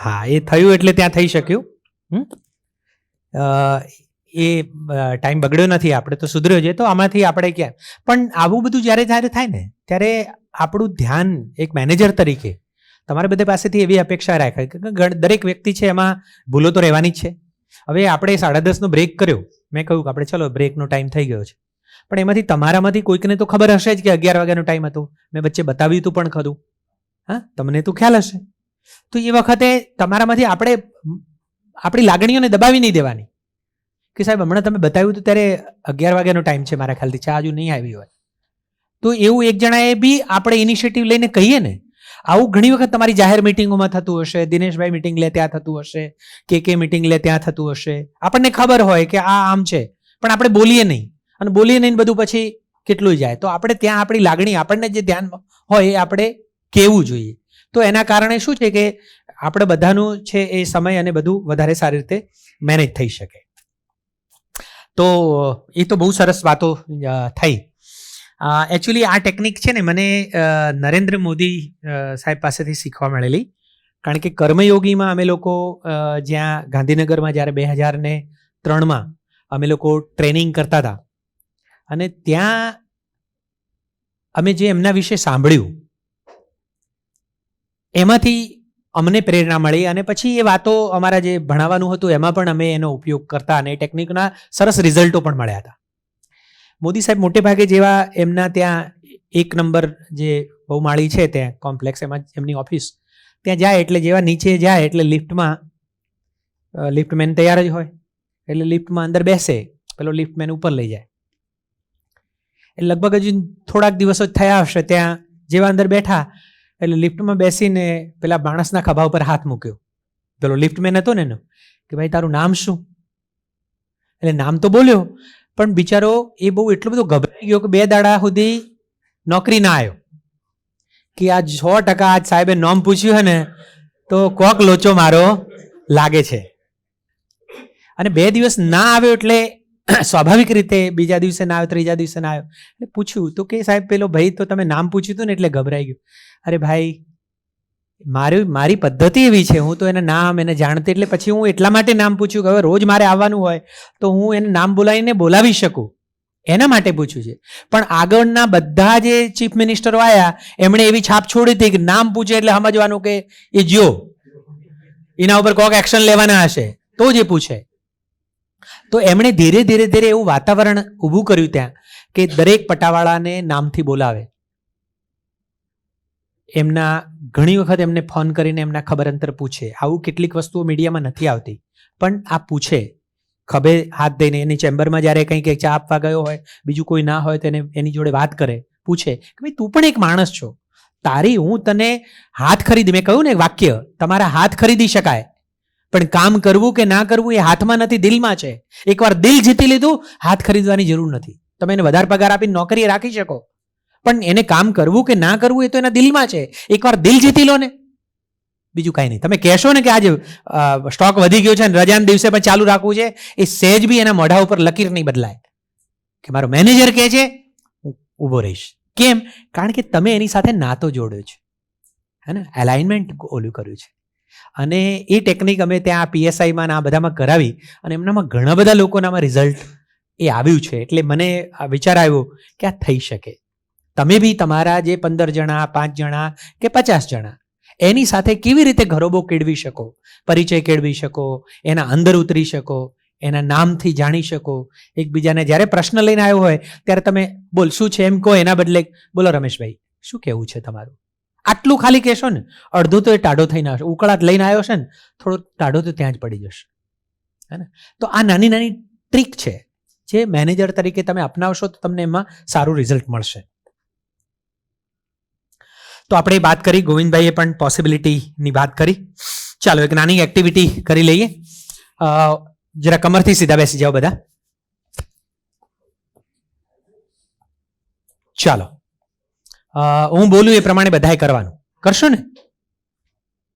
હા, એ થયું એટલે ત્યાં થઈ શક્યું. એ ટાઈમ બગડ્યો નથી, આપણે તો સુધર્યો છે. તો આમાંથી આપણે ક્યાં પણ આવું બધું જ્યારે જ્યારે થાય ને ત્યારે આપણું ધ્યાન એક મેનેજર તરીકે તમારે બધા પાસેથી એવી અપેક્ષા રાખાય કે દરેક વ્યક્તિ છે એમાં ભૂલો તો રહેવાની જ છે. હવે આપણે 10:30નો બ્રેક કર્યો, મેં કહ્યું કે આપણે ચલો બ્રેકનો ટાઈમ થઈ ગયો છે, પણ એમાંથી તમારામાંથી કોઈકને તો ખબર હશે જ કે 11 વાગ્યાનો ટાઈમ હતો, મેં વચ્ચે બતાવ્યું હતું પણ ખરું. હા, તમને તો ખ્યાલ હશે. તો એ વખતે તમારામાંથી આપણે આપણી લાગણીઓને દબાવી નહીં દેવાની કે સાહેબ હમણાં તમે બતાવ્યું હતું ત્યારે 11 વાગ્યાનો ટાઈમ છે, મારા ખ્યાલથી ચા હજુ નહીં આવી હોય. તો એવું એક જણાએ બી આપણે ઇનિશિયેટિવ લઈને કહીએ ને. આવું ઘણી વખત તમારી જાહેર મિટિંગોમાં થતું હશે, દિનેશભાઈ મિટિંગ લે ત્યાં થતું હશે, કે મિટિંગ લે ત્યાં થતું હશે. આપણને ખબર હોય કે આ આમ છે, પણ આપણે બોલીએ નહીં, અને બોલીએ નહીં બધું પછી કેટલું જાય. તો આપણે ત્યાં આપણી લાગણી, આપણને જે ધ્યાન હોય એ આપણે કહેવું જોઈએ. તો એના કારણે શું છે કે આપણે બધાનું છે એ સમય અને બધું વધારે સારી રીતે મેનેજ થઈ શકે. તો એ તો બહુ સરસ વાતો થઈ. એકચ્યુઅલી આ ટેકનિક છે ને મને નરેન્દ્ર મોદી સાહેબ પાસેથી શીખવા મળેલી. કારણ કે કર્મયોગીમાં અમે લોકો જ્યાં ગાંધીનગરમાં જ્યારે 2003માં અમે લોકો ટ્રેનિંગ કરતા હતા, અને ત્યાં અમે જે એમના વિશે સાંભળ્યું એમાંથી અમને પ્રેરણા મળી, અને પછી એ વાતો અમારા જે ભણાવવાનું હતું એમાં પણ અમે એનો ઉપયોગ કરતા, અને એ ટેકનિકના સરસ રિઝલ્ટો પણ મળ્યા હતા. મોદી સાહેબ મોટે ભાગે જેવા એમના ત્યાં 1 નંબર જે બહુમાળી છે ત્યાં કોમ્પ્લેક્સ, એમાં એમની ઓફિસ, ત્યાં જાય એટલે જેવા નીચે જાય એટલે લિફ્ટમેન તૈયાર જ હોય, એટલે લિફ્ટમાં અંદર બેસે, પેલો લિફ્ટમેન ઉપર લઈ જાય. એટલે લગભગ હજુ થોડાક દિવસો જ થયા હશે, ત્યાં જેવા અંદર બેઠા એટલે લિફ્ટમાં બેસીને પેલા માણસના ખભા ઉપર હાથ મૂક્યો. પેલો લિફ્ટમેન હતો ને એનો કે ભાઈ તારું નામ શું? એટલે નામ તો બોલ્યો, પણ બિચારો એ બહુ એટલો બધો ગભરાઈ ગયો કે 2 દાડા સુધી નોકરી ના આવ્યો. કે આ 100% આજ સાહેબે નામ પૂછ્યું હે ને તો કોક લોચો મારો લાગે છે. અને 2 દિવસ ના આવ્યો એટલે સ્વાભાવિક રીતે બીજા દિવસે ના આવ્યો, ત્રીજા દિવસે ના આવ્યો. એટલે પૂછ્યું તો કે સાહેબ પેલો ભાઈ તો તમે નામ પૂછ્યું હતું ને એટલે ગભરાઈ ગયું. અરે ભાઈ, મારી પદ્ધતિ એવી છે, હું તો એને નામ એને જાણતી, એટલે પછી હું એટલા માટે નામ પૂછ્યું કે હવે રોજ મારે આવવાનું હોય તો હું એને નામ બોલાવીને બોલાવી શકું, એના માટે પૂછ્યું છે. પણ આગળના બધા જે ચીફ મિનિસ્ટરો આવ્યા એમણે એવી છાપ છોડી હતી કે નામ પૂછે એટલે સમજવાનું કે એ જો એના ઉપર કોઈક એક્શન લેવાના હશે તો જ એ પૂછે. તો એમણે ધીરે ધીરે એવું વાતાવરણ ઊભું કર્યું ત્યાં કે દરેક પટાવાળાને નામથી બોલાવે. એમના ઘણી વખત એમને ફોન કરીને એમના ખબર અંતર પૂછે. આવું કેટલીક વસ્તુઓ મીડિયામાં નથી આવતી, પણ આ પૂછે, ખભે હાથ દઈને. એની ચેમ્બરમાં જ્યારે કંઈક ચા આપવા ગયો હોય, બીજું કોઈ ના હોય તો એની જોડે વાત કરે, પૂછે કે ભાઈ તું પણ એક માણસ છો, હું તને હાથ ખરીદી, મેં કહ્યું ને વાક્ય, તમારા હાથ ખરીદી શકાય, પણ કામ કરવું કે ના કરવું એ હાથમાં નથી, દિલમાં છે. એકવાર દિલ જીતી લીધું, હાથ ખરીદવાની જરૂર નથી. તમે એને વધારે પગાર આપીને નોકરીએ રાખી શકો, પણ એને કામ કરવું કે ના કરવું એ તો એના દિલમાં છે. એકવાર દિલ જીતી લો ને, બીજું કાંઈ નહીં. તમે કહેશો ને કે આજે સ્ટોક વધી ગયો છે અને રજાના દિવસે પણ ચાલુ રાખવું છે, એ સહેજ બી એના મોઢા ઉપર લકીર નહીં બદલાય કે મારો મેનેજર કહે છે હું ઊભો રહીશ. કેમ? કારણ કે તમે એની સાથે નાતો જોડ્યો છે, હે ને, એલાઇનમેન્ટ ઓલું કર્યું છે. અને એ ટેકનિક અમે ત્યાં PSIમાં આ બધામાં કરાવી, અને એમનામાં ઘણા બધા લોકોનામાં રિઝલ્ટ એ આવ્યું છે. એટલે મને વિચાર આવ્યો કે આ થઈ શકે. તમે બી તમારા જે 15 જણા, 5 જણા કે 50 જણા, એની સાથે કેવી રીતે ઘરોબો કેળવી શકો, પરિચય કેળવી શકો, એના અંદર ઉતરી શકો, એના નામથી જાણી શકો. એકબીજાને જ્યારે પ્રશ્ન લઈને આવ્યો હોય ત્યારે તમે બોલ શું છે એમ કહો, એના બદલે બોલો રમેશભાઈ શું કહેવું છે તમારું, આટલું ખાલી કહેશો ને, અડધું તો એ ટાઢો થઈને આવશે. ઉકળાટ લઈને આવ્યો છે ને, થોડો ટાઢો તો ત્યાં જ પડી જશે, હે ને. તો આ નાની નાની ટ્રીક છે જે મેનેજર તરીકે તમે અપનાવશો તો તમને એમાં સારું રિઝલ્ટ મળશે. તો આપણે વાત કરી, ગોવિંદભાઈએ પણ પોસિબિલિટીની વાત કરી. ચાલો એક નાની એક્ટિવિટી કરી લઈએ. જરા કમરથી સીધા બેસી જાઓ બધા. ચાલો, હું બોલું એ પ્રમાણે બધાએ કરવાનું. કરશો ને?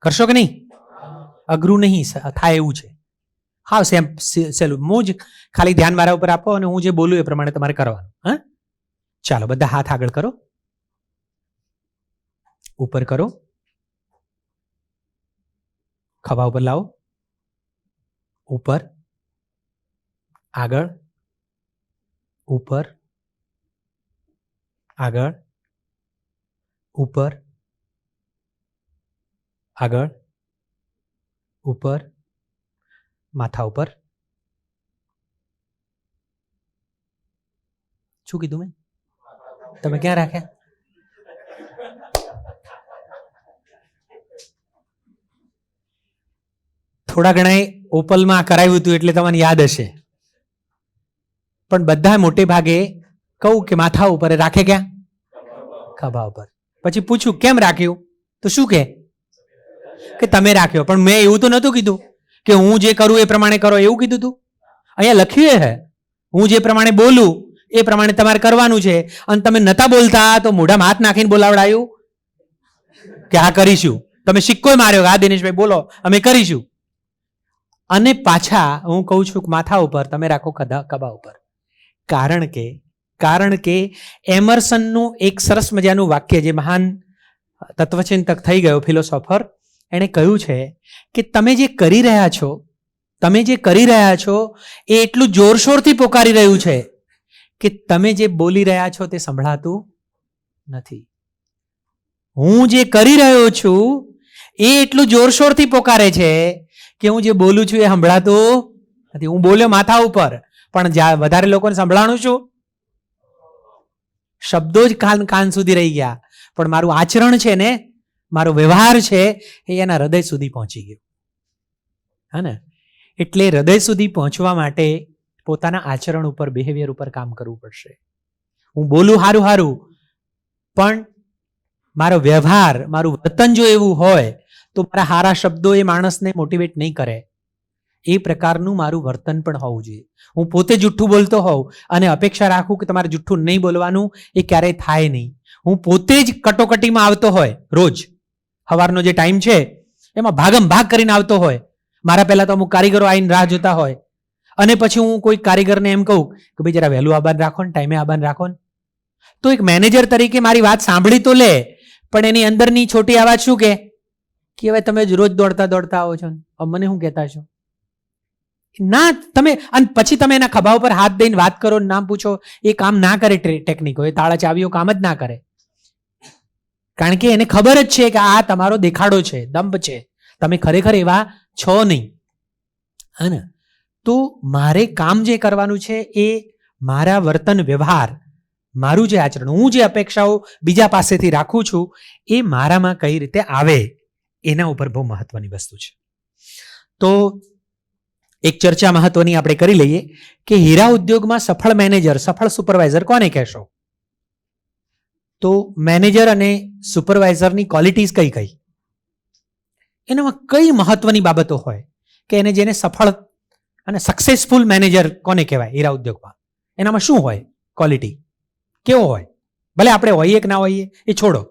કરશો કે નહીં? અઘરું નહીં થાય એવું છે. હા, સહેલું. હું જ ખાલી ધ્યાન મારા ઉપર આપો અને હું જે બોલું એ પ્રમાણે તમારે કરવાનું. હા, ચાલો બધા હાથ આગળ કરો, ઉપર કરો, ખભા ઉપર લાવો, ઉપર, આગળ, ઉપર, આગળ, ઉપર, આગળ, ઉપર, માથા ઉપર. શું કીધું મેં? તમે ક્યાં રાખ્યા? થોડા ઘણા ઓપલમાં કરાવ્યું હતું એટલે તમને યાદ હશે, પણ બધા મોટે ભાગે કહું કે માથા ઉપર રાખે, ક્યાં? ખભા ઉપર. પછી પૂછ્યું કેમ રાખ્યું, તો શું કે તમે રાખ્યો. પણ મેં એવું તો નહોતું કીધું કે હું જે કરું એ પ્રમાણે કરો, એવું કીધું હતું. અહીંયા લખ્યું હે હું જે પ્રમાણે બોલું એ પ્રમાણે તમારે કરવાનું છે. અને તમે નતા બોલતા તો મોઢામાં હાથ નાખીને બોલાવડાયું કે આ કરીશું. તમે સિક્કો માર્યો, હા દિનેશભાઈ બોલો, અમે કરીશું. અને પાછા હું કહું છું કે માથા ઉપર તમે રાખો, ખભા ઉપર. કારણ કે એમર્સનનું એક સરસ મજાનું વાક્ય, જે મહાન તત્વચિંતક થઈ ગયો ફિલોસોફર, એણે કહ્યું છે કે તમે જે કરી રહ્યા છો એ એટલું જોરશોરથી પોકારી રહ્યું છે કે તમે જે બોલી રહ્યા છો તે સંભળાતું નથી. હું જે કરી રહ્યો છું એ એટલું જોરશોરથી પોકારે છે કે હું જે બોલું છું એ સંભળાતું નથી. હું બોલ્યો માથા ઉપર, પણ વધારે લોકોને સંભળાણું છું, શબ્દો જ કાન સુધી રહી ગયા, પણ મારું આચરણ છે ને, મારો વ્યવહાર છે એ એના હૃદય સુધી પહોંચી ગયો. હા ને? એટલે હૃદય સુધી પહોંચવા માટે પોતાના આચરણ ઉપર, બિહેવિયર ઉપર કામ કરવું પડશે. હું બોલું હારું, પણ મારો વ્યવહાર, મારું વર્તન જો એવું હોય તો મારા હારા શબ્દો એ માણસને મોટિવેટ નહીં કરે. એ પ્રકારનું મારું વર્તન પણ હોવું જોઈએ. હું પોતે જુઠ્ઠું બોલતો હોઉં અને અપેક્ષા રાખું કે તમારે જુઠ્ઠું નહીં બોલવાનું, એ ક્યારેય થાય નહીં. હું પોતે જ કટોકટીમાં આવતો હોય, રોજ સવારનો જે ટાઈમ છે એમાં ભાગમ ભાગ કરીને આવતો હોય, મારા પહેલા તો અમુક કારીગરો આવીને રાહ જોતા હોય, અને પછી હું કોઈ કારીગરને એમ કહું કે ભાઈ જરા વહેલું આબાન રાખો ને, ટાઈમે આબાન રાખો ને, તો એક મેનેજર તરીકે મારી વાત સાંભળી તો લે, પણ એની અંદરની છોટી અવાજ શું કે હવે તમે જ રોજ દોડતા આવો છો, મને શું કહેતા છો ના તમે. અને પછી તમે એના ખભા ઉપર હાથ દઈને વાત કરો, નામ પૂછો, એ કામ ના કરે. ટેકનિકો, એ તાળા ચાવીઓ કામ જ ના કરે. કારણ કે એને ખબર જ છે કે આ તમારો દેખાડો છે, દંભ છે, તમે ખરેખર એવા છો નહીં. હા ને? તો મારે કામ જે કરવાનું છે એ મારા વર્તન વ્યવહાર, મારું જે આચરણ, હું જે અપેક્ષાઓ બીજા પાસેથી રાખું છું એ મારામાં કઈ રીતે આવે, એના ઉપર બહુ મહત્વની વસ્તુ છે. તો એક ચર્ચા મહત્વની આપણે કરી લઈએ કે હીરા ઉદ્યોગમાં સફળ મેનેજર, સફળ સુપરવાઇઝર કોને કહેશો? તો મેનેજર અને સુપરવાઇઝરની ક્વોલિટીઝ કઈ? એનામાં કઈ મહત્વની બાબતો હોય કે એને જેને સફળ અને સક્સેસફુલ મેનેજર કોને કહેવાય હીરા ઉદ્યોગમાં? એનામાં શું હોય ક્વોલિટી? કેવો હોય? ભલે આપણે હોઈએ કે ના હોઈએ એ છોડો,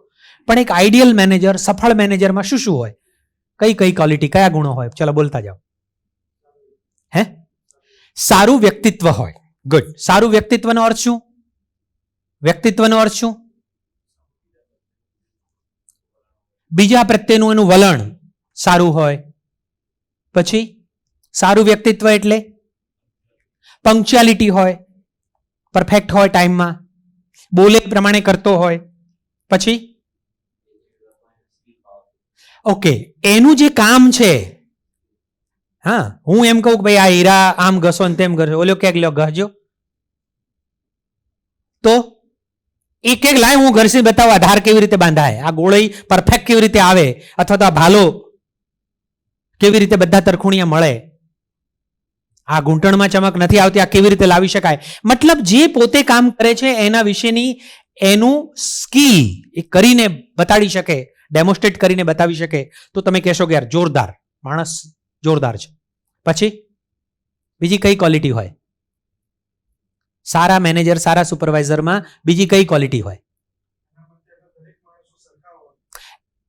પણ એક આઈડિયલ મેનેજર, સફળ મેનેજરમાં શું હોય? કઈ ક્વોલિટી, કયા ગુણો હોય? ચલો બોલતા જાઓ. સારું વ્યક્તિત્વ હોય. ગુડ. સારું વ્યક્તિત્વનો અર્થ શું? વ્યક્તિત્વનો અર્થ શું? બીજા પ્રત્યેનું એનું વલણ સારું હોય. પછી સારું વ્યક્તિત્વ એટલે પંક્ચ્યુઆલિટી હોય, પરફેક્ટ હોય, ટાઈમમાં બોલે પ્રમાણે કરતો હોય. પછી ઓકે, એનું જે કામ છે, હા, હું એમ કહું કે ભાઈ આ હીરા આમ ઘસો ને તેમ ઘસો, ઓલો ક્યાંક લ્યો ઘસજો, તો એ ક્યાંક લાય હું ઘસી બતાવું આ ધાર કેવી રીતે બાંધાય, આ ગોળી પરફેક્ટ કેવી રીતે આવે, અથવા તો આ ભાલો કેવી રીતે બધા તરખુણિયા મળે, આ ઘૂંટણમાં ચમક નથી આવતી, આ કેવી રીતે લાવી શકાય. મતલબ જે પોતે કામ કરે છે એના વિશેની એનું સ્કિલ એ કરીને બતાડી શકે, ડેમોન્સ્ટ્રેટ કરીને બતાવી શકે, તો તમે કહેશો કે યાર જોરદાર માણસ, જોરદાર છે. પછી બીજી કઈ ક્વોલિટી હોય સારા મેનેજર, સારા સુપરવાઇઝરમાં? બીજી કઈ ક્વોલિટી હોય?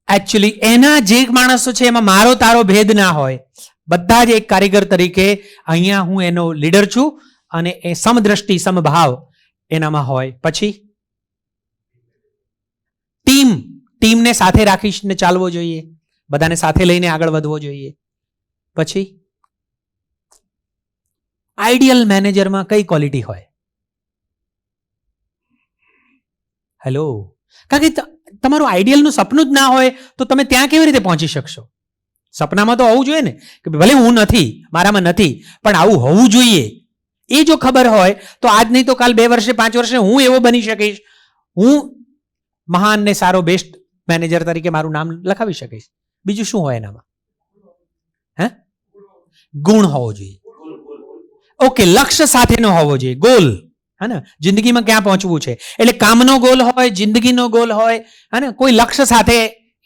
એકચ્યુઅલી એના જે માણસો છે એમાં મારો તારો ભેદ ના હોય, બધા જ એક કારીગર તરીકે અહીંયા હું એનો લીડર છું અને એ સમદ્રષ્ટિ, સમભાવ એનામાં હોય. પછી ટીમને સાથે રાખીને ચાલવો જોઈએ, બધાને સાથે લઈને આગળ વધવો જોઈએ. પછી આઈડિયલ મેનેજરમાં કઈ ક્વોલિટી હોય? હેલો, કારણ કે તમારું આઈડિયલનું સપનું જ ના હોય તો તમે ત્યાં કેવી રીતે પહોંચી શકશો? સપનામાં તો હોવું જોઈએ ને કે ભલે હું નથી, મારામાં નથી, પણ આવું હોવું જોઈએ. એ જો ખબર હોય તો આજ નહીં તો કાલ 2 વર્ષે 5 વર્ષે હું એવો બની શકીશ, હું મહાન ને સારો બેસ્ટ મેનેજર તરીકે મારું નામ લખાવી શકીશ. બીજું શું હોય એનામાં? હે, ગુણ હોવો જોઈએ. ઓકે, લક્ષ્ય સાથેનો હોવો જોઈએ, ગોલ. હે ને, જિંદગીમાં ક્યાં પહોંચવું છે, એટલે કામનો ગોલ હોય, જિંદગીનો ગોલ હોય, હે ને, કોઈ લક્ષ્ય સાથે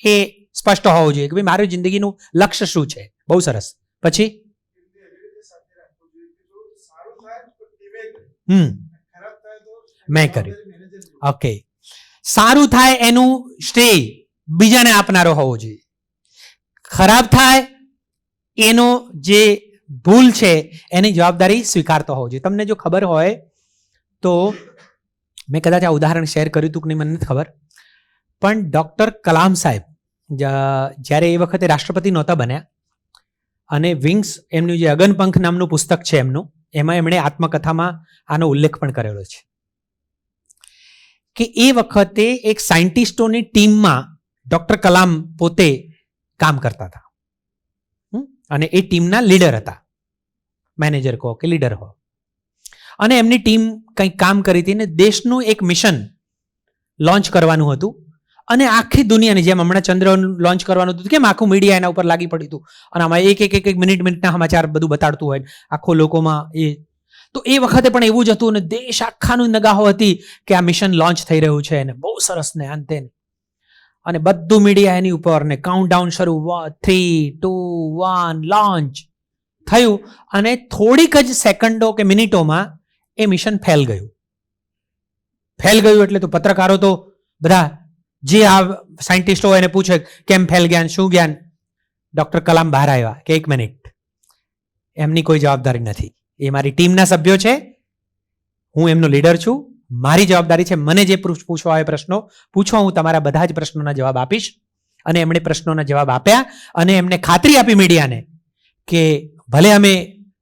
એ સ્પષ્ટ હોવું જોઈએ કે ભાઈ મારું જિંદગીનું લક્ષ્ય શું છે. બહુ સરસ. પછી મેં કર્યું. ઓકે, સારું થાય એનું શ્રેય બીજાને આપનારો હોવો જોઈએ. ખરાબ થાય એનો જે ભૂલ છે એની જવાબદારી સ્વીકારતો હોવો જોઈએ. તમને જો ખબર હોય તો મેં કદાચ આ ઉદાહરણ શેર કર્યું હતું કે નહીં મને નથી ખબર, પણ ડૉક્ટર કલામ સાહેબ જ્યારે એ વખતે રાષ્ટ્રપતિ નહોતા બન્યા અને વિંગ્સ એમનું જે અગનપંખ નામનું પુસ્તક છે એમનું, એમાં એમણે આત્મકથામાં આનો ઉલ્લેખ પણ કરેલો છે કે એ વખતે એક સાયન્ટિસ્ટોની ટીમમાં ડૉક્ટર કલામ પોતે કામ કરતા હતા અને એ ટીમના લીડર હતા, મેનેજર કહો કે લીડર હો. અને એમની ટીમ કંઈક કામ કરી હતી ને દેશનું એક મિશન લોન્ચ કરવાનું હતું અને આખી દુનિયાની જેમ હમણાં ચંદ્ર લોન્ચ કરવાનું હતું કેમ આખું મીડિયા એના ઉપર લાગી પડ્યું હતું અને આમાં એક મિનિટના સમાચાર બધું બતાડતું હોય આખો લોકોમાં. એ તો એ વખતે પણ એવું જ હતું અને દેશ આખાનું નગાહો હતી કે આ મિશન લોન્ચ થઈ રહ્યું છે અને બહુ સરસ ને અંતે અને બધું મીડિયા એની ઉપર ને કાઉન્ટડાઉન શરૂ, 3, 2, 1 લોન્ચ થયું અને થોડીક જ સેકન્ડો કે મિનિટોમાં એ મિશન ફેલ ગયું. ફેલ ગયું એટલે તો પત્રકારો તો બધા જે આ સાયન્ટિસ્ટો એને પૂછે કેમ ફેલ ગયા, શું ગયા? ડૉક્ટર કલામ બહાર આવ્યા કે 1 મિનિટ, એમની કોઈ જવાબદારી નથી, એ મારી ટીમના સભ્યો છે, હું એમનો લીડર છું, મારી જવાબદારી છે મને જે પૂછવા આવે પ્રશ્નો પૂછો, હું તમારા બધા જ પ્રશ્નોના જવાબ આપીશ. અને એમણે પ્રશ્નોના જવાબ આપ્યા અને એમને ખાતરી આપી મીડિયાને કે ભલે અમે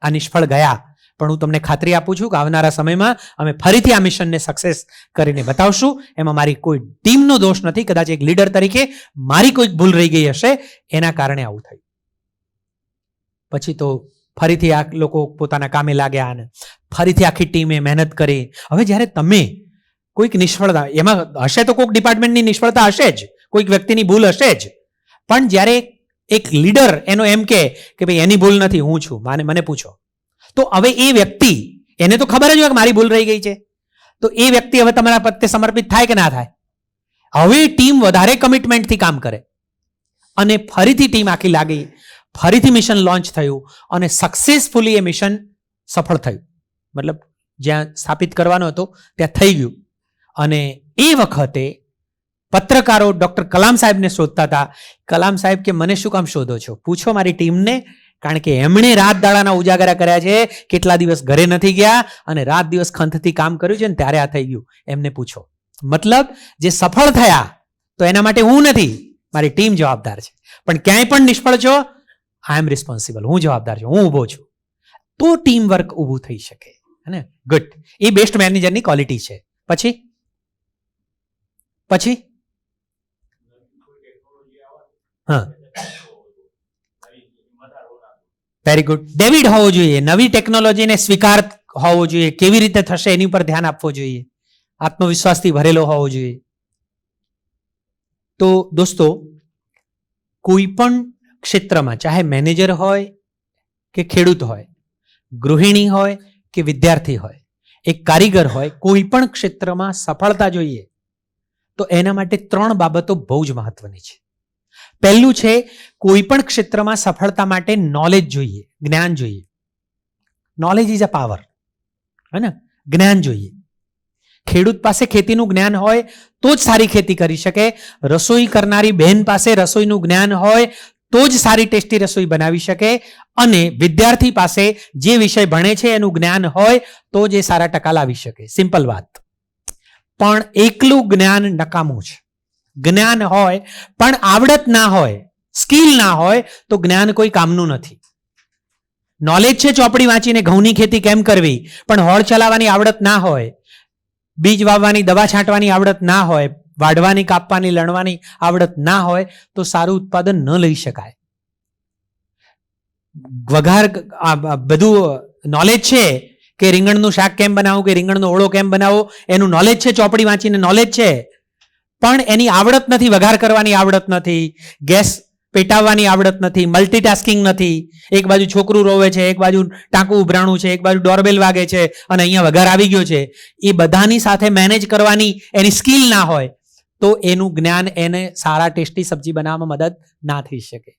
આ નિષ્ફળ ગયા પણ હું તમને ખાતરી આપું છું કે આવનારા સમયમાં અમે ફરીથી આ મિશનને સક્સેસ કરીને બતાવશું. એમાં મારી કોઈ ટીમનો દોષ નથી, કદાચ એક લીડર તરીકે મારી કોઈક ભૂલ રહી ગઈ હશે, એના કારણે આવું થયું. પછી તો ફરીથી આ લોકો પોતાના કામે લાગ્યા અને ફરીથી આખી ટીમે મહેનત કરી. હવે જ્યારે તમે કોઈક નિષ્ફળતા, એમાં હશે તો કોઈક ડિપાર્ટમેન્ટની નિષ્ફળતા હશે જ, કોઈક વ્યક્તિની ભૂલ હશે જ, પણ જ્યારે એક લીડર એનો એમ કે ભાઈ એની ભૂલ નથી, હું છું, મને પૂછો, તો હવે એ વ્યક્તિ, એને તો ખબર જ હોય કે મારી ભૂલ રહી ગઈ છે, તો એ વ્યક્તિ હવે તમારા પ્રત્યે સમર્પિત થાય કે ના થાય? હવે ટીમ વધારે કમિટમેન્ટથી કામ કરે અને ફરીથી ટીમ આખી લાગી, ફરીથી મિશન લોન્ચ થયું અને સક્સેસફુલી એ મિશન સફળ થયું. મતલબ જ્યાં સ્થાપિત કરવાનો હતો ત્યાં થઈ ગયું. અને એ વખતે પત્રકારો ડૉક્ટર કલામ સાહેબને શોધતા હતા. કલામ સાહેબ કે મને શું કામ શોધો છો, પૂછો મારી ટીમને, કારણ કે એમણે રાત દાડાના ઉજાગરા કર્યા છે, કેટલા દિવસ ઘરે નથી ગયા અને રાત દિવસ ખંતથી કામ કર્યું છે ને ત્યારે આ થઈ ગયું, એમને પૂછો. મતલબ જે સફળ થયા તો એના માટે હું નથી, મારી ટીમ જવાબદાર છે, પણ ક્યાંય પણ નિષ્ફળ છો, આઈ એમ રિસ્પોન્સિબલ, હું જવાબદાર છું, હું ઊભો છું, તો ટીમ વર્ક ઊભું થઈ શકે. હે ને, ગુડ. એ બેસ્ટ મેનેજરની ક્વોલિટી છે. પછી હા, વેરી ગુડ. ડેવિડ હોવો જોઈએ, નવી ટેકનોલોજીને સ્વીકાર હોવો જોઈએ, કેવી રીતે થશે એની ઉપર ધ્યાન આપવું જોઈએ, આત્મવિશ્વાસથી ભરેલો હોવો જોઈએ. તો દોસ્તો, કોઈ પણ ક્ષેત્રમાં, ચાહે મેનેજર હોય કે ખેડૂત હોય, ગૃહિણી હોય કે વિદ્યાર્થી હોય, એક કારીગર હોય, કોઈ પણ ક્ષેત્રમાં સફળતા જોઈએ તો એના માટે 3 બાબતો બહુ જ મહત્વની છે. પહેલું છે, કોઈ પણ ક્ષેત્રમાં સફળતા માટે નોલેજ જોઈએ, જ્ઞાન જોઈએ. નોલેજ ઇઝ અ પાવર, હે ને, જ્ઞાન જોઈએ. ખેડૂત પાસે ખેતીનું જ્ઞાન હોય તો જ સારી ખેતી કરી શકે. રસોઈ કરનારી બહેન પાસે રસોઈનું જ્ઞાન હોય તો જ સારી ટેસ્ટી રસોઈ બનાવી શકે. અને વિદ્યાર્થી પાસે જે વિષય ભણે છે એનું જ્ઞાન હોય તો જ એ સારા ટકા લાવી શકે. સિમ્પલ વાત. પણ એકલું જ્ઞાન નકામું છે. જ્ઞાન હોય પણ આવડત ના હોય, સ્કિલ ના હોય તો જ્ઞાન કોઈ કામનું નથી. નોલેજ છે ચોપડી વાંચીને ઘઉંની ખેતી કેમ કરવી, પણ હોળ ચલાવવાની આવડત ના હોય, બીજ વાવવાની, દવા છાંટવાની આવડત ના હોય, વાઢવાની, કાપવાની, લણવાની આવડત ના હોય તો સારું ઉત્પાદન ન લઈ શકાય. વઘાર બધું નોલેજ છે કે રીંગણનું શાક કેમ બનાવવું કે રીંગણનો ઓળો કેમ બનાવવો, એનું નોલેજ છે, ચોપડી વાંચીને નોલેજ છે, પણ એની આવડત નથી, વઘાર કરવાની આવડત નથી, ગેસ પેટાવવાની આવડત નથી, મલ્ટીટાસ્કિંગ નથી, એક બાજુ છોકરું રોવે છે, એક બાજુ ટાંકું ઉભરાણું છે, એક બાજુ ડોરબેલ વાગે છે અને અહીંયા વઘાર આવી ગયો છે, એ બધાની સાથે મેનેજ કરવાની એની સ્કિલ ના હોય તો એનું જ્ઞાન એને સારા ટેસ્ટી સબ્જી બનાવવામાં મદદ ના થઈ શકે.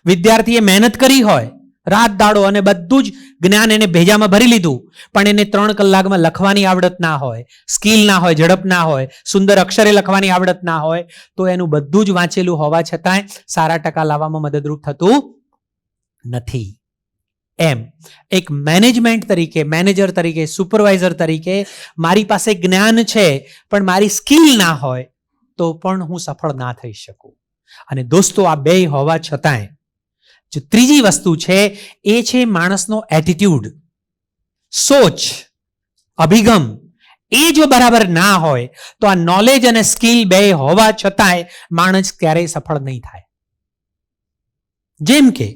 વિદ્યાર્થીએ મહેનત કરી હોય રાત દાડો અને બધું જ જ્ઞાન એને ભેજામાં ભરી લીધું, પણ એને 3 કલાકમાં લખવાની આવડત ના હોય, સ્કિલ ના હોય, ઝડપ ના હોય, સુંદર અક્ષરે લખવાની આવડત ના હોય તો એનું બધું જ વાંચેલું હોવા છતાંય સારા ટકા લાવવામાં મદદરૂપ થતું નથી. એમ એક મેનેજમેન્ટ તરીકે, મેનેજર તરીકે, સુપરવાઇઝર તરીકે મારી પાસે જ્ઞાન છે પણ મારી સ્કિલ ના હોય તો પણ હું સફળ ના થઈ શકું. અને દોસ્તો, આ બે હોવા છતાંય જો ત્રીજી વસ્તુ છે એ છે માણસનો એટીટ્યુડ, સોચ, અભિગમ. એ જો બરાબર ના હોય તો આ નોલેજ અને સ્કિલ બે હોવા છતાંય માણસ ક્યારેય સફળ નહીં થાય. જેમ કે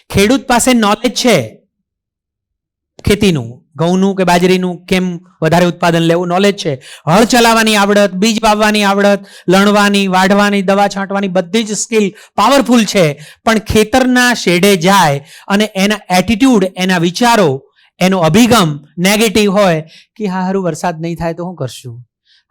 ખેડૂત પાસે નોલેજ છે ખેતીનું, ઘઉંનું કે બાજરીનું કેમ વધારે ઉત્પાદન લેવું નોલેજ છે, હળ ચલાવવાની આવડત, બીજ વાવવાની આવડત, લણવાની, વાઢવાની, દવા છાંટવાની બધી જ સ્કિલ પાવરફુલ છે, પણ ખેતરના શેડે જાય અને એના એટીટ્યુડ, એના વિચારો, એનો અભિગમ નેગેટિવ હોય કે હા હારું વરસાદ નહીં થાય તો શું કરશું,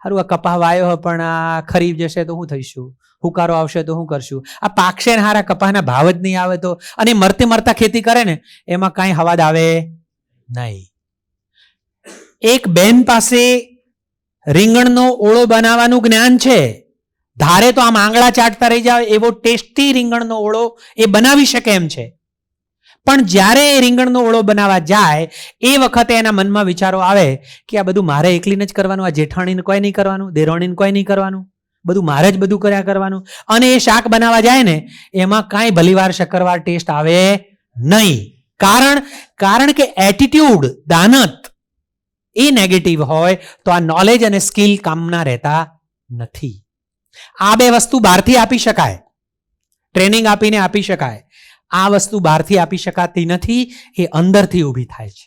હારું આ કપાહ વાયો હોય પણ આ ખરીફ જશે તો શું થઈશું, હુકારો આવશે તો શું કરશું, આ પાકશે ને હારા કપાહના ભાવ જ નહીં આવે તો, અને મરતે મરતા ખેતી કરે ને એમાં કાંઈ હવાદ આવે નહીં. એક બેન પાસે રીંગણનો ઓળો બનાવવાનું જ્ઞાન છે, ધારે તો આમ આંગળા ચાટતા રહી જાય એવો ટેસ્ટી રીંગણનો ઓળો એ બનાવી શકે એમ છે, પણ જ્યારે એ રીંગણનો ઓળો બનાવવા જાય એ વખતે એના મનમાં વિચારો આવે કે આ બધું મારે એકલીને જ કરવાનું, આ જેઠાણીને કોઈ નહીં કરવાનું, દેરોણીને કોઈ નહીં કરવાનું, બધું મારે જ બધું કર્યા કરવાનું. અને એ શાક બનાવવા જાય ને એમાં કાંઈ ભલીવાર શક્કરવાર ટેસ્ટ આવે નહીં. કારણ કે એટીટ્યુડ, દાનત એ નેગેટિવ હોય તો આ નોલેજ અને સ્કિલ કામના રહેતા નથી. આ બે વસ્તુ બહારથી આપી શકાય, ટ્રેનિંગ આપીને આપી શકાય. આ વસ્તુ બહારથી આપી શકાતી નથી, એ અંદરથી ઊભી થાય છે.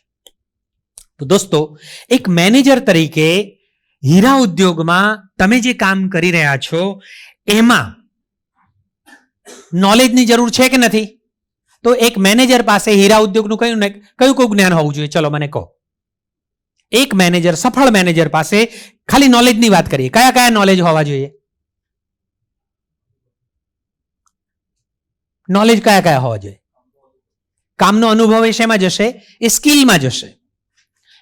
તો દોસ્તો, એક મેનેજર તરીકે હીરા ઉદ્યોગમાં તમે જે કામ કરી રહ્યા છો એમાં નોલેજની જરૂર છે કે નથી? તો એક મેનેજર પાસે હીરા ઉદ્યોગનું કયું જ્ઞાન હોવું જોઈએ? ચલો મને કહો. એક મેનેજર, સફળ મેનેજર પાસે ખાલી નોલેજની વાત કરીએ, કયા કયા નોલેજ હોવા જોઈએ? નોલેજ કયા કયા હોવા જોઈએ? કામનો અનુભવ એ શેમાં જશે? એ સ્કિલમાં જશે.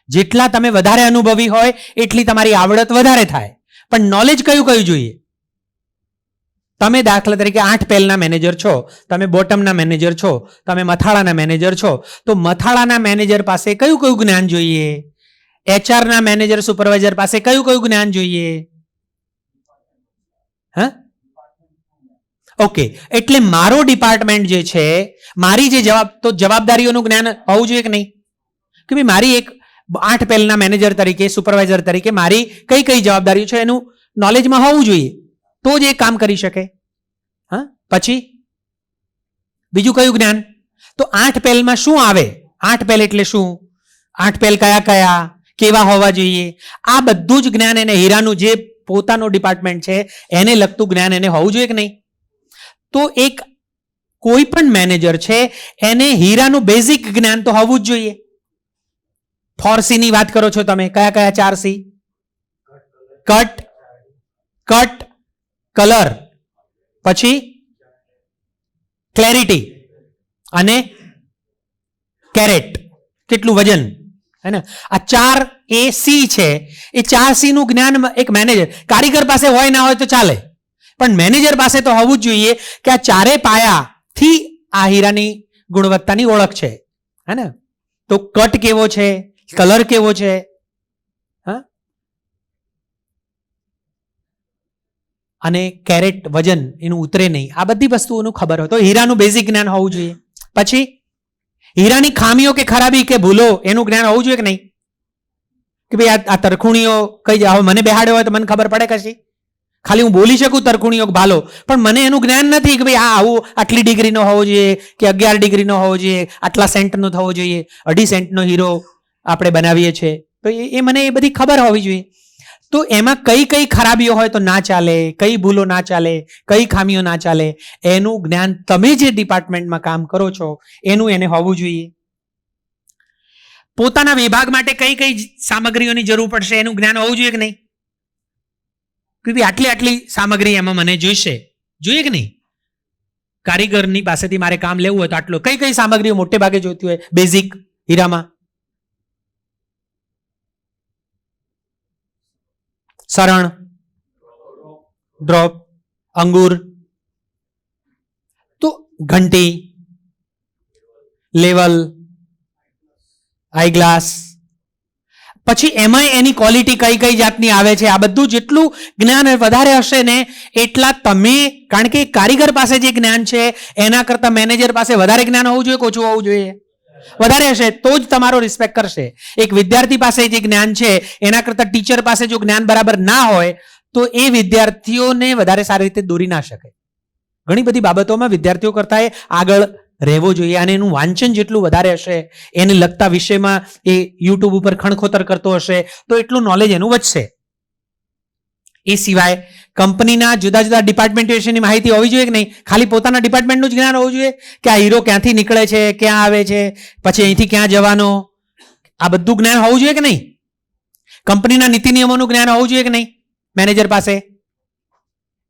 જેટલા તમે વધારે અનુભવી હોય એટલી તમારી આવડત વધારે થાય, પણ નોલેજ કયું કયું જોઈએ? તમે દાખલા તરીકે 8 પેલના મેનેજર છો, તમે બોટમના મેનેજર છો, તમે મથાળાના મેનેજર છો, તો મથાળાના મેનેજર પાસે કયું કયું જ્ઞાન જોઈએ? એચઆરના મેનેજર, સુપરવાઇઝર પાસે કયું કયું જ્ઞાન જોઈએ? હા, ઓકે. એટલે મારો ડિપાર્ટમેન્ટ જે છે, મારી જે જવાબદારીઓનું જ્ઞાન હોવું જોઈએ કે નહીં? કે ભાઈ મારી એક 8 પેલના મેનેજર તરીકે, સુપરવાઇઝર તરીકે મારી કઈ કઈ જવાબદારીઓ છે એનું નોલેજમાં હોવું જોઈએ, તો જ એ કામ કરી શકે. હા, પછી બીજું કયું જ્ઞાન? તો 8 પેલમાં શું આવે? 8 પેલ એટલે શું? 8 પેલ કયા કયા, કેવા હોવા જોઈએ? આ બધું જ જ્ઞાન એને, હીરાનું જે પોતાનો ડિપાર્ટમેન્ટ છે એને લગતું જ્ઞાન એને હોવું જોઈએ કે નહીં? તો એક કોઈ પણ મેનેજર છે એને હીરાનું બેઝિક જ્ઞાન તો હોવું જ જોઈએ. 4C ની વાત કરો છો તમે, કયા કયા 4C? કટ, કલર, પછી ક્લેરિટી અને કેરેટ, કેટલું વજન, હે ને? આ 4C છે. એ 4C નું જ્ઞાન એક મેનેજર, કારીગર પાસે હોય ના હોય તો ચાલે, પણ મેનેજર પાસે તો હોવું જ જોઈએ કે આ ચારે પાયાથી આ હીરાની ગુણવત્તાની ઓળખ છે, હે ને? તો કટ કેવો છે, કલર કેવો છે, હા, અને કેરેટ, વજન એનું ઉતરે નહીં, આ બધી વસ્તુઓનું ખબર હોય તો હીરાનું બેઝિક જ્ઞાન હોવું જોઈએ. પછી હીરાની ખામીઓ કે ખરાબી કે ભૂલો એનું જ્ઞાન હોવું જોઈએ કે નહીં? કે ભાઈ આ તરખુણીઓ કઈ જાય, મને બેહાડ્યો હોય તો મને ખબર પડે કશી? ખાલી હું બોલી શકું તરખુણીઓ ભાલો, પણ મને એનું જ્ઞાન નથી કે ભાઈ આ આવું આટલી ડિગ્રીનો હોવો જોઈએ કે 11 ડિગ્રીનો હોવો જોઈએ, આટલા સેન્ટનો થવો જોઈએ, 2.5 સેન્ટનો હીરો આપણે બનાવીએ છીએ, તો એ મને એ બધી ખબર હોવી જોઈએ. તો એમાં કઈ કઈ ખરાબીઓ હોય તો ના ચાલે, કઈ ભૂલો ના ચાલે, કઈ ખામીઓ ના ચાલે, એનું જ્ઞાન તમે જે ડિપાર્ટમેન્ટમાં કામ કરો છો એનું એને હોવું જોઈએ. પોતાના વિભાગ માટે કઈ કઈ સામગ્રીઓની જરૂર પડશે એનું જ્ઞાન હોવું જોઈએ કે નહીં? કે આટલી આટલી સામગ્રી એમાં મને જોઈશે, જોઈએ કે નહીં? કારીગરની પાસેથી મારે કામ લેવું હોય તો આટલો કઈ કઈ સામગ્રીઓ મોટે ભાગે જોઈતી હોય બેઝિક હીરામાં? સરણ, ડ્રોપ, અંગૂર, તો ઘંટી, લેવલ, આઈ ગ્લાસ, પછી એમાંય એની ક્વોલિટી કઈ કઈ જાતની આવે છે, આ બધું જેટલું જ્ઞાન વધારે હશે ને એટલા તમે, કારણ કે કારીગર પાસે જે જ્ઞાન છે એના કરતા મેનેજર પાસે વધારે જ્ઞાન હોવું જોઈએ કે ઓછું હોવું જોઈએ? વધારે હશે તો જ તમારો રિસ્પેક્ટ કરશે. એક વિદ્યાર્થી પાસે જે જ્ઞાન છે એના કરતા ટીચર પાસે જો જ્ઞાન બરાબર ના હોય તો એ વિદ્યાર્થીઓને વધારે સારી રીતે દોરી ના શકે. ઘણી બધી બાબતોમાં વિદ્યાર્થીઓ કરતા એ આગળ રહેવો જોઈએ, અને એનું વાંચન જેટલું વધારે હશે, એને લગતા વિષયમાં એ યુટ્યુબ ઉપર ખણખોતર કરતો હશે તો એટલું નોલેજ એનું વધશે. એ સિવાય કંપનીના જુદા જુદા ડિપાર્ટમેન્ટ વિશેની માહિતી હોવી જોઈએ કે નહીં? ખાલી પોતાના ડિપાર્ટમેન્ટનું જ જ્ઞાન હોવું જોઈએ કે આ હીરો ક્યાંથી નીકળે છે, ક્યાં આવે છે, પછી અહીંથી ક્યાં જવાનો, આ બધું જ્ઞાન હોવું જોઈએ કે નહીં? કંપનીના નીતિ નિયમોનું જ્ઞાન હોવું જોઈએ કે નહીં મેનેજર પાસે?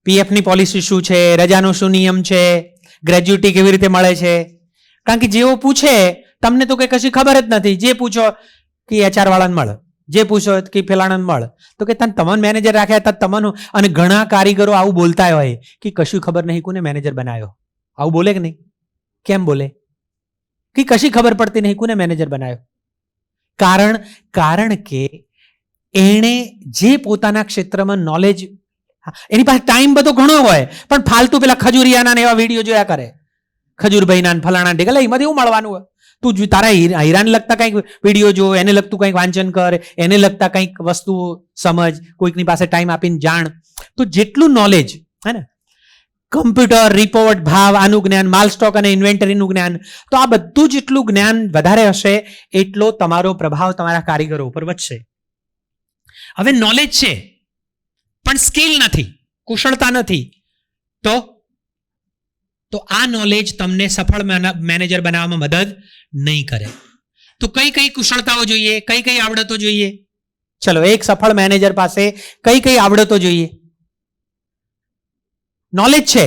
પીએફની પોલિસી શું છે, રજાનો શું નિયમ છે, ગ્રેજ્યુટી કેવી રીતે મળે છે? કારણ કે જેવો પૂછે તમને તો કઈ કશી ખબર જ નથી, જે પૂછો કે HR વાળાને મળે, જે પૂછો કે ફેલાણાને મળે, તો કે તમને મેનેજર રાખ્યા હતા તમને. અને ઘણા કારીગરો આવું બોલતા હોય કે કશું ખબર નહીં કોને મેનેજર બનાવ્યો, આવું બોલે કે નહીં? કેમ બોલે? કે કશી ખબર પડતી નહીં કોને મેનેજર બનાવ્યો? કારણ કે એણે જે પોતાના ક્ષેત્રમાં નોલેજ, એની પાસે ટાઈમ બધો ઘણો હોય પણ ફાલતુ પેલા ખજૂરિયાના એવા વિડીયો જોયા કરે, ખજૂરભાઈના ફલાણા ઢેગલા, એમાંથી એવું મળવાનું હોય? તું તારા હીરાને લગતા કંઈક વિડીયો જો, એને લગતું કંઈક વાંચન કર, એને લગતા કંઈક વસ્તુઓ સમજ, કોઈકની પાસે ટાઈમ આપીને જાણ. તો જેટલું નોલેજ હે ને, કમ્પ્યુટર, રિપોર્ટ, ભાવ, આનું જ્ઞાન, માલ સ્ટોક અને ઇન્વેન્ટરીનું જ્ઞાન, તો આ બધું જેટલું જ્ઞાન વધારે હશે એટલો તમારો પ્રભાવ તમારા કારીગરો ઉપર વધશે. હવે નોલેજ છે પણ સ્કિલ નથી, કુશળતા નથી, તો આ નોલેજ તમને સફળ મેનેજર બનાવવામાં મદદ નહીં કરે. તો કઈ કઈ કુશળતાઓ જોઈએ, કઈ કઈ આવડતો જોઈએ? ચલો, એક સફળ મેનેજર પાસે કઈ કઈ આવડતો જોઈએ? નોલેજ છે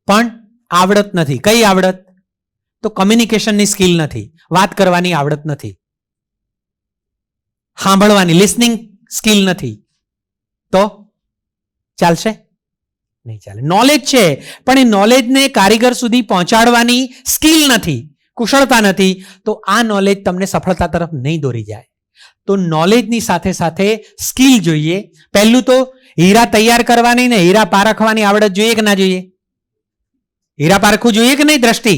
પણ આવડત નથી. કઈ આવડત? તો કમ્યુનિકેશનની સ્કિલ નથી, વાત કરવાની આવડત નથી, સાંભળવાની લિસનિંગ સ્કિલ નથી, તો ચાલશે? નહીં ચાલે. નોલેજ છે પણ એ નોલેજને કારીગર સુધી પહોંચાડવાની સ્કિલ નથી, કુશળતા નથી, તો આ નોલેજ તમને સફળતા તરફ નહીં દોરી જાય. તો નોલેજની સાથે સાથે સ્કિલ જોઈએ. પહેલું તો હીરા તૈયાર કરવાની ને હીરા પારખવાની આવડત જોઈએ કે ના જોઈએ? હીરા પારખવું જોઈએ કે નહીં દ્રષ્ટિ?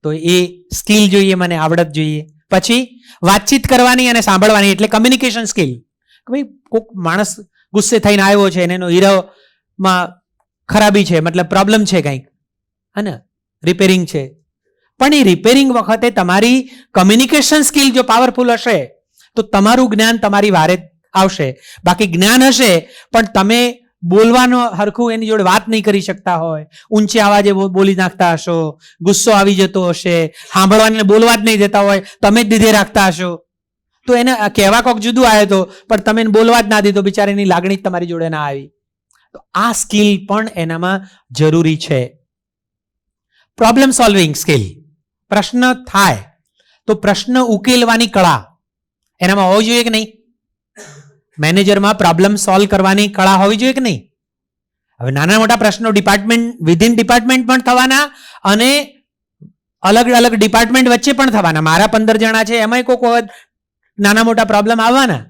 તો એ સ્કિલ જોઈએ, મને આવડત જોઈએ. પછી વાતચીત કરવાની અને સાંભળવાની, એટલે કમ્યુનિકેશન સ્કિલ. ભાઈ કોઈક માણસ ગુસ્સે થઈને આવ્યો છે અને એનો હીરામાં ખરાબી છે, મતલબ પ્રોબ્લેમ છે કંઈક, હે ને, રિપેરિંગ છે, પણ એ રિપેરિંગ વખતે તમારી કમ્યુનિકેશન સ્કિલ જો પાવરફુલ હશે તો તમારું જ્ઞાન તમારી વારે આવશે. બાકી જ્ઞાન હશે પણ તમે બોલવાનો હરખું એની જોડે વાત નહીં કરી શકતા હોય, ઊંચે આવાજે બોલી નાખતા હશો, ગુસ્સો આવી જતો હશે, સાંભળવાને બોલવા જ નહીં દેતા હોય, તમે જ દીધે રાખતા હશો, તો એને કહેવા કોક જુદું આવ્યો હતો પણ તમે એને બોલવા જ ના દીધો, બિચારીની લાગણી જ તમારી જોડે ના આવી. તો આ સ્કિલ પણ એનામાં જરૂરી છે. પ્રોબ્લેમ સોલ્વિંગ સ્કિલ, પ્રશ્ન થાય તો પ્રશ્ન ઉકેલવાની કળા એનામાં હોવી જોઈએ કે નહીં? મેનેજરમાં પ્રોબ્લેમ સોલ્વ કરવાની કળા હોવી જોઈએ કે નહીં? હવે નાના મોટા પ્રશ્નો ડિપાર્ટમેન્ટ વિધિન ડિપાર્ટમેન્ટ પણ થવાના અને અલગ અલગ ડિપાર્ટમેન્ટ વચ્ચે પણ થવાના. મારા 15 જણા છે એમાંય કોઈક વખત નાના મોટા પ્રોબ્લેમ આવવાના.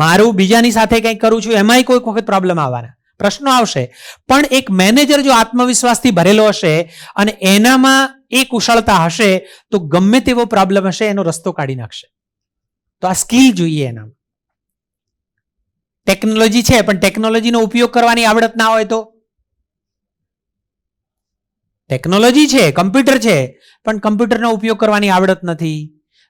મારું બીજાની સાથે કંઈક કરું છું એમાંય કોઈક વખત પ્રોબ્લેમ આવવાના. પ્રશ્નો આવશે, પણ એક મેનેજર જો આત્મવિશ્વાસથી ભરેલો હશે અને એનામાં એ કુશળતા હશે તો ગમે તેવો પ્રોબ્લેમ હશે એનો રસ્તો કાઢી નાખશે. તો આ સ્કિલ જોઈએ એનામાં. ટેકનોલોજી છે પણ ટેકનોલોજીનો ઉપયોગ કરવાની આવડત ના હોય તો? ટેકનોલોજી છે, કમ્પ્યુટર છે, પણ કમ્પ્યુટરનો ઉપયોગ કરવાની આવડત નથી.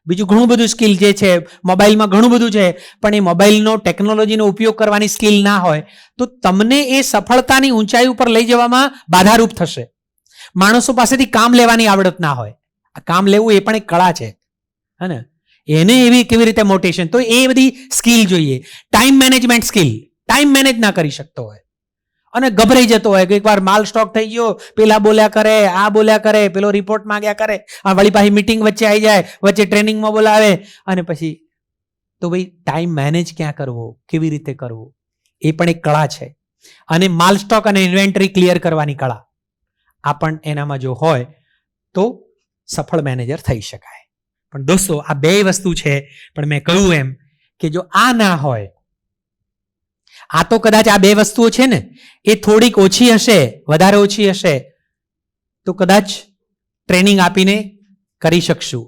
બીજું ઘણું બધું સ્કિલ જે છે, મોબાઈલમાં ઘણું બધું છે, પણ એ મોબાઈલનો ટેકનોલોજીનો ઉપયોગ કરવાની સ્કિલ ના હોય તો તમને એ સફળતાની ઊંચાઈ ઉપર લઈ જવામાં બાધારૂપ થશે. માણસો પાસેથી કામ લેવાની આવડત ના હોય, આ કામ લેવું એ પણ એક કળા છે, હે ને? એને એવી કેવી રીતે મોટેશન, તો એ બધી સ્કિલ જોઈએ. Time management skill, time manage ના કરી શકતો હોય અને ગભરાઈ જતો હોય કે એકવાર માલ સ્ટોક થઈ ગયો, પેલા બોલ્યા કરે, આ બોલ્યા કરે, પેલો રિપોર્ટ માંગ્યા કરે, આ વળી પાછી મીટિંગ વચ્ચે આવી જાય, વચ્ચે ટ્રેનિંગમાં બોલાવે, અને પછી તો ભાઈ ટાઈમ મેનેજ ક્યાં કરવો, કેવી રીતે કરવો, એ પણ એક કળા છે. અને માલ સ્ટોક અને ઇન્વેન્ટરી ક્લિયર કરવાની કળા, આ પણ એનામાં જો હોય તો સફળ મેનેજર થઈ શકાય. પણ દોસ્તો આ બે વસ્તુ છે, પણ મેં કહ્યું એમ કે જો આ ના હોય, આ તો કદાચ આ બે વસ્તુઓ છે ને એ થોડીક ઓછી હશે, વધારે ઓછી હશે તો કદાચ ટ્રેનિંગ આપીને કરી શકશું.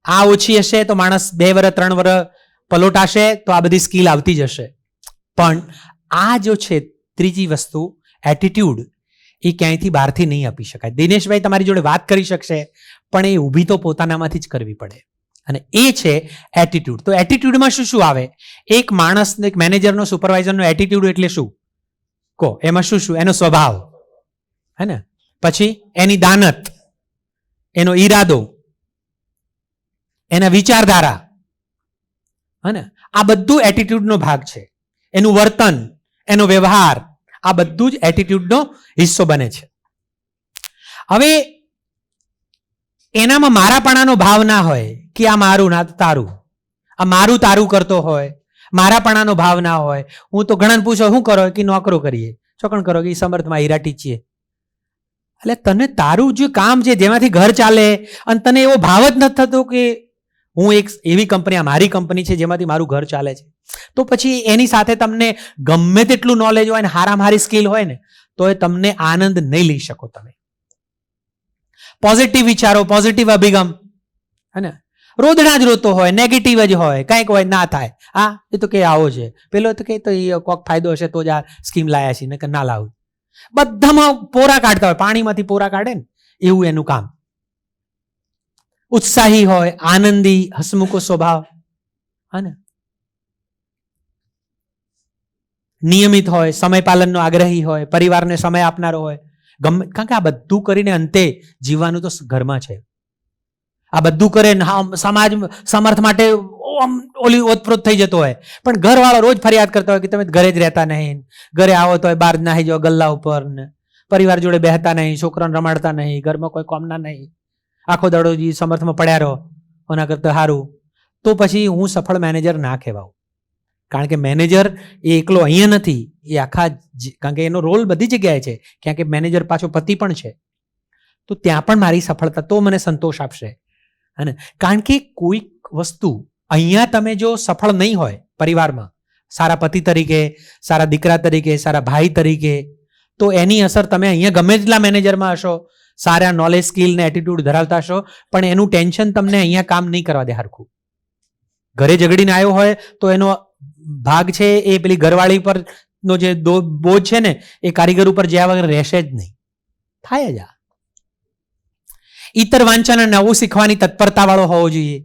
આ ઓછી હશે તો માણસ 2 વર્ષ 3 વર્ષ પલોટાશે તો આ બધી સ્કિલ આવતી જ હશે. પણ આ જો છે ત્રીજી વસ્તુ, એટીટ્યુડ, એ ક્યાંયથી બહારથી નહીં આપી શકાય. દિનેશભાઈ તમારી જોડે વાત કરી શકશે પણ એ ઊભી તો પોતાનામાંથી જ કરવી પડે, અને એ છે એટીટ્યુડ. તો એટીટ્યુડમાં શું શું આવે? એક માણસ, એક મેનેજરનો, સુપરવાઇઝરનો એટીટ્યુડ એટલે શું કહો? એમાં શું શું? એનો સ્વભાવ, હે ને? પછી એની દાનત, એનો ઈરાદો, એના વિચારધારા, હે ને? આ બધું એટીટ્યુડનો ભાગ છે. એનું વર્તન, એનો વ્યવહાર, આ બધું જ એટીટ્યુડનો હિસ્સો બને છે. હવે એનામાં મારાપણાનો ભાવ ના હોય કે આ મારું ના તારું, આ મારું તારું કરતો હોય, મારાપણાનો ભાવ ના હોય. હું તો ઘણાને પૂછો શું કરો કે નોકરો કરીએ, ચોકણ કરો કે સમર્થમાં હીરા ટીચીએ. એટલે તને તારું જે કામ છે જેમાંથી ઘર ચાલે અને તને એવો ભાવ જ નથી થતો કે હું એક એવી કંપની, આ મારી કંપની છે જેમાંથી મારું ઘર ચાલે છે, તો પછી એની સાથે તમને ગમે તેટલું નોલેજ હોય ને હારામાં હારી સ્કિલ હોય ને તો એ તમને આનંદ નહીં લઈ શકો. તમે પોઝિટિવ વિચારો, પોઝિટિવ અભિગમ, હે ને? રોદણા જ રોતો હોય, નેગેટિવ જ હોય, કંઈક હોય ના થાય, હા એ તો કે આવો છે, પેલો તો કે તો એ કોઈક ફાયદો હશે તો જ આ સ્કીમ લાયા છે, ને ના લાવું. બધામાં પોરા કાઢતા હોય, પાણીમાંથી પોરા કાઢે ને એવું એનું કામ. ઉત્સાહી હોય, આનંદી, હસમુખો સ્વભાવ, હે ને? નિયમિત હોય, સમય પાલનનો આગ્રહી હોય, પરિવારને સમય આપનારો હોય. કારણ કે આ બધું કરીને અંતે જીવવાનું તો ઘરમાં છે. આ બધું કરે સમાજ સમર્થ માટે ઓલી ઓતપ્રોત થઈ જતો હોય, પણ ઘરવાળો રોજ ફરિયાદ કરતા હોય કે તમે ઘરે જ રહેતા નહીં, ઘરે આવો તો બહાર નાહી જાઓ ગલ્લા ઉપર, ને પરિવાર જોડે બેહતા નહીં, છોકરાને રમાડતા નહીં, ઘરમાં કોઈ કામના નહીં, આખો દાડો સમર્થમાં પડ્યા રહો, ઓના કરતા સારું. તો પછી હું સફળ મેનેજર ના કહેવાઉં. કારણ કે મેનેજર એ એકલો અહીંયા નથી, એ આખા, કારણ કે એનો રોલ બધી જગ્યાએ છે. ક્યાં કે મેનેજર પાછો પતિ પણ છે, તો ત્યાં પણ મારી સફળતા તો મને સંતોષ આપશે. અને કારણ કે કોઈક વસ્તુ અહીંયા તમે જો સફળ નહીં હોય પરિવારમાં, સારા પતિ તરીકે, સારા દીકરા તરીકે, સારા ભાઈ તરીકે, તો એની અસર તમે અહીંયા ગમે તેટલા મેનેજરમાં હશો, સારા નોલેજ, સ્કિલ ને એટીટ્યુડ ધરાવતા હશો, પણ એનું ટેન્શન તમને અહીંયા કામ નહીં કરવા દે હરખું. ઘરે ઝઘડીને આવ્યો હોય તો એનો ભાગ છે એ પેલી ઘરવાળી પર નો જે બોજ છે ને એ કારીગર ઉપર જ્યાં વગર રહેશે જ નહીં, થાય જ. ઇતર વાંચન અને નવું શીખવાની તત્પરતા વાળો હોવો જોઈએ.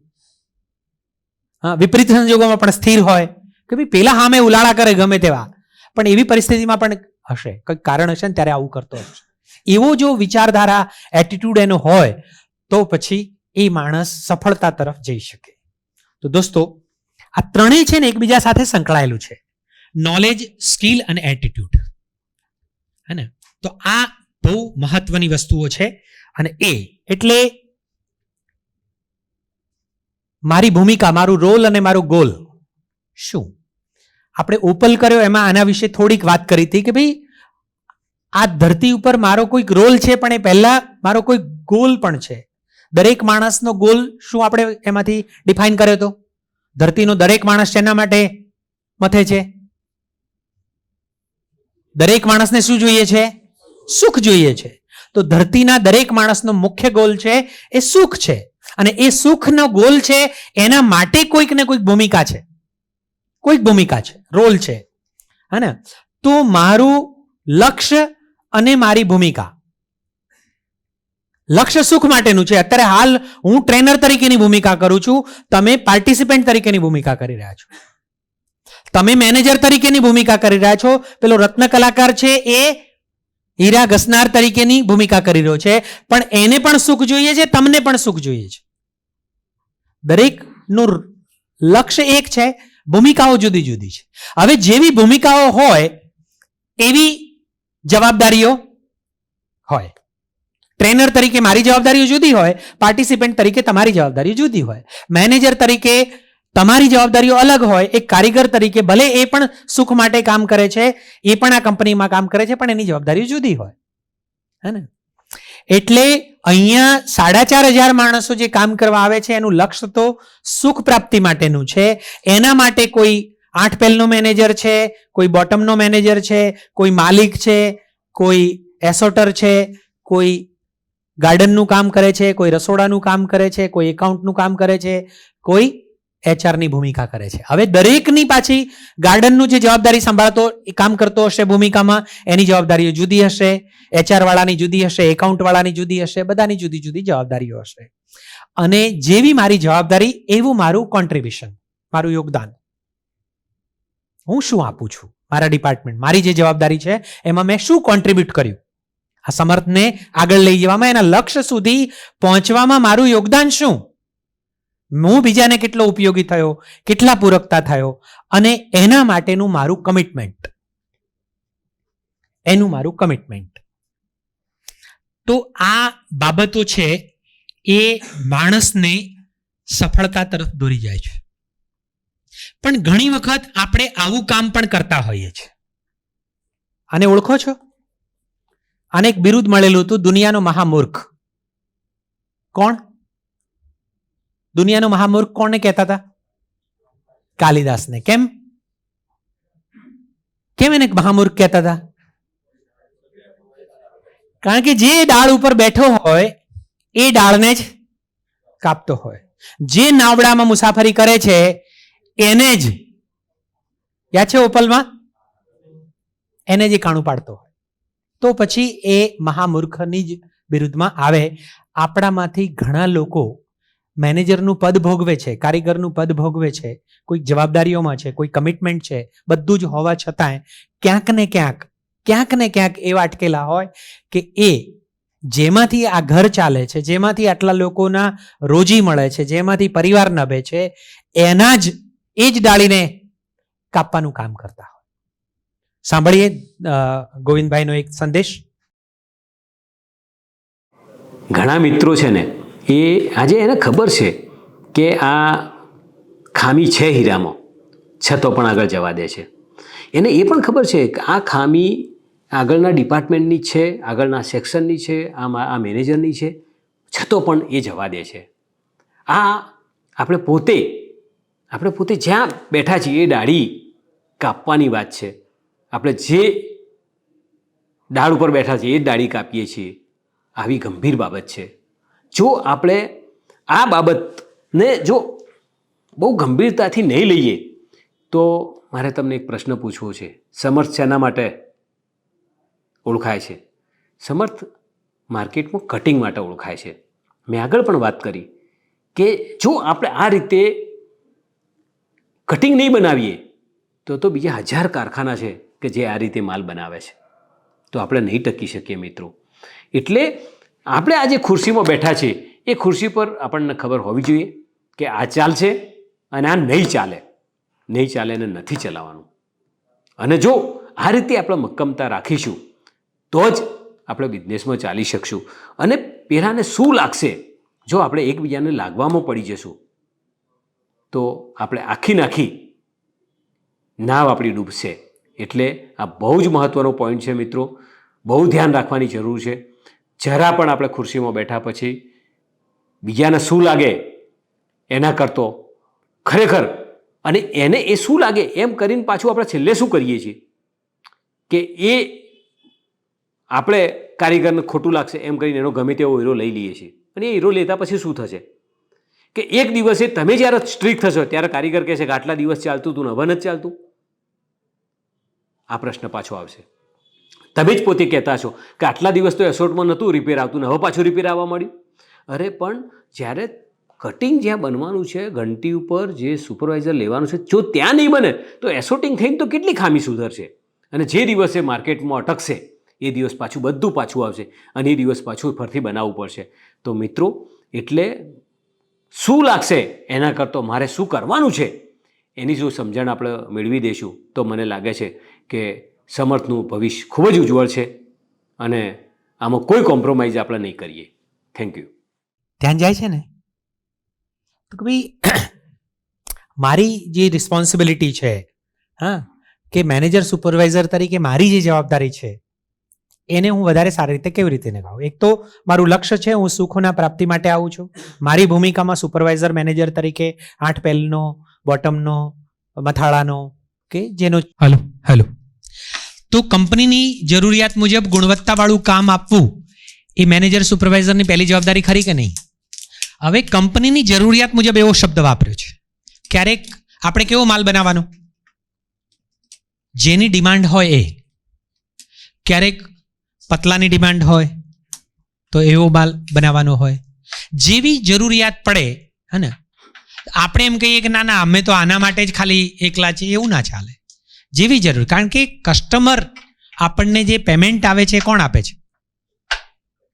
હા, વિપરીત સંજોગોમાં પણ સ્થિર હોય કે ભાઈ પેલા સામે ઉલાળા કરે ગમે તેવા, પણ એવી પરિસ્થિતિમાં પણ હશે, કંઈક કારણ હશે ને ત્યારે આવું કરતો હશે. એવો જો વિચારધારા, એટીટ્યુડ એનો હોય તો પછી એ માણસ સફળતા તરફ જઈ શકે. તો દોસ્તો આ ત્રણેય છે ને એકબીજા સાથે સંકળાયેલું છે, નોલેજ, સ્કિલ અને એટીટ્યુડ, હે ને? તો આ બહુ મહત્વની વસ્તુઓ છે. અને એ એટલે મારી ભૂમિકા, મારું રોલ અને મારું ગોલ શું? આપણે ઓપલ કર્યો એમાં આના વિશે થોડીક વાત કરી હતી કે ભાઈ આ ધરતી ઉપર મારો કોઈક રોલ છે, પણ એ પહેલા મારો કોઈ ગોલ પણ છે. દરેક માણસનો ગોલ શું આપણે એમાંથી ડિફાઇન કર્યો હતો? ધરતીનો દરેક માણસ શેના માટે મથે છે? દરેક માણસને શું જોઈએ છે? સુખ જોઈએ છે. તો ધરતીના દરેક માણસનો મુખ્ય ગોલ છે એ સુખ છે, અને એ સુખનો ગોલ છે એના માટે કોઈક ને કોઈક ભૂમિકા છે, કોઈક ભૂમિકા છે, રોલ છે, હે ને? તો મારું લક્ષ્ય અને મારી ભૂમિકા, લક્ષ્ય સુખ માટેનું છે. અત્યારે હાલ હું ટ્રેનર તરીકેની ભૂમિકા કરું છું, તમે પાર્ટિસિપન્ટ તરીકેની ભૂમિકા કરી રહ્યા છો, તમે મેનેજર તરીકેની ભૂમિકા કરી રહ્યા છો, પેલો રત્ન કલાકાર છે એ હીરા ઘસનાર તરીકેની ભૂમિકા કરી રહ્યો છે, પણ એને પણ સુખ જોઈએ છે, તમને પણ સુખ જોઈએ છે. દરેકનું લક્ષ્ય એક છે, ભૂમિકાઓ જુદી જુદી છે. હવે જેવી ભૂમિકાઓ હોય એવી જવાબદારીઓ હોય. ટ્રેનર તરીકે મારી જવાબદારીઓ જુદી હોય, પાર્ટિસિપન્ટ તરીકે તમારી જવાબદારી જુદી હોય, મેનેજર તરીકે તમારી જવાબદારીઓ અલગ હોય, એક કારીગર તરીકે ભલે એ પણ સુખ માટે કામ કરે છે, એ પણ આ કંપનીમાં કામ કરે છે, પણ એની જવાબદારીઓ જુદી હોય, હે ને? એટલે અહીંયા 4500 માણસો જે કામ કરવા આવે છે એનું લક્ષ્ય તો સુખ પ્રાપ્તિ માટેનું છે. એના માટે કોઈ 8 પહેલનો મેનેજર છે, કોઈ બોટમનો મેનેજર છે, કોઈ માલિક છે, કોઈ એસોટર છે, કોઈ ગાર્ડનનું કામ કરે છે, કોઈ રસોડાનું કામ કરે છે, કોઈ એકાઉન્ટનું કામ કરે છે, કોઈ એચઆરની ભૂમિકા કરે છે. હવે દરેકની પાછી ગાર્ડનનું જે જવાબદારી સંભાળતો કામ કરતો હશે ભૂમિકામાં, એની જવાબદારીઓ જુદી હશે, એચઆર વાળાની જુદી હશે, એકાઉન્ટ વાળાની જુદી હશે, બધાની જુદી જુદી જવાબદારીઓ હશે. અને જેવી મારી જવાબદારી એવું મારું કોન્ટ્રીબ્યુશન, મારું યોગદાન, હું શું આપું છું મારા ડિપાર્ટમેન્ટ, મારી જે જવાબદારી છે એમાં મેં શું કોન્ટ્રીબ્યુટ કર્યું આ સમર્થને આગળ લઈ જવામાં, એના લક્ષ્ય સુધી પહોંચવામાં મારું યોગદાન શું, હું બીજાને કેટલો ઉપયોગી થયો, કેટલા પૂરકતા થયો, અને એના માટેનું મારું કમિટમેન્ટ, એનું મારું કમિટમેન્ટ. તો આ બાબતો છે એ માણસને સફળતા તરફ દોરી જાય છે. પણ ઘણી વખત આપણે આવું કામ પણ કરતા હોઈએ છીએ. આને ઓળખો છો? આને એક બિરુદ મળેલું હતું, દુનિયાનો મહામૂર્ખ. કોણ? દુનિયાનો મહામૂર્ખ કોને કહેતા હતા? કાલિદાસને. કેમ કેમ એને મહામૂર્ખ કહેતા હતા? કારણ કે જે ડાળ ઉપર બેઠો હોય એ ડાળને જ કાપતો હોય, જે નાવડામાં મુસાફરી કરે છે એને જ, યાદ છે ઓપલમાં, એને જ કાણું પાડતો હોય. તો પછી એ મહામૂર્ખની જ બિરુદમાં આવે. આપણામાંથી ઘણા લોકો મેનેજરનું પદ ભોગવે છે, કારીગરનું પદ ભોગવે છે, કોઈ જવાબદારીઓમાં છે, કોઈ કમિટમેન્ટ છે, બધું જ હોવા છતાંય ક્યાંક ને ક્યાંક એવા અટકેલા હોય કે એ જેમાંથી આ ઘર ચાલે છે, જેમાંથી આટલા લોકોના રોજી મળે છે, જેમાંથી પરિવાર નભે છે, એના જ એ જ ડાળીને કાપવાનું કામ કરતા હોય. સાંભળીએ ગોવિંદભાઈનો એક સંદેશ. ઘણા મિત્રો છે ને, એ આજે એને ખબર છે કે આ ખામી છે હીરામાં, છતાં પણ આગળ જવા દે છે. એને એ પણ ખબર છે કે આ ખામી આગળના ડિપાર્ટમેન્ટની છે, આગળના સેક્શનની છે, આ મેનેજરની છે, છતાં પણ એ જવા દે છે. આ આપણે પોતે જ્યાં બેઠા છીએ એ ડાળી કાપવાની વાત છે. આપણે જે ડાળ ઉપર બેઠા છીએ એ જ ડાળી કાપીએ છીએ. આવી ગંભીર બાબત છે. જો આપણે આ બાબતને જો બહુ ગંભીરતાથી નહીં લઈએ તો મારે તમને એક પ્રશ્ન પૂછવો છે. સમર્થ શેના માટે ઓળખાય છે? સમર્થ માર્કેટમાં કટિંગ માટે ઓળખાય છે. મેં આગળ પણ વાત કરી કે જો આપણે આ રીતે કટિંગ નહીં બનાવીએ તો બીજા 1000 કારખાના છે કે જે આ રીતે માલ બનાવે છે, તો આપણે નહીં ટકી શકીએ મિત્રો. એટલે આપણે આ જે ખુરશીમાં બેઠા છીએ એ ખુરશી પર આપણને ખબર હોવી જોઈએ કે આ ચાલશે અને આ નહીં ચાલે અને નથી ચલાવવાનું. અને જો આ રીતે આપણે મક્કમતા રાખીશું તો જ આપણે બિઝનેસમાં ચાલી શકશું. અને પેલાને શું લાગશે જો આપણે એકબીજાને લાગવામાં પડી જશું તો આપણે આખી નાવ આપણી ડૂબશે. એટલે આ બહુ જ મહત્ત્વનો પોઈન્ટ છે મિત્રો, બહુ ધ્યાન રાખવાની જરૂર છે. જરા પણ આપણે ખુરશીમાં બેઠા પછી બીજાને શું લાગે એના કરતો ખરેખર, અને એને એ શું લાગે એમ કરીને પાછું આપણે છેલ્લે શું કરીએ છીએ, કે એ આપણે કારીગરને ખોટું લાગશે એમ કરીને એનો ગમે તેવો હીરો લઈ લઈએ છીએ. અને એ હીરો લેતા પછી શું થશે કે એક દિવસે તમે જ્યારે સ્ટ્રીક થશો ત્યારે કારીગર કહેશે કે આટલા દિવસ ચાલતું હતું ને હવે નથી ચાલતું. આ પ્રશ્ન પાછો આવશે. તમે જ પોતે કહેતા છો કે આટલા દિવસ તો એસોર્ટમાં નહોતું રિપેર આવતું ને હવે પાછું રિપેર આવવા માંડ્યું. અરે પણ જ્યારે કટિંગ જ્યાં બનવાનું છે, ઘંટી ઉપર જે સુપરવાઇઝર લેવાનું છે, જો ત્યાં નહીં બને તો એસોર્ટિંગ થઈને તો કેટલી ખામી સુધરશે. અને જે દિવસે માર્કેટમાં અટકશે એ દિવસ પાછું બધું પાછું આવશે અને એ દિવસ પાછું ફરીથી બનાવવું પડશે. તો મિત્રો, એટલે શું લાગશે એના કરતાં મારે શું કરવાનું છે એની જો સમજણ આપણે મેળવી દઈશું તો મને લાગે છે કે સમર્થનું ભવિષ્ય ખૂબ જ ઉજ્જવળ છે અને આમાં કોઈ કોમ્પ્રોમાઇઝ આપણે નહીં કરીએ. Thank you. ધ્યાન જાય છે ને તો કે ભાઈ મારી જે રિસ્પોન્સિબિલિટી છે, હા, કે મેનેજર સુપરવાઇઝર તરીકે મારી જે જવાબદારી છે એને હું વધારે સારી રીતે કેવી રીતે નિભાવું. એક તો મારું લક્ષ્ય છે, હું સુખોના પ્રાપ્તિ માટે આવું છું. મારી ભૂમિકામાં સુપરવાઇઝર મેનેજર તરીકે 8 પહેલનો, બોટમનો, મથાળાનો કે જેનો હેલો તો કંપનીની જરૂરિયાત મુજબ ગુણવત્તાવાળું કામ આપવું એ મેનેજર સુપરવાઇઝરની પહેલી જવાબદારી ખરી કે નહીં? હવે કંપનીની જરૂરિયાત મુજબ એવો શબ્દ વાપર્યો છે. ક્યારેક આપણે કેવો માલ બનાવવાનો, જેની ડિમાન્ડ હોય એ. ક્યારેક પતલાની ડિમાન્ડ હોય તો એવો માલ બનાવવાનો હોય. જેવી જરૂરિયાત પડે, હે ને, આપણે એમ કહીએ કે ના ના અમે તો આના માટે જ ખાલી એકલા છે, એવું ના ચાલે. જેવી જરૂર, કારણ કે કસ્ટમર આપણને જે પેમેન્ટ આવે છે કોણ આપે છે?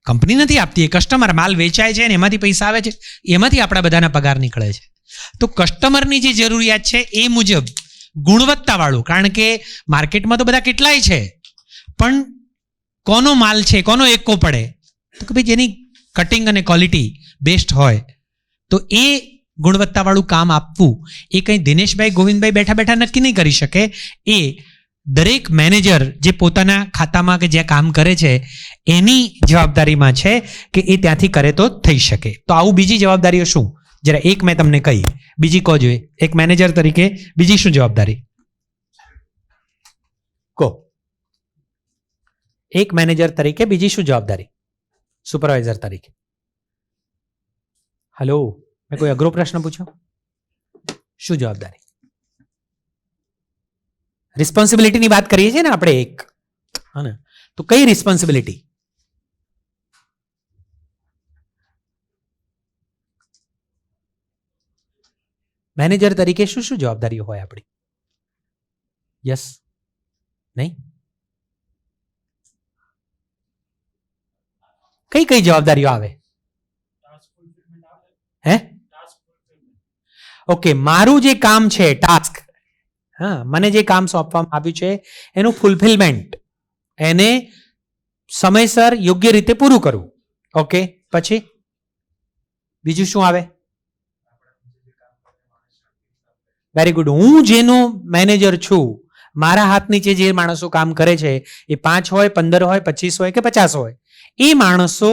કંપની નથી આપતી, એ કસ્ટમર. માલ વેચાય છે ને એમાંથી પૈસા આવે છે, એમાંથી આપણા બધાના પગાર નીકળે છે. તો કસ્ટમરની જે જરૂરિયાત છે એ મુજબ ગુણવત્તાવાળું, કારણ કે માર્કેટમાં તો બધા કેટલાય છે, પણ કોનો માલ છે, કોનો એકો પડે, તો કે ભાઈ જેની કટિંગ અને ક્વોલિટી બેસ્ટ હોય તો એ ગુણવત્તાવાળું કામ આપવું એ કંઈ દિનેશભાઈ, ગોવિંદભાઈ બેઠા બેઠા નક્કી નહીં કરી શકે. એ દરેક મેનેજર જે પોતાના ખાતામાં કે જ્યાં કામ કરે છે એની જવાબદારીમાં છે કે એ ત્યાંથી કરે તો થઈ શકે. તો આવું બીજી જવાબદારીઓ શું? જરા એક મેં તમને કહી, બીજી કહો જોઈએ. એક મેનેજર તરીકે બીજી શું જવાબદારી કહો? એક મેનેજર તરીકે બીજી શું જવાબદારી સુપરવાઇઝર તરીકે? હલો, મેં કોઈ અઘરો પ્રશ્ન પૂછ્યો? શું જવાબદારી? રિસ્પોન્સિબિલિટીની વાત કરીએ છીએ ને આપણે એક, હા ને, તો કઈ રિસ્પોન્સિબિલિટી? મેનેજર તરીકે શું શું જવાબદારીઓ હોય આપણી? યસ, નહીં? કઈ કઈ જવાબદારીઓ આવે? હે? ઓકે, મારું જે કામ છે, ટાસ્ક, હા, મને જે કામ સોંપવામાં આવ્યું છે એનું ફૂલફિલમેન્ટ, એને સમયસર યોગ્ય રીતે પૂરું કરવું. ઓકે, પછી બીજું શું આવે? Very good. હું જેનો મેનેજર છું, મારા હાથ નીચે જે માણસો કામ કરે છે એ 5 હોય, 15 હોય, 25 હોય કે 50 હોય, એ માણસો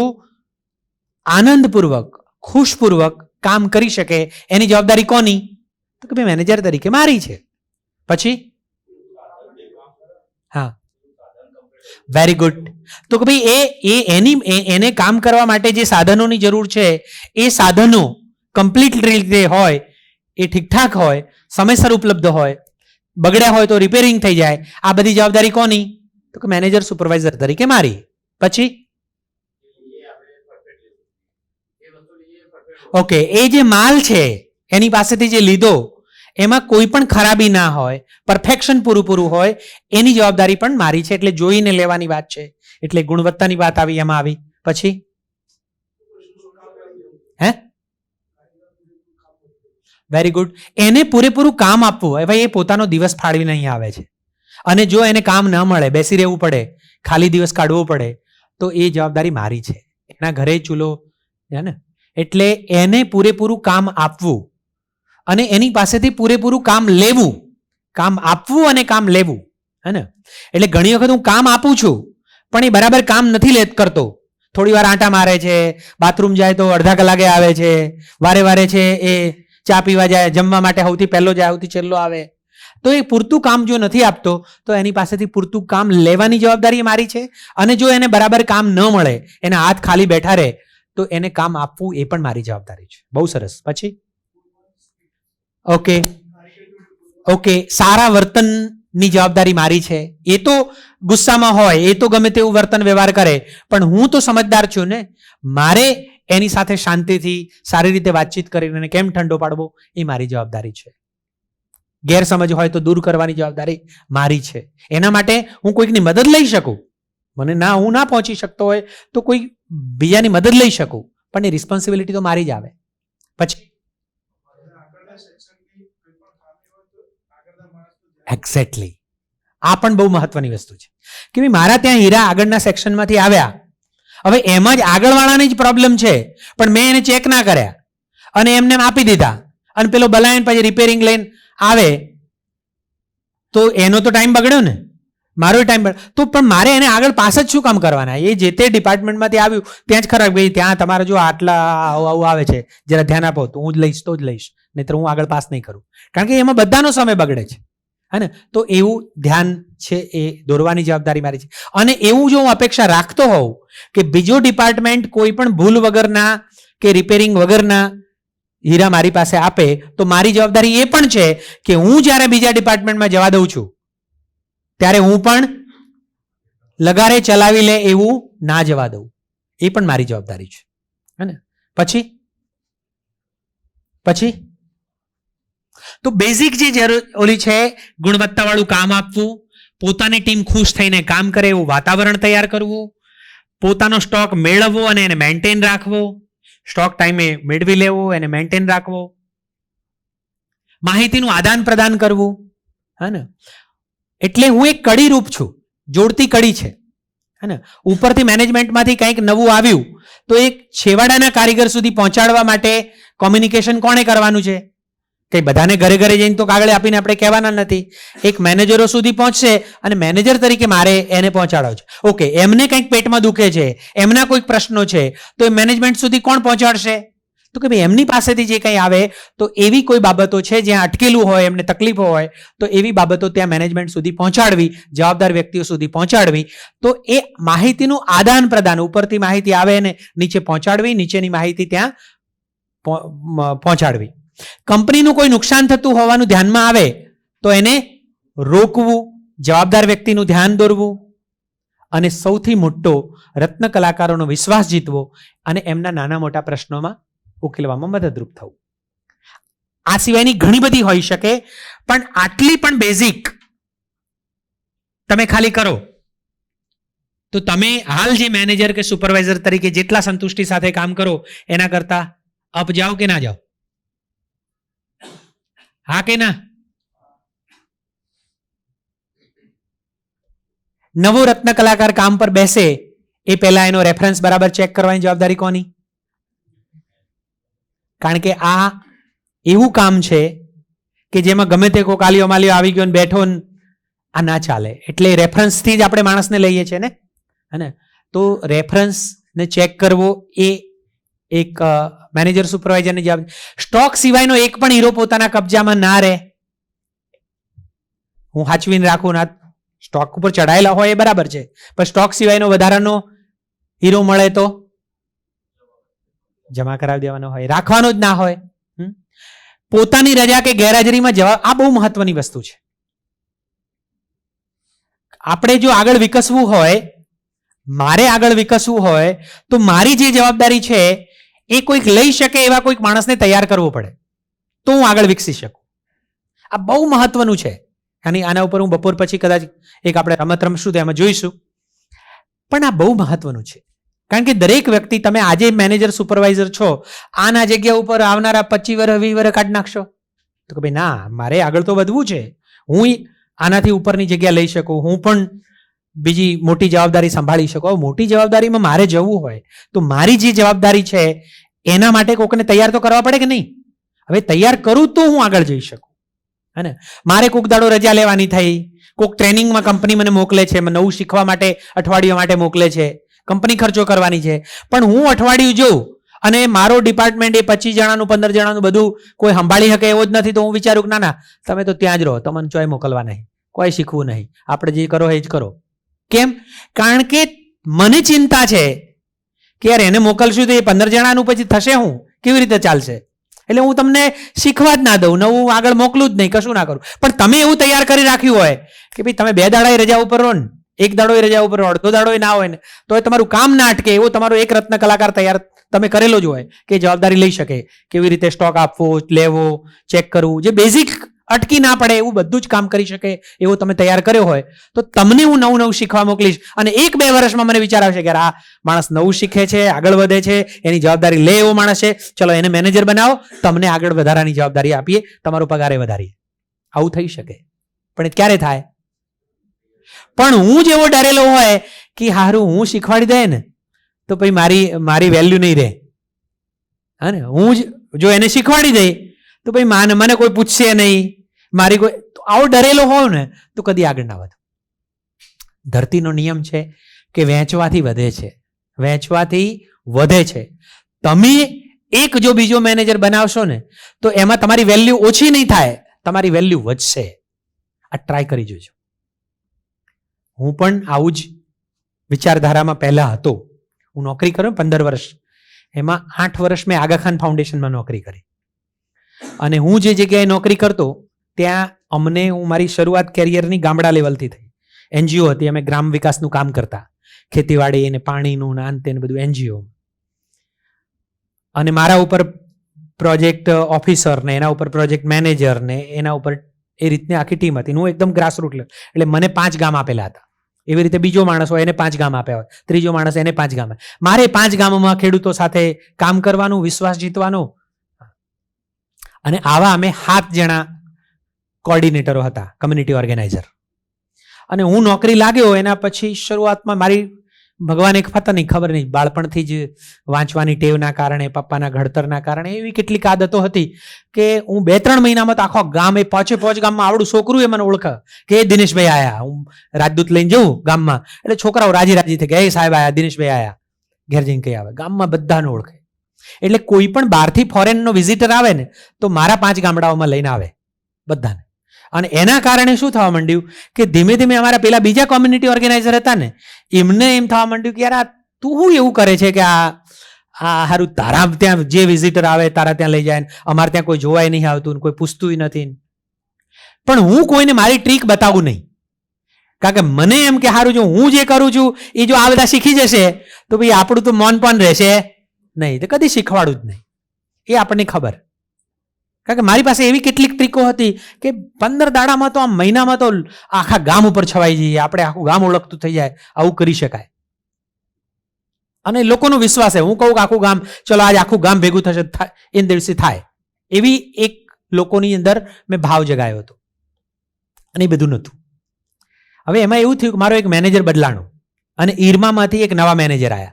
આનંદપૂર્વક, ખુશપૂર્વક કામ કરી શકે એની જવાબદારી કોની? તો કે ભાઈ મેનેજર તરીકે મારી છે. પછી હા, વેરી ગુડ. તો કે ભાઈ એને કામ કરવા માટે જે સાધનોની જરૂર છે એ સાધનો કમ્પ્લીટ રીતે હોય, એ ઠીકઠાક હોય, સમયસર ઉપલબ્ધ હોય, બગડ્યા હોય તો રિપેરિંગ થઈ જાય. આ બધી જવાબદારી કોની? તો કે મેનેજર સુપરવાઇઝર તરીકે મારી. પછી ઓકે, એ જે માલ છે એની પાસેથી જે લીધો એમાં કોઈ પણ ખરાબી ના હોય, પરફેક્શન પૂરું હોય, એની જવાબદારી પણ મારી છે. એટલે જોઈને લેવાની વાત છે, એટલે ગુણવત્તાની વાત આવી એમાં આવી. પછી હે, વેરી ગુડ. એને પૂરેપૂરું કામ આપવું. હવે એ પોતાનો દિવસ ફાળવીને અહીં આવે છે અને જો એને કામ ન મળે, બેસી રહેવું પડે, ખાલી દિવસ કાઢવો પડે, તો એ જવાબદારી મારી છે. એના ઘરે ચૂલો છે ને, એટલે એને પૂરેપૂરું કામ આપવું અને એની પાસેથી પૂરેપૂરું કામ લેવું. કામ આપવું અને કામ લેવું, હે ને. એટલે ઘણી વખત હું કામ આપું છું પણ એ બરાબર કામ નથી કરતો. થોડી વાર આંટા મારે છે, બાથરૂમ જાય તો અડધા કલાકે આવે છે, વારે વારે છે એ ચા પીવા જાય, જમવા માટે સૌથી પહેલો જાય, સૌથી છેલ્લો આવે. તો એ પૂરતું કામ જો નથી આપતો તો એની પાસેથી પૂરતું કામ લેવાની જવાબદારી મારી છે, અને જો એને બરાબર કામ ન મળે, એના હાથ ખાલી બેઠા રહે, તો એને કામ આપવું એ પણ મારી જવાબદારી છે. બહુ સરસ. પછી ઓકે, સારા વર્તનની જવાબદારી મારી છે. એ તો ગુસ્સામાં હોય, એ તો ગમે તેવું વર્તન વ્યવહાર કરે, પણ હું તો સમજદાર છું ને, મારે એની સાથે શાંતિથી સારી રીતે વાતચીત કરીને કેમ ઠંડો પાડવો એ મારી જવાબદારી છે. ગેરસમજ હોય તો દૂર કરવાની જવાબદારી મારી છે. એના માટે હું કોઈકની મદદ લઈ શકું, હું ના પહોંચી શકતો હોય તો કોઈ બીજાની મદદ લઈ શકું, પણ એ રિસ્પોન્સિબિલિટી તો મારી જ આવે. પછી એક્ઝેક્ટલી, આ પણ બહુ મહત્વની વસ્તુ છે કે ભાઈ મારા ત્યાં હીરા આગળના સેક્શનમાંથી આવ્યા, હવે એમ જ આગળવાળાની જ પ્રોબ્લેમ છે, પણ મેં એને ચેક ના કર્યા અને એમને આપી દીધા, અને પેલો બલાયન પછી રિપેરિંગ લઈને આવે તો એનો તો ટાઈમ બગડ્યો ને, મારો ટાઈમ બગડ્યો. તો પણ મારે એને આગળ પાસ જ શું કામ કરવાના? એ જે તે ડિપાર્ટમેન્ટમાંથી આવ્યું ત્યાં જ ખરા, ભાઈ ત્યાં તમારે જો આટલા આવું આવે છે, જરા ધ્યાન આપો, તો હું જ લઈશ તો જ લઈશ, નહીંતર હું આગળ પાસ નહીં કરું. કારણ કે એમાં બધાનો સમય બગડે છે, હે ને? તો એવું ધ્યાન છે એ દોરવાની જવાબદારી મારી છે. અને એવું જો હું અપેક્ષા રાખતો હોઉં કે બીજો ડિપાર્ટમેન્ટ કોઈ પણ ભૂલ વગરના કે રિપેરિંગ વગરના હીરા મારી પાસે આપે, તો મારી જવાબદારી એ પણ છે કે હું જ્યારે બીજા ડિપાર્ટમેન્ટમાં જવા દઉં છું ત્યારે હું પણ લગારે ચલાવી લે એવું ના જવા દઉં, એ પણ મારી જવાબદારી છે, હે ને? પછી તો બેઝિક જે ઓલી છે, ગુણવત્તાવાળું કામ આપવું, પોતાની ટીમ ખુશ થઈને કામ કરે એવું વાતાવરણ તૈયાર કરવું, પોતાનો સ્ટોક મેળવવો અને એને મેન્ટેન રાખવો, સ્ટોક ટાઈમે મેળવી લેવો, એને મેન્ટેન રાખવો, માહિતીનું આદાન પ્રદાન કરવું, હે ને? એટલે હું એક કડી રૂપ છું, જોડતી કડી છે, હે ને? ઉપરથી મેનેજમેન્ટમાંથી કંઈક નવું આવ્યું તો એક છેવાડાના કારીગર સુધી પહોંચાડવા માટે કોમ્યુનિકેશન કોણે કરવાનું છે? કંઈ બધાને ઘરે ઘરે જઈને તો કાગળ આપીને આપણે કહેવાના નથી. એક મેનેજરો સુધી પહોંચશે અને મેનેજર તરીકે મારે એને પહોંચાડવો છે. ઓકે, એમને કંઈક પેટમાં દુખે છે, એમના કોઈક પ્રશ્નો છે, તો એ મેનેજમેન્ટ સુધી કોણ પહોંચાડશે? તો કે ભાઈ એમની પાસેથી જે કંઈ આવે, તો એવી કોઈ બાબતો છે જ્યાં અટકેલું હોય, એમને તકલીફો હોય, તો એવી બાબતો ત્યાં મેનેજમેન્ટ સુધી પહોંચાડવી, જવાબદાર વ્યક્તિઓ સુધી પહોંચાડવી. તો એ માહિતીનું આદાન પ્રદાન, ઉપરથી માહિતી આવે ને નીચે પહોંચાડવી, નીચેની માહિતી ત્યાં પહોંચાડવી. કંપનીનું કોઈ નુકસાન થતું હોવાનું ધ્યાનમાં આવે તો એને રોકવું, જવાબદાર વ્યક્તિનું ધ્યાન દોરવું, અને સૌથી મોટો રત્ન કલાકારોનો વિશ્વાસ જીતવો અને એમના નાના મોટા પ્રશ્નોમાં ઉકેલવામાં મદદરૂપ થવું. આ સિવાયની ઘણી બધી હોઈ શકે, પણ આટલી પણ બેઝિક તમે ખાલી કરો તો તમે હાલ જે મેનેજર કે સુપરવાઇઝર તરીકે જેટલા સંતુષ્ટિ સાથે કામ કરો એના કરતા અપ જાઓ કે ના જાઓ? હા કે ના? નવો રત્ન કલાકાર કામ પર બેસે એ પહેલા એનો રેફરન્સ બરાબર ચેક કરવાની જવાબદારી કોની? કારણ કે આ એવું કામ છે કે જેમાં ગમે તે કોઈ કાલિયો માલિયો આવી ગયો ને બેઠો ને, આ ના ચાલે. એટલે રેફરન્સથી જ આપણે માણસને લઈએ છીએ ને, હે? તો રેફરન્સને ચેક કરવો એ એક મેનેજર સુપરવાઇઝરની જવાબદારી. સ્ટોક સિવાયનો એક પણ હીરો પોતાના કબજામાં ના રહે, હું હાચવીને રાખું ના. સ્ટોક ઉપર ચડાયેલા હોય એ બરાબર છે, પણ સ્ટોક સિવાયનો વધારાનો હીરો મળે તો જમા કરાવી દેવાનો હોય, રાખવાનો જ ના હોય. પોતાની રજા કે ગેરહાજરીમાં જવાબ, આ બહુ મહત્વની વસ્તુ છે. આપણે જો આગળ વિકસવું હોય, મારે આગળ વિકસવું હોય, તો મારી જે જવાબદારી છે એ કોઈક લઈ શકે એવા કોઈક માણસને તૈયાર કરવો પડે, તો હું આગળ વિકસી શકું. આ બહુ મહત્વનું છે. અને આના ઉપર હું બપોર પછી કદાચ એક આપણે રમત રમશું તો એમાં જોઈશું, પણ આ બહુ મહત્વનું છે. કારણ કે દરેક વ્યક્તિ, તમે આજે મેનેજર સુપરવાઇઝર છો, આના જગ્યા ઉપર આવનારા 25 વર્ષ 20 વર્ષ કાઢી નાખશો તો કે ભાઈ ના, મારે આગળ તો વધવું છે, હું આનાથી ઉપરની જગ્યા લઈ શકું, હું પણ બીજી મોટી જવાબદારી સંભાળી શકું. મોટી જવાબદારીમાં મારે જવું હોય તો મારી જે જવાબદારી છે એના માટે કોઈકને તૈયાર તો કરવા પડે કે નહીં? હવે તૈયાર કરું તો હું આગળ જઈ શકું, હે ને? મારે કોઈક દાડો રજા લેવાની થઈ, કોઈક ટ્રેનિંગમાં કંપની મને મોકલે છે, નવું શીખવા માટે અઠવાડિયા માટે મોકલે છે, કંપની ખર્ચો કરવાની છે, પણ હું અઠવાડિયું જોઉં અને મારો ડિપાર્ટમેન્ટ એ 25 જણાનું 15 જણાનું બધું કોઈ સંભાળી શકે એવો જ નથી, તો હું વિચારું કે ના ના તમે તો ત્યાં જ રહો, તમને ચોય મોકલવા નહીં, કોઈ શીખવું નહીં, આપણે જે કરો એ જ કરો. કેમ? કારણ કે મને ચિંતા છે કે યાર એને મોકલશું તો એ 15 જણાનું પછી થશે શું, કેવી રીતે ચાલશે? એટલે હું તમને શીખવા જ ના દઉં, નવું આગળ મોકલું જ નહીં, કશું ના કરું. પણ તમે એવું તૈયાર કરી રાખ્યું હોય કે ભાઈ તમે 2 દાડા રજા ઉપર રહો ને, 1 દાડો રજા ઉપર રહો, અડધો દાડો ના હોય ને, તો એ તમારું કામ ના અટકે એવો તમારો એક રત્ન કલાકાર તૈયાર તમે કરેલો જ હોય કે જવાબદારી લઈ શકે, કેવી રીતે સ્ટોક આપવો, લેવો, ચેક કરવું, જે બેઝિક અટકી ના પડે એવું બધું જ કામ કરી શકે એવું તમે તૈયાર કર્યો હોય, તો તમને હું નવું શીખવા મોકલીશ. અને 1-2 વર્ષમાં મને વિચાર આવશે કે આ માણસ નવું શીખે છે, આગળ વધે છે, એની જવાબદારી લે એવો માણસ છે, ચલો એને મેનેજર બનાવો, તમને આગળ વધારાની જવાબદારી આપીએ, તમારો પગારે વધારીએ. આવું થઈ શકે, પણ એ ક્યારે થાય? પણ હું જેવો ડરેલો હોય કે હારું હું શીખવાડી દે ને તો પછી મારી વેલ્યુ નહીં રહે, હા ને, હું જો એને શીખવાડી દઈ તો પછી મને કોઈ પૂછશે નહીં, મારી કોઈ, આવો ડરેલો હોવ ને તો કદી આગળ ના વધો. ધરતીનો નિયમ છે કે વહેંચવાથી વધે છે, વહેંચવાથી વધે છે. તમે એક જો બીજો મેનેજર બનાવશો ને તો એમાં તમારી વેલ્યુ ઓછી નહીં થાય, તમારી વેલ્યુ વધશે. આ ટ્રાય કરી જોજો. હું પણ આવું જ વિચારધારામાં પહેલા હતો. હું નોકરી કર્યો 15 વર્ષ, એમાં 8 વર્ષ મેં આગા ખાન ફાઉન્ડેશનમાં નોકરી કરી. અને હું જે જગ્યાએ નોકરી કરતો ત્યાં હું મારી શરૂઆત કેરિયરની ગામડા લેવલથી થઈ. એનજીઓ હતી, અમે ગ્રામ વિકાસનું કામ કરતા, ખેતીવાડી અને પાણીનું ને અંતે બધું એનજીઓ. અને મારા ઉપર પ્રોજેક્ટ ઓફિસર ને એના ઉપર પ્રોજેક્ટ મેનેજર ને એના ઉપર એ રીતની આખી ટીમ હતી. હું એકદમ ગ્રાસરૂટ લેવલ, એટલે મને 5 ગામ આપેલા હતા. એવી રીતે બીજો માણસ હોય એને 5 ગામ આપ્યા હોય, ત્રીજો માણસ એને 5 ગામ. મારે 5 ગામોમાં ખેડૂતો સાથે કામ કરવાનું, વિશ્વાસ જીતવાનો. અને આવા અમે 7 જણા કોર્ડિનેટરો હતા, કમ્યુનિટી ઓર્ગેનાઇઝર. અને હું નોકરી લાગ્યો એના પછી શરૂઆતમાં મારી ભગવાન એક પતા નહીં, ખબર નહીં, બાળપણથી જ વાંચવાની ટેવના કારણે, પપ્પાના ઘડતરના કારણે એવી કેટલીક આદતો હતી કે હું 2-3 મહિનામાં તો આખો ગામ, એ 5 ગામમાં આવડું છોકરું એ મને ઓળખે કે એ દિનેશભાઈ આયા. હું રાજદૂત લઈને જઉં ગામમાં એટલે છોકરાઓ રાજી થઈ ગયા, એ સાહેબ આયા, દિનેશભાઈ આયા, ઘેર જઈને કઈ આવે, ગામમાં બધાને ઓળખે. એટલે કોઈ પણ બહારથી ફોરેનનો વિઝિટર આવે ને તો મારા 5 ગામડાઓમાં લઈને આવે બધાને. અને એના કારણે શું થવા માંડ્યું કે ધીમે ધીમે અમારા પેલા બીજા કોમ્યુનિટી ઓર્ગેનાઇઝર હતા ને એમને એમ થવા માંડ્યું કે યાર આ તું શું એવું કરે છે કે આ હારું તારા ત્યાં જે વિઝિટર આવે તારા ત્યાં લઈ જાય, અમારે ત્યાં કોઈ જોવાય નહીં આવતું, કોઈ પૂછતું નથી. પણ હું કોઈને મારી ટ્રીક બતાવું નહીં, કારણ કે મને એમ કે હારું જો હું જે કરું છું એ જો આ બધા શીખી જશે તો ભાઈ આપણું તો મોન પણ રહેશે નહીં, તો કદી શીખવાડું જ નહીં. એ આપણને ખબર, કારણ કે મારી પાસે એવી કેટલીક ટ્રીકો હતી કે 15 દાડામાં તો, આમ મહિનામાં તો આખા ગામ ઉપર છવાઈ જઈએ, આપણે આખું ગામ ઓળખતું થઈ જાય, આવું કરી શકાય. અને લોકોનો વિશ્વાસ છે, હું કહું કે આખું ગામ, ચલો આજે આખું ગામ ભેગું થશે, એ દિવસે થાય, એવી એક લોકોની અંદર મેં ભાવ જગાયો હતો. અને એ બધું નહોતું. હવે એમાં એવું થયું કે મારો એક મેનેજર બદલાણો અને ઈરમામાંથી એક નવા મેનેજર આવ્યા.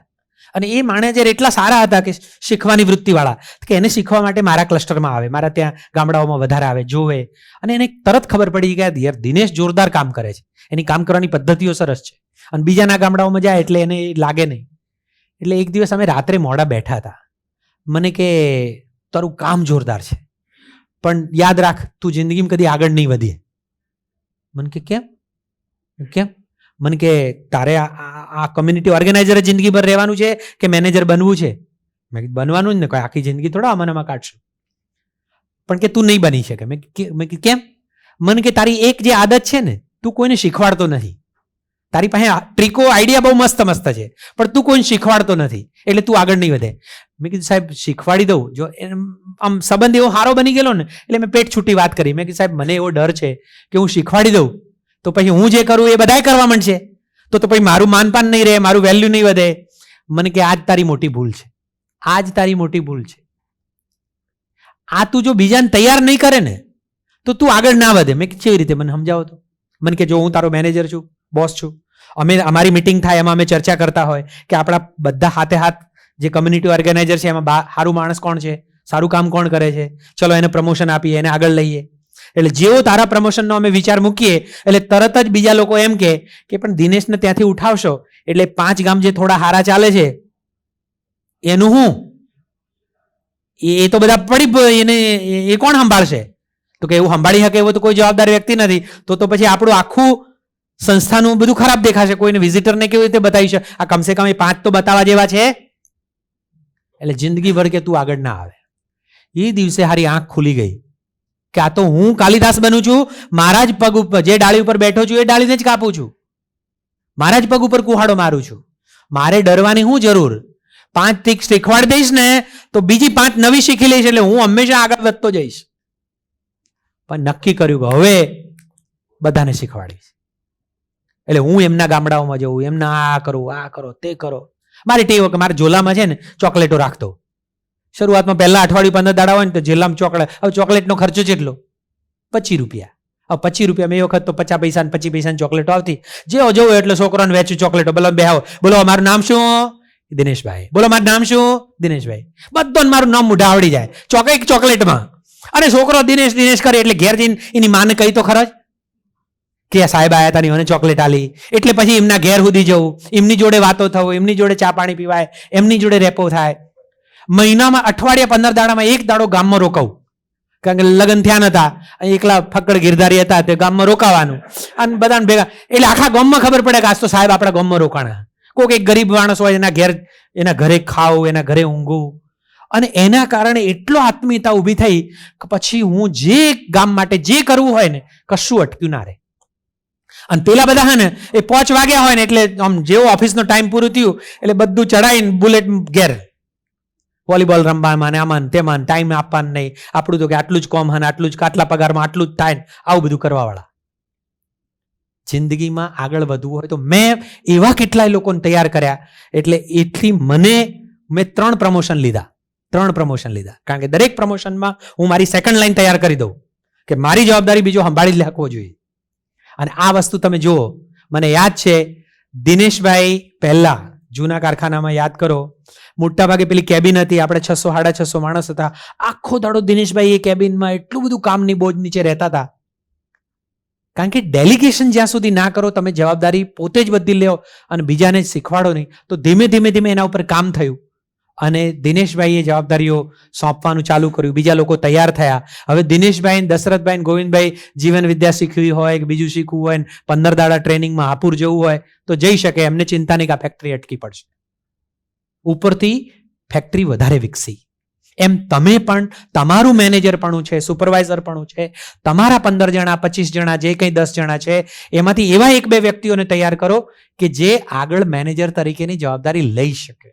અને એ મેનેજર એટલા સારા હતા કે શીખવાની વૃત્તિવાળા, કે એને શીખવા માટે મારા ક્લસ્ટરમાં આવે, મારા ત્યાં ગામડાઓમાં વધારે આવે, જોવે. અને એને તરત ખબર પડી કે યાર દિનેશ જોરદાર કામ કરે છે, એની કામ કરવાની પદ્ધતિઓ સરસ છે. અને બીજાના ગામડાઓમાં જાય એટલે એને લાગે નહીં. એટલે એક દિવસ અમે રાત્રે મોડા બેઠા હતા, મને કે તારું કામ જોરદાર છે પણ યાદ રાખ તું જિંદગીમાં કદી આગળ નહીં વધીએ. મને કે કેમ? મને કે તારે આ કમ્યુનિટી ઓર્ગેનાઇઝર જિંદગીભર રહેવાનું છે કે મેનેજર બનવું છે? મેં કીધું બનવાનું જ ને, કોઈ આખી જિંદગી થોડા અમનમાં કાઢશું. પણ કે તું નહીં બની શકે. મેં કીધું કેમ? મને કે તારી એક જે આદત છે ને, તું કોઈને શીખવાડતો નથી. તારી પાસે ટ્રીકો, આઈડિયા બહુ મસ્ત છે પણ તું કોઈને શીખવાડતો નથી, એટલે તું આગળ નહીં વધે. મેં કીધું સાહેબ શીખવાડી દઉં. જો આમ સંબંધ એવો સારો બની ગયેલો ને એટલે મેં પેટ છૂટી વાત કરી. મેં કીધું સાહેબ મને એવો ડર છે કે હું શીખવાડી દઉં તો પછી હું જે કરું એ બધાય કરવા માંડશે, તો પછી મારું માનપાન નહીં રહે, મારું વેલ્યુ નહીં વધે. મને કે આજ તારી મોટી ભૂલ છે, આજ તારી મોટી ભૂલ છે. આ તું જો બીજાને તૈયાર નહીં કરે ને તો તું આગળ ના વધે. મેં કેવી રીતે? મને સમજાવો તો. મને કે જો હું તારો મેનેજર છું, બોસ છું, અમારી મિટિંગ થાય એમાં અમે ચર્ચા કરતા હોય કે આપણા બધા હાથે હાથ જે કમ્યુનિટી ઓર્ગેનાઇઝર છે એમાં સારું માણસ કોણ છે, સારું કામ કોણ કરે છે, ચલો એને પ્રમોશન આપીએ, એને આગળ લઈએ. એટલે જેવો તારા પ્રમોશનનો અમે વિચાર મૂકીએ એટલે તરત જ બીજા લોકો એમ કે પણ દિનેશને ત્યાંથી ઉઠાવશો એટલે 5 ગામ જે થોડા હારા ચાલે છે એનું હું એ તો બધા એને એ કોણ સંભાળશે? તો કે એવું સંભાળી શકે એવો તો કોઈ જવાબદાર વ્યક્તિ નથી. તો પછી આપણું આખું સંસ્થાનું બધું ખરાબ દેખાશે. કોઈને વિઝિટરને કેવી રીતે બતાવી છે? આ કમસે કમ 5 તો બતાવવા જેવા છે. એટલે જિંદગીભર કે તું આગળ ના આવે. એ દિવસે હારી આંખ ખુલી ગઈ કે આ તો હું કાલિદાસ બનું છું. મારા જ પગ ઉપર જે ડાળી ઉપર બેઠો છું એ ડાળીને જ કાપું છું. મારા જ પગ ઉપર કુહાડો મારું છું. મારે ડરવાની શું જરૂર? 5 ટ્રીક શીખવાડી દઈશ ને તો બીજી 5 નવી શીખી લઈશ. એટલે હું હંમેશા આગળ વધતો જઈશ. પણ નક્કી કર્યું કે હવે બધાને શીખવાડીશ. એટલે હું એમના ગામડાઓમાં જવું, એમના આ કરો તે કરો. મારી ટેવ કે મારા ઝોલામાં છે ને ચોકલેટો રાખતો. શરૂઆતમાં પહેલા અઠવાડિયું 15 દાડા હોય ને તો ઝોલામાં ચોકલેટ. હવે ચોકલેટનો ખર્ચો કેટલો? 25 રૂપિયા. હવે 25 રૂપિયા એ વખત તો 50 પૈસા 25 પૈસાની ચોકલેટો આવતી. જેવો જોવો એટલે છોકરાને વેચું ચોકલેટો. બોલો બેહાવો. બોલો મારું નામ શું? દિનેશભાઈ. બોલો મારું નામ શું? દિનેશભાઈ. બધોને મારું નામ મોઢા આવડી જાય ચોકલેટમાં. અને છોકરો દિનેશ દિનેશ કરે એટલે ઘેર જઈને એની માને કહી તો ખરો જ કે સાહેબ આયા હતા મને ચોકલેટ આલી. એટલે પછી એમના ઘેર સુધી જવું, એમની જોડે વાતો થવું, એમની જોડે ચા પાણી પીવાય, એમની જોડે રેપો થાય. મહિનામાં અઠવાડિયા 15 દાડામાં એક દાડો ગામમાં રોકાવું. કારણ કે લગ્ન થયા નતા, એકલા ફક્કડ ગિરધારી હતા તે ગામમાં રોકાવાનું અને બધાને ભેગા. એટલે આખા ગામમાં ખબર પડે કે આજ તો સાહેબ આપણા ગામમાં રોકાણા. કોઈક એક ગરીબ માણસ હોય એના ઘરે ખાવું, એના ઘરે ઊંઘવું. અને એના કારણે એટલો આત્મીયતા ઊભી થઈ કે પછી હું જે ગામ માટે જે કરવું હોય ને કશું અટક્યું ના રહે. અને પેલા બધા હે ને એ 5 વાગ્યા હોય ને એટલે આમ જેવો ઓફિસનો ટાઈમ પૂરું થયું એટલે બધું ચડાવીને બુલેટ ઘેર વોલીબોલ રમવામાં આમાં તેમાં ટાઈમ આપવાનું નહીં. આપણું તો કે આટલું જ કોમ હે, આટલું જ આટલા પગારમાં આટલું જ થાય, આવું બધું કરવાવાળા. જિંદગીમાં આગળ વધવું હોય તો મેં એવા કેટલાય લોકોને તૈયાર કર્યા. એટલે એટલી મેં 3 પ્રમોશન લીધા. કારણ કે દરેક પ્રમોશનમાં હું મારી સેકન્ડ લાઈન તૈયાર કરી દઉં કે મારી જવાબદારી બીજો સંભાળી જ રાખવો જોઈએ. અને આ વસ્તુ તમે જુઓ, મને યાદ છે દિનેશભાઈ પહેલા જૂના કારખાનામાં યાદ કરો, મોટા ભાગે પેલી કેબિન હતી, આપણે 600-650 માણસ હતા. આખો દાડો દિનેશભાઈ એ કેબિનમાં એટલું બધું કામની બોજ નીચે રહેતા હતા. કારણ કે ડેલિગેશન જ્યાં સુધી ના કરો, તમે જવાબદારી પોતે જ બધી લ્યો અને બીજાને જ શીખવાડો નહીં, તો ધીમે ધીમે એના ઉપર કામ થયું. અને દિનેશભાઈએ જવાબદારીઓ સોંપવાનું ચાલુ કર્યું. બીજા લોકો તૈયાર થયા. હવે દિનેશભાઈ, દશરથભાઈ, ગોવિંદભાઈ જીવન વિદ્યા શીખવી હોય કે બીજું શીખવું હોય, 15 દાડા ટ્રેનિંગમાં હાપુર જવું હોય તો જઈ શકે. એમને ચિંતા નહીં કે આ ફેક્ટરી અટકી પડશે. ઉપરથી ફેક્ટરી વધારે વિકસી. એમ તમે પણ તમારું મેનેજરપણું છે, સુપરવાઇઝરપણું છે, તમારા 15 જણા 25 જણા જે કંઈ 10 જણા છે એમાંથી એવા 1-2 વ્યક્તિઓને તૈયાર કરો કે જે આગળ મેનેજર તરીકેની જવાબદારી લઈ શકે.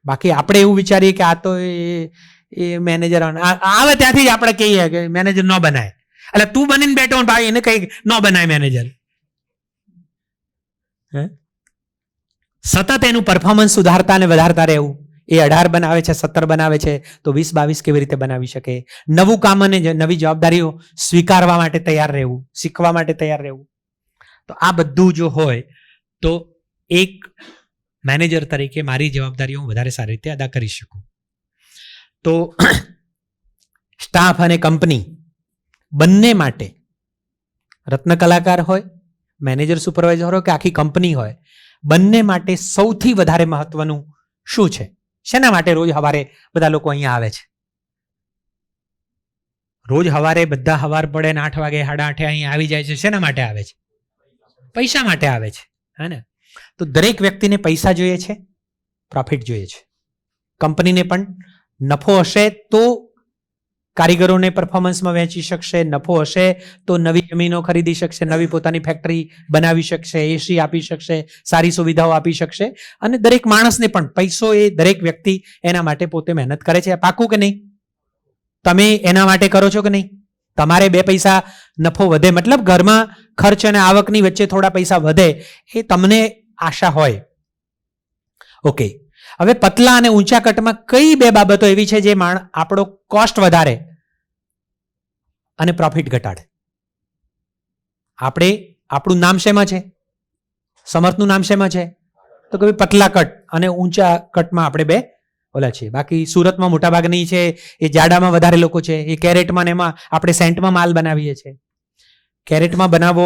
બાકી આપણે એવું વિચારીએ કે આ તો એ મેનેજર આવે ત્યાંથી જ આપણે કહીએ કે મેનેજર ન બનાય. એટલે તું બનીને બેઠો ભાઈ એને કઈ ન બનાય મેનેજર. સતત એનું પરફોર્મન્સ સુધારતા અને વધારતા રહેવું. એ 18 બનાવે છે, 17 બનાવે છે તો 20-22 કેવી રીતે બનાવી શકે? નવું કામ અને નવી જવાબદારીઓ સ્વીકારવા માટે તૈયાર રહેવું, શીખવા માટે તૈયાર રહેવું. તો આ બધું જો હોય તો એક મેનેજર તરીકે મારી જવાબદારીઓ હું વધારે સારી રીતે અદા કરી શકું. તો સ્ટાફ અને કંપની બંને માટે, રત્ન કલાકાર હોય, મેનેજર સુપરવાઇઝર હોય કે આખી કંપની હોય, બંને માટે સૌથી વધારે મહત્વનું શું છે? શેના માટે રોજ સવારે બધા લોકો અહીંયા આવે છે? રોજ સવારે બધા સવાર પડે ને 8 વાગે 8:30 અહીંયા આવી જાય છે. શેના માટે આવે છે? પૈસા માટે આવે છે, હે ને? તો દરેક વ્યક્તિને પૈસા જોઈએ છે, પ્રોફિટ જોઈએ છે. કંપનીને પણ નફો હશે તો કારીગરોને પરફોર્મન્સમાં વહેંચી શકશે, નફો હશે તો નવી જમીનો ખરીદી શકશે, નવી પોતાની ફેક્ટરી બનાવી શકશે, એસી આપી શકશે, સારી સુવિધાઓ આપી શકશે. અને દરેક માણસને પણ પૈસો એ દરેક વ્યક્તિ એના માટે પોતે મહેનત કરે છે. પાકું કે નહીં? તમે એના માટે કરો છો કે નહીં? તમારે 2 પૈસા નફો વધે, મતલબ ઘરમાં ખર્ચ અને આવકની વચ્ચે થોડા પૈસા વધે, એ તમને આશા હોય. ઓકે, હવે પતલા અને ઊંચા કટમાં કઈ 2 બાબતો એવી છે જે આપણો કોસ્ટ વધારે અને પ્રોફિટ ઘટાડે? આપણું નામ શેમાં છે? સમર્થનું નામ શેમાં છે? તો કે પતલા કટ અને ઊંચા કટમાં આપણે 2 ઓલા છે. બાકી સુરતમાં મોટા ભાગની છે એ જાડામાં વધારે લોકો છે. એ કેરેટમાં ને એમાં આપણે સેન્ટમાં માલ બનાવીએ છીએ. કેરેટમાં બનાવો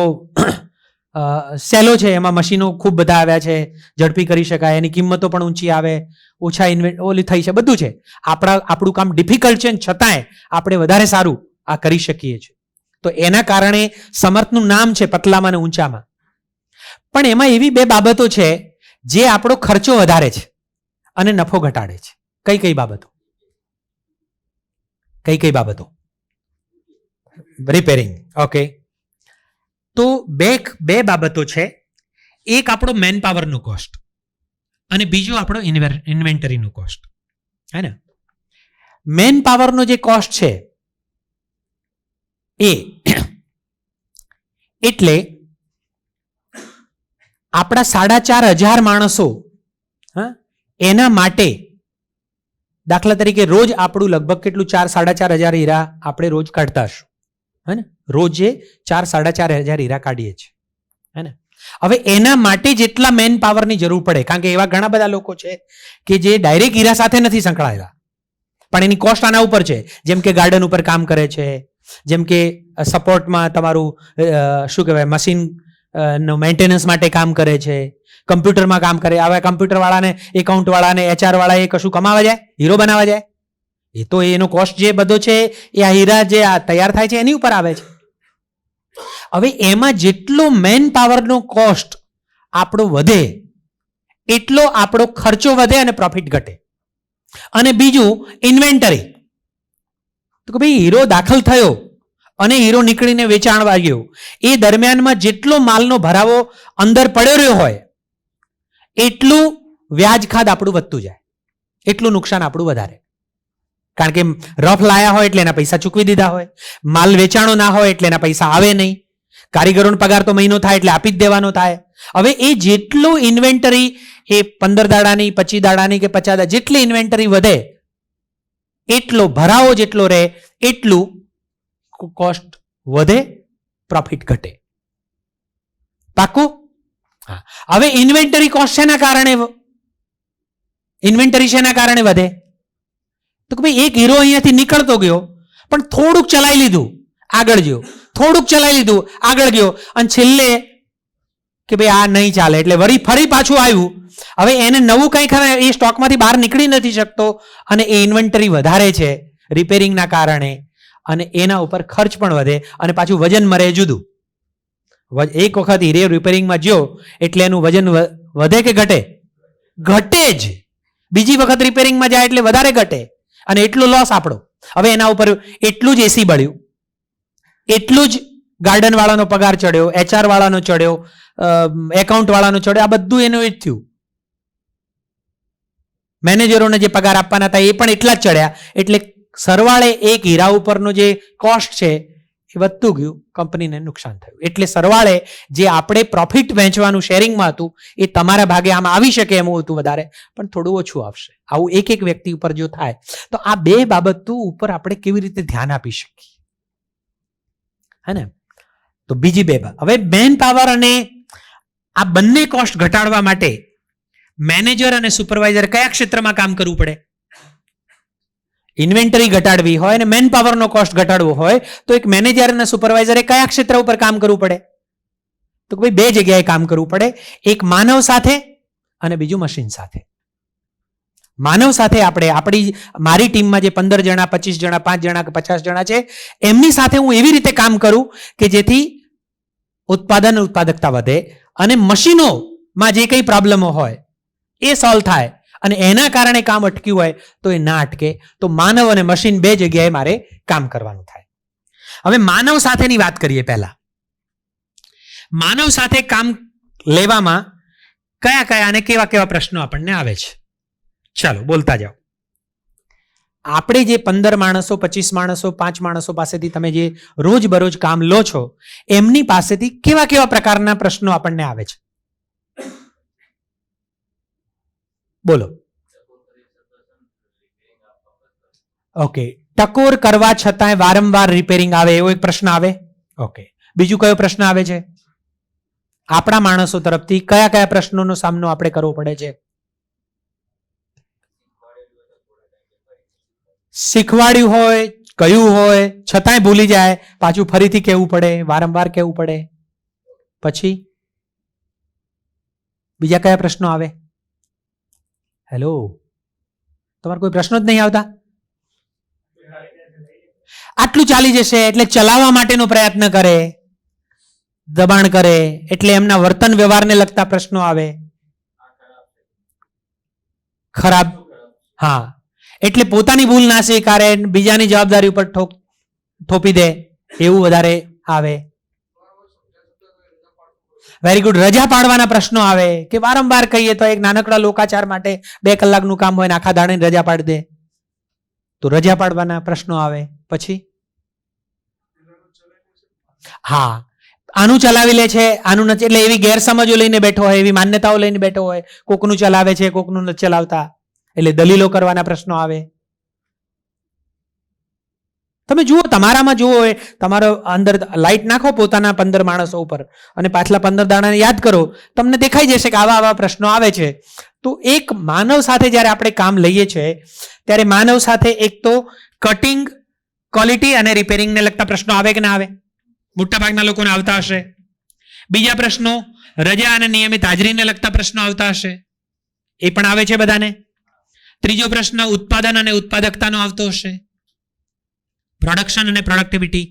સેલો છે એમાં મશીનો ખૂબ બધા આવ્યા છે, ઝડપી કરી શકાય, એની કિંમતો પણ ઊંચી આવે, ઓછા ઓલી થઈ છે, બધું છે. આપણું કામ ડિફિકલ્ટ છે છતાંય આપણે વધારે સારું આ કરી શકીએ છીએ. તો એના કારણે સમર્થનું નામ છે પતલામાં અને ઊંચામાં. પણ એમાં એવી બે બાબતો છે જે આપણો ખર્ચો વધારે છે અને નફો ઘટાડે છે. કઈ કઈ બાબતો? કઈ કઈ બાબતો? રિપેરિંગ. ઓકે, તો બે બાબતો છે. એક આપણો મેન પાવરનો કોસ્ટ અને બીજો આપણો ઇન્વેન્ટરીનો કોસ્ટ, હે ને? મેન પાવરનો જે કોસ્ટ છે એ એટલે આપણા 4,500 માણસો, એના માટે દાખલા તરીકે રોજ આપણું લગભગ કેટલું 4,500 હીરા આપણે રોજ કાઢતા હશું, હે ને? રોજે 4,500 હીરા કાઢીએ છીએ, હે ને? હવે એના માટે જેટલા મેન પાવરની જરૂર પડે, કારણ કે એવા ઘણા બધા લોકો છે કે જે ડાયરેક્ટ હીરા સાથે નથી સંકળાયેલા, પણ એની કોસ્ટ આના ઉપર છે. જેમ કે ગાર્ડન ઉપર કામ કરે છે, જેમ કે સપોર્ટમાં તમારું શું કહેવાય મશીન નો મેન્ટેનન્સ માટે કામ કરે છે, કમ્પ્યુટરમાં કામ કરે. આવા કમ્પ્યુટર વાળાને, એકાઉન્ટ વાળાને, HR વાળા એ કશું કમાવા જાય, હીરો બનાવવા જાય? એ તો એનો કોસ્ટ જે બધો છે એ આ હીરા જે આ તૈયાર થાય છે એની ઉપર આવે છે. હવે એમાં જેટલો મેન પાવરનો કોસ્ટ આપણો વધે એટલો આપણો ખર્ચો વધે અને પ્રોફિટ ઘટે. અને બીજું ઇન્વેન્ટરી, તો કે ભાઈ હીરો દાખલ થયો અને હીરો નીકળીને વેચાણવા ગયો, એ દરમિયાનમાં જેટલો માલનો ભરાવો અંદર પડ્યો રહ્યો હોય એટલું વ્યાજ ખાદ આપણું વધતું જાય, એટલું નુકસાન આપણું વધારે. કારણ કે રફ લાયા હોય એટલે એના પૈસા ચૂકવી દીધા હોય, માલ વેચાણો ના હોય એટલે એના પૈસા આવે નહીં, કારીગરોનો પગાર તો મહિનો થાય એટલે આપી જ દેવાનો થાય. હવે એ જેટલું ઇન્વેન્ટરી, એ 15 દાડાની, 25 દાડાની કે 50 દાડા જેટલી ઇન્વેન્ટરી વધે એટલો ભરાવો જેટલો રહે એટલું કોસ્ટ વધે, પ્રોફિટ ઘટે. પાકું? હા. હવે ઇન્વેન્ટરી કોસ્ટ શેના કારણે, ઇન્વેન્ટરી શેના કારણે વધે? તો કે ભાઈ એક હીરો અહીંયાથી નીકળતો ગયો પણ થોડુંક ચલાવી લીધું, આગળ ગયો, થોડુંક ચલાવી લીધું, આગળ ગયો, અને છેલ્લે કે ભાઈ આ નહીં ચાલે એટલે ફરી પાછું આવ્યું. હવે એને નવું કંઈક એ સ્ટોકમાંથી બહાર નીકળી નથી શકતો અને એ ઇન્વેન્ટરી વધારે છે રિપેરિંગના કારણે, અને એના ઉપર ખર્ચ પણ વધે અને પાછું વજન મરે જુદું. એક વખત હીરે રિપેરિંગમાં જ્યો એટલે એનું વજન વધે કે ઘટે? ઘટે જ. બીજી વખત રિપેરિંગમાં જાય એટલે વધારે ઘટે અને એટલો લોસ આપણો. હવે એના ઉપર એટલું જ એસી બળ્યું, એટલું જ ગાર્ડન વાળાનો પગાર ચડ્યો, HR વાળાનો ચડ્યો, એકાઉન્ટ વાળાનો ચડ્યો, આ બધું એનું જ થયું. મેનેજરોને જે પગાર આપવાના હતા એ પણ એટલા જ ચડ્યા. એટલે સરવાળે એક હીરા ઉપરનો જે કોસ્ટ છે એ વધતું ગયું, કંપનીને નુકસાન થયું. એટલે સરવાળે જે આપણે પ્રોફિટ વહેંચવાનું શેરિંગમાં હતું એ તમારા ભાગે આમ આવી શકે એમ હતું વધારે, પણ થોડું ઓછું આવશે. આવું એક એક વ્યક્તિ ઉપર જો થાય તો આ બે બાબતો ઉપર આપણે કેવી રીતે ધ્યાન આપી શકીએ, હે ને? તો બીજી બે બાબત. હવે મેન પાવર અને આ બંને કોસ્ટ ઘટાડવા માટે મેનેજર અને સુપરવાઇઝર કયા ક્ષેત્રમાં કામ કરવું પડે? ઇન્વેન્ટરી ઘટાડવી હોય અને મેન પાવરનો કોસ્ટ ઘટાડવો હોય તો એક મેનેજર અને સુપરવાઇઝરે કયા ક્ષેત્ર ઉપર કામ કરવું પડે? તો ભાઈ બે જગ્યાએ કામ કરવું પડે. એક માનવ સાથે અને બીજું મશીન સાથે. માનવ સાથે મારી ટીમમાં જે 15 જણા, 25 જણા, 5 જણા કે 50 જણા છે એમની સાથે હું એવી રીતે કામ કરું કે જેથી ઉત્પાદકતા વધે અને મશીનોમાં જે કંઈ પ્રોબ્લેમો હોય એ સોલ્વ થાય અને એના કારણે કામ અટક્યું હોય તો એ ના અટકે. તો માનવ અને મશીન બે જગ્યાએ મારે કામ કરવાનું થાય. હવે માનવ સાથેની વાત કરીએ. પહેલા માનવ સાથે કામ લેવામાં કયા કયા અને કેવા કેવા પ્રશ્નો આપણને આવે છે, ચાલો બોલતા જાઓ. આપણે જે 15 માણસો, 25 માણસો, 5 માણસો પાસેથી તમે જે રોજબરોજ કામ લો છો એમની પાસેથી કેવા કેવા પ્રકારના પ્રશ્નો આપણને આવે છે? બોલો. ઓકે, ટકોર કરવા છતાંય વારંવાર રિપેરિંગ આવે એવો એક પ્રશ્ન આવે. ઓકે, બીજું કયો પ્રશ્ન આવે છે? આપણા માણસો તરફથી કયા કયા પ્રશ્નોનો સામનો આપણે કરવો પડે છે? શીખવાડ્યું હોય, કહ્યું હોય, છતાંય ભૂલી જાય, પાછું ફરીથી કહેવું પડે, વારંવાર કહેવું પડે. પછી બીજા કયા પ્રશ્નો આવે? હેલો, તમારે કોઈ પ્રશ્નો જ નહીં આવતા? આટલું ચાલી જશે એટલે ચલાવવા માટેનો પ્રયત્ન કરે, દબાણ કરે એટલે એમના વર્તન વ્યવહારને લગતા પ્રશ્નો આવે. ખરાબ, હા, એટલે પોતાની ભૂલ ના સ્વીકારે, બીજાની જવાબદારી ઉપર થોપી દે, એવું વધારે આવે. Very good. રજા પાડવાના પ્રશ્નો આવે કે વારંવાર કહીએ તો એક નાનકડા લોકાચાર માટે 2 કલાકનું કામ હોય ને આખા દાડે રજા પાડી દે, તો રજા પાડવાના પ્રશ્નો આવે. પછી હા, આનું ચલાવી લે છે, આનું નથી, એટલે એવી ગેરસમજો લઈને બેઠો હોય, એવી માન્યતાઓ લઈને બેઠો હોય, કોકનું ચલાવે છે, કોકનું નથી ચલાવતા, એટલે દલીલો કરવાના પ્રશ્નો આવે. તમે જુઓ, તમારામાં જુઓ, તમારો અંદર લાઈટ નાખો પોતાના 15 માણસો ઉપર અને પાછલા 15 દાડાને યાદ કરો, તમને દેખાઈ જશે કે આવા આવા પ્રશ્નો આવે છે. તો એક માનવ સાથે જ્યારે આપણે કામ લઈએ છીએ ત્યારે માનવ સાથે એક તો કટિંગ, ક્વોલિટી અને રિપેરિંગને લગતા પ્રશ્નો આવે કે ના આવે? મોટાભાગના લોકોને આવતા હશે. બીજા પ્રશ્નો રજા અને નિયમિત હાજરીને લગતા પ્રશ્નો આવતા હશે, એ પણ આવે છે બધાને. ત્રીજો પ્રશ્ન ઉત્પાદન અને ઉત્પાદકતાનો આવતો હશે, પ્રોડક્શન અને પ્રોડક્ટિવિટી.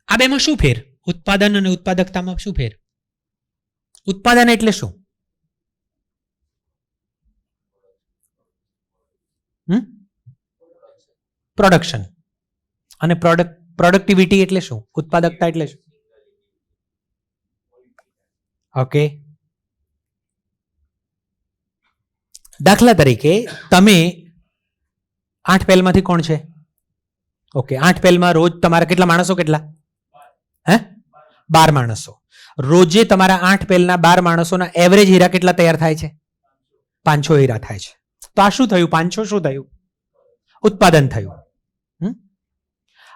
આ બેમાં શું ફેર? ઉત્પાદન અને ઉત્પાદકતામાં શું ફેર? ઉત્પાદન એટલે શું? પ્રોડક્શન. અને પ્રોડક્ટિવિટી એટલે શું? ઉત્પાદકતા એટલે શું? ઓકે, દાખલા તરીકે તમે 8 પેલમાંથી કોણ છે? ઓકે, 8 પેલમાં રોજ તમારા કેટલા માણસો? કેટલા? 12 માણસો. રોજે તમારા 8 પેલના 12 માણસોના એવરેજ હીરા કેટલા તૈયાર થાય છે? 500 હીરા થાય છે. તો આ શું થયું? 500 શું થયું? ઉત્પાદન થયું.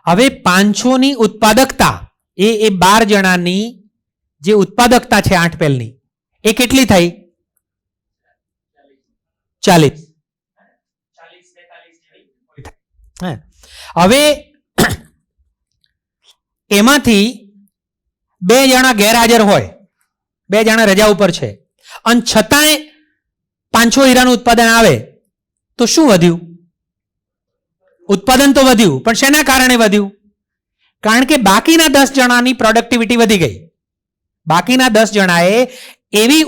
હવે 500 ની ઉત્પાદકતા, એ 12 જણાની જે ઉત્પાદકતા છે 8 પેલની, એ કેટલી થઈ? 40. હવે એમાંથી 2 જણા ગેરહાજર હોય, 2 જણા રજા ઉપર છે, અને છતાંય 500 હીરાનું ઉત્પાદન આવે, તો શું વધ્યું? ઉત્પાદન તો વધ્યું, પણ શેના કારણે વધ્યું? કારણ કે બાકીના 10 જણાની પ્રોડક્ટિવિટી વધી ગઈ. બાકીના 10 જણાએ એવી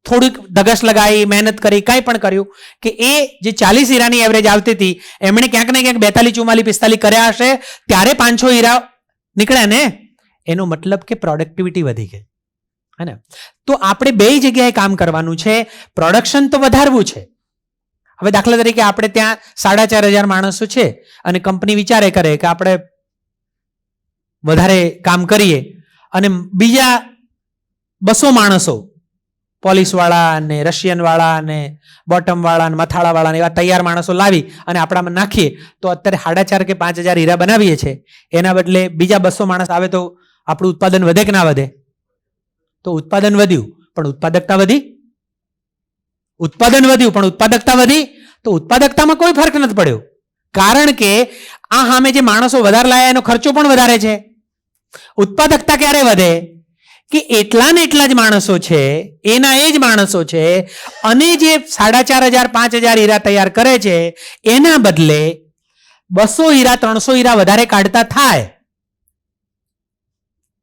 થોડીક ધગશ લગાવી, મહેનત કરી, કંઈ પણ કર્યું કે એ જે 40 હીરાની એવરેજ આવતી હતી એમણે ક્યાંક ને ક્યાંક 42, 44, 45 કર્યા હશે, ત્યારે 500 હીરા નીકળ્યા ને. એનો મતલબ કે પ્રોડક્ટિવિટી વધી ગઈ, હે ને? તો આપણે 2 જગ્યાએ કામ કરવાનું છે. પ્રોડક્શન તો વધારવું છે. હવે દાખલા તરીકે આપણે ત્યાં 4500 માણસો છે અને કંપની વિચારે કરે કે આપણે વધારે કામ કરીએ અને બીજા 200 માણસો, પોલીસ વાળા અને રશિયન વાળા અને બોટમ વાળા અને મથાળા વાળા એવા તૈયાર માણસો લાવી અને આપણામાં નાખીએ, તો અત્યારે 4,500 કે 5,000 હીરા બનાવીએ છીએ. એના બદલે બીજા 200 માણસ આવે તો આપણું ઉત્પાદન વધે કે ના વધે? તો ઉત્પાદન વધ્યું, પણ ઉત્પાદકતા વધી? ઉત્પાદન વધ્યું પણ ઉત્પાદકતા વધી? તો ઉત્પાદકતામાં કોઈ ફરક નથી પડ્યો, કારણ કે આ સામે જે માણસો વધારે લાયા એનો ખર્ચો પણ વધારે છે. ઉત્પાદકતા ક્યારે વધે? કે એટલા ને એટલા જ માણસો છે, એના એ જ માણસો છે, અને જે 4,500, 5,000 હીરા તૈયાર કરે છે એના બદલે 200 હીરા, 300 હીરા વધારે કાઢતા થાય,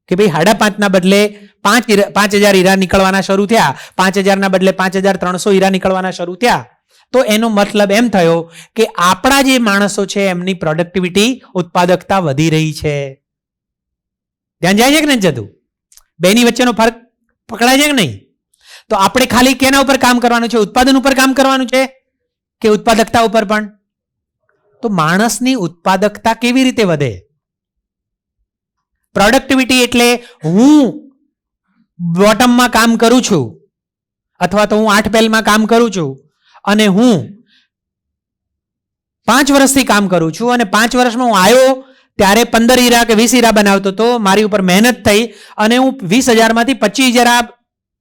કે ભાઈ 5.5 ના બદલે 5,000 હીરા નીકળવાના શરૂ થયા, 5,000 ના બદલે 5,300 હીરા નીકળવાના શરૂ થયા, તો એનો મતલબ એમ થયો કે આપણા જે માણસો છે એમની પ્રોડક્ટિવિટી, ઉત્પાદકતા વધી રહી છે. ધ્યાન જાય છે કે નથી જતું? બેની વચ્ચેનો ફરક પકડાય છે કે નહીં? તો આપણે ખાલી કેના ઉપર કામ કરવાનું છે? ઉત્પાદન ઉપર કામ કરવાનું છે કે ઉત્પાદકતા ઉપર પણ? તો માણસની ઉત્પાદકતા કેવી રીતે વધે? પ્રોડક્ટિવિટી એટલે હું બોટમમાં કામ કરું છું, અથવા તો હું 8 પેલમાં કામ કરું છું અને હું 5 વર્ષથી કામ કરું છું, અને 5 વર્ષમાં હું આવ્યો ત્યારે 15 હીરા કે 20 હીરા બનાવતો તો, મારી ઉપર મહેનત થઈ અને હું 20,000 માંથી 25,000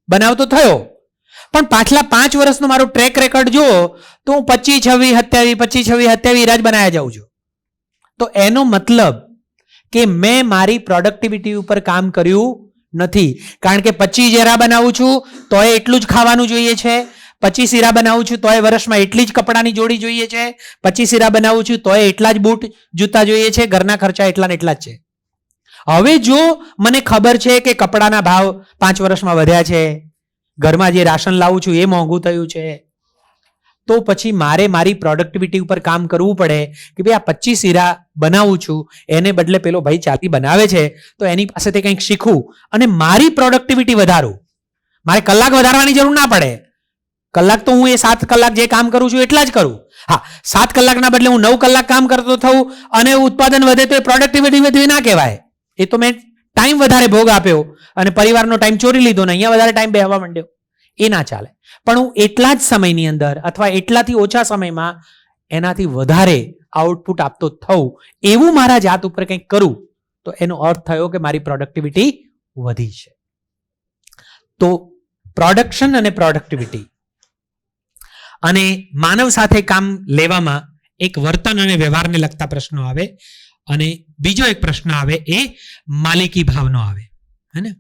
બનાવતો થયો. પણ પાછલા 5 વર્ષનો મારો ટ્રેક રેકોર્ડ જુઓ તો હું 25, 26, 27, 25, 26, 27 હીરા જ બનાવ્યા જાઉં છું. તો એનો મતલબ કે મેં મારી પ્રોડક્ટિવિટી ઉપર કામ કર્યું નથી, કારણ કે 25 હીરા બનાવું છું તોય એટલું જ ખાવાનું જોઈએ છે, 25 હીરા બનાવું છું તોય વર્ષમાં એટલી જ કપડાની જોડી જોઈએ છે, 25 હીરા બનાવું છું તોય એટલા જ બૂટ જૂતા જોઈએ છે, ઘરના ખર્ચા એટલા ને એટલા જ છે. હવે જો મને ખબર છે કે કપડાના ભાવ 5 વર્ષમાં વધ્યા છે, ઘરમાં જે રાશન લાવું છું એ મોંઘું થયું છે, તો પછી મારે મારી પ્રોડક્ટિવિટી ઉપર કામ કરવું પડે કે ભાઈ આ 25 હીરા બનાવું છું એને બદલે પેલો ભાઈ ચાથી બનાવે છે તો એની પાસેથી કંઈક શીખવું અને મારી પ્રોડક્ટિવિટી વધારું. મારે કલાક વધારવાની જરૂર ના પડે, કલાક તો હું એ 7 કલાક જે કામ કરું છું એટલા જ કરું. હા, 7 કલાકના બદલે હું 9 કલાક કામ કરતો થઉં અને ઉત્પાદન વધે તો એ પ્રોડક્ટિવિટી વધવી ના કહેવાય. એ તો મેં ટાઈમ વધારે ભોગ આપ્યો અને પરિવારનો ટાઈમ ચોરી લીધો ને અહીંયા વધારે ટાઈમ બેહવા માંડ્યો, એ ના ચાલે. પણ હું એટલા જ સમયની અંદર અથવા એટલાથી ઓછા સમયમાં એનાથી વધારે આઉટપુટ આપતો થઉં એવું મારા જાત ઉપર કંઈક કરું તો એનો અર્થ થયો કે મારી પ્રોડક્ટિવિટી વધી છે. તો પ્રોડક્શન અને પ્રોડક્ટિવિટી અને માનવ સાથે કામ લેવામાં એક વર્તન અને વ્યવહારને લગતા પ્રશ્નો આવે અને બીજો એક પ્રશ્ન આવે એ માલિકી ભાવનો આવે, હે ને?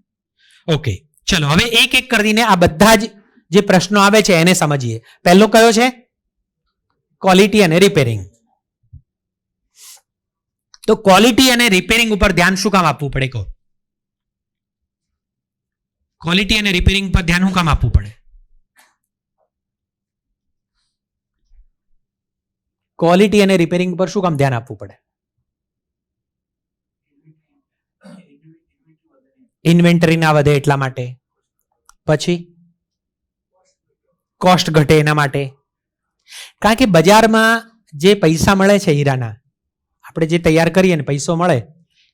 ઓકે, ચલો હવે એક એક કરીને આ બધા જ જે પ્રશ્નો આવે છે એને સમજીએ. પહેલો કયો છે? ક્વોલિટી અને રિપેરિંગ. તો ક્વોલિટી અને રિપેરિંગ ઉપર ધ્યાન શું કામ આપવું પડે કહો? ક્વોલિટી અને રિપેરિંગ પર ધ્યાન શું કામ આપવું પડે? ક્વોલિટી અને રિપેરિંગ પર શું કામ ધ્યાન આપવું પડે? ઇન્વેન્ટરી ના વધે એટલા માટે. પછી કોસ્ટ ઘટે એના માટે. કારણ કે બજારમાં જે પૈસા મળે છે હીરાના, આપણે જે તૈયાર કરીએ ને પૈસો મળે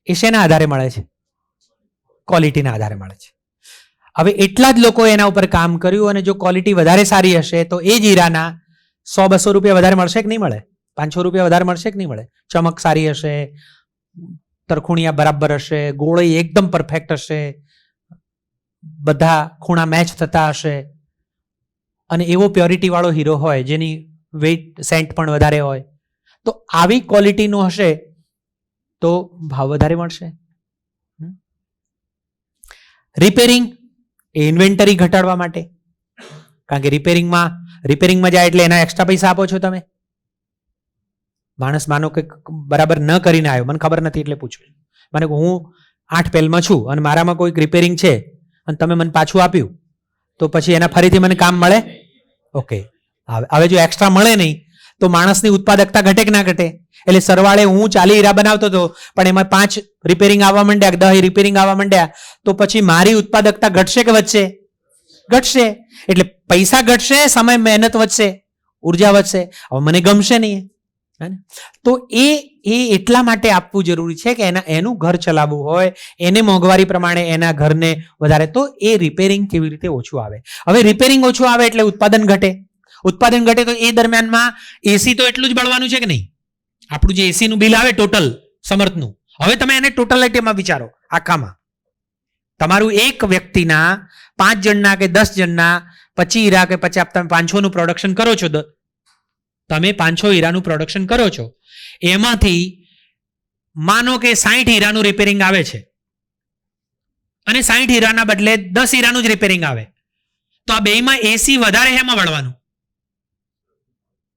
એ શેના આધારે મળે છે? ક્વોલિટીના આધારે મળે છે. હવે એટલા જ લોકો એના ઉપર કામ કર્યું અને જો ક્વોલિટી વધારે સારી હશે તો એ જ હીરાના 100-200 રૂપિયા વધારે મળશે કે નહીં મળે? 500 રૂપિયા વધારે મળશે કે નહીં મળે? ચમક સારી હશે, તરખુણિયા બરાબર હશે, ગોળી એકદમ પરફેક્ટ હશે, બધા ખૂણા મેચ થતા હશે અને એવો પ્યોરિટી વાળો હીરો હોય જેની વેઇટ સેન્ટ પણ વધારે હોય, તો આવી ક્વોલિટીનું હશે તો ભાવ વધારે મળશે. રિપેરિંગ એ ઇન્વેન્ટરી ઘટાડવા માટે, કારણ કે રિપેરિંગમાં જાય એટલે એના એક્સ્ટ્રા પૈસા આપો છો તમે. માણસ માનો કે બરાબર ન કરીને આવ્યો, મને ખબર નથી એટલે પૂછું છું. મને હું 8 પેલમાં છું અને મારામાં કોઈક રિપેરિંગ છે અને તમે મને પાછું આપ્યું તો પછી એના ફરીથી મને કામ મળે? ઓકે, હવે જો એક્સ્ટ્રા મળે નહીં તો માણસની ઉત્પાદકતા ઘટે કે ના ઘટે? એટલે સરવાળે હું 40 હીરા બનાવતો હતો પણ એમાં 5 રિપેરિંગ આવવા માંડ્યા, 10 રિપેરિંગ આવવા માંડ્યા, તો પછી મારી ઉત્પાદકતા ઘટશે કે વધશે? ઘટશે. એટલે પૈસા ઘટશે, સમય મહેનત વધશે, ઉર્જા વધશે. હવે મને ગમશે નહીં. તો એ એટલા માટે આપવું જરૂરી છે કે એનું ઘર ચલાવવું હોય, એને મોંઘવારી પ્રમાણે એના ઘરને વધારે, તો એ રિપેરિંગ કેવી રીતે ઓછું આવે. હવે રિપેરિંગ ઓછું આવે એટલે ઉત્પાદન ઘટે. ઉત્પાદન ઘટે તો એ દરમિયાનમાં એસી તો એટલું જ બળવાનું છે કે નહીં? આપણું જે એસીનું બિલ આવે ટોટલ સમર્થનું, હવે તમે એને ટોટલિટીમાં વિચારો. આખામાં તમારું એક વ્યક્તિના 5 જણના કે 10 જણના 25 હીરા કે 50, તમે 500 નું પ્રોડક્શન કરો છો, તમે 500 હીરાનું પ્રોડક્શન કરો છો, એમાંથી માનો કે 60 હીરાનું રિપેરિંગ આવે છે અને 60 હીરાના બદલે 10 હીરાનું જ રિપેરિંગ આવે, તો આ બેમાં એસી વધારે એમાં વળવાનું.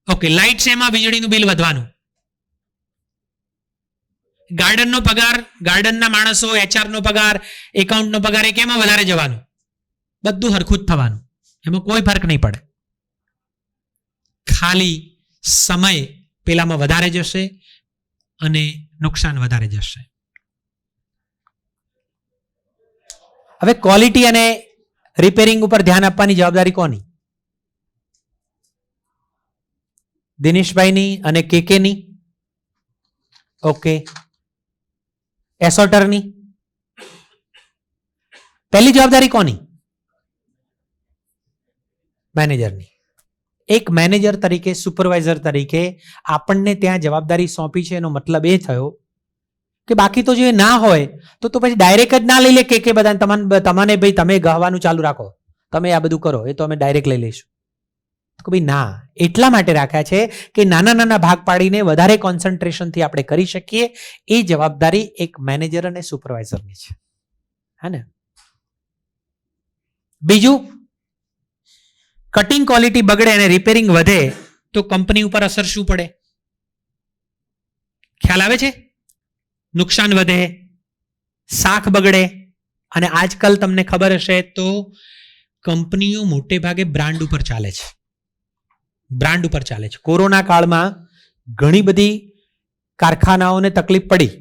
ઓકે, લાઇટ છે એમાં વીજળીનું બિલ વધવાનું. ગાર્ડનનો પગાર, ગાર્ડનના માણસો, એચઆરનો પગાર, એકાઉન્ટનો પગાર, એ કેમાં વધારે જવાનું? બધું હરખું જ થવાનું, એમાં કોઈ ફરક નહીં પડે. ખાલી સમય પેલામાં વધારે જશે અને નુકસાન વધારે જશે. હવે ક્વોલિટી અને રિપેરિંગ ઉપર ધ્યાન આપવાની જવાબદારી કોની? દિનેશભાઈની અને કેકેની? ઓકે, એસોટરની? પહેલી જવાબદારી કોની? મેનેજરની. એક મેનેજર તરીકે, સુપરવાઇઝર તરીકે આપણને ત્યાં જવાબદારી સોંપી છે એનો મતલબ એ થયો કે બાકી તો જો એ ના હોય તો પછી ડાયરેક્ટ જ ના લઈ લે કે બધા તમને ભાઈ તમે ગહવાનું ચાલુ રાખો, તમે આ બધું કરો, એ તો અમે ડાયરેક્ટ લઈ લઈશું. તો ભાઈ ના, એટલા માટે રાખ્યા છે કે નાના નાના ભાગ પાડીને વધારે કોન્સન્ટ્રેશનથી આપણે કરી શકીએ. એ જવાબદારી એક મેનેજર અને સુપરવાઇઝરની છે, હા ને? બીજું, કટિંગ ક્વોલિટી બગડે અને રિપેરિંગ વધે તો કંપની ઉપર અસર શું પડે? ખ્યાલ આવે છે? નુકસાન વધે, શાખ બગડે, અને આજકાલ તમને ખબર હશે તો કંપનીઓ મોટે ભાગે બ્રાન્ડ ઉપર ચાલે છે. બ્રાન્ડ ઉપર ચાલે છે. કોરોના કાળમાં ઘણી બધી કારખાનાઓને તકલીફ પડી.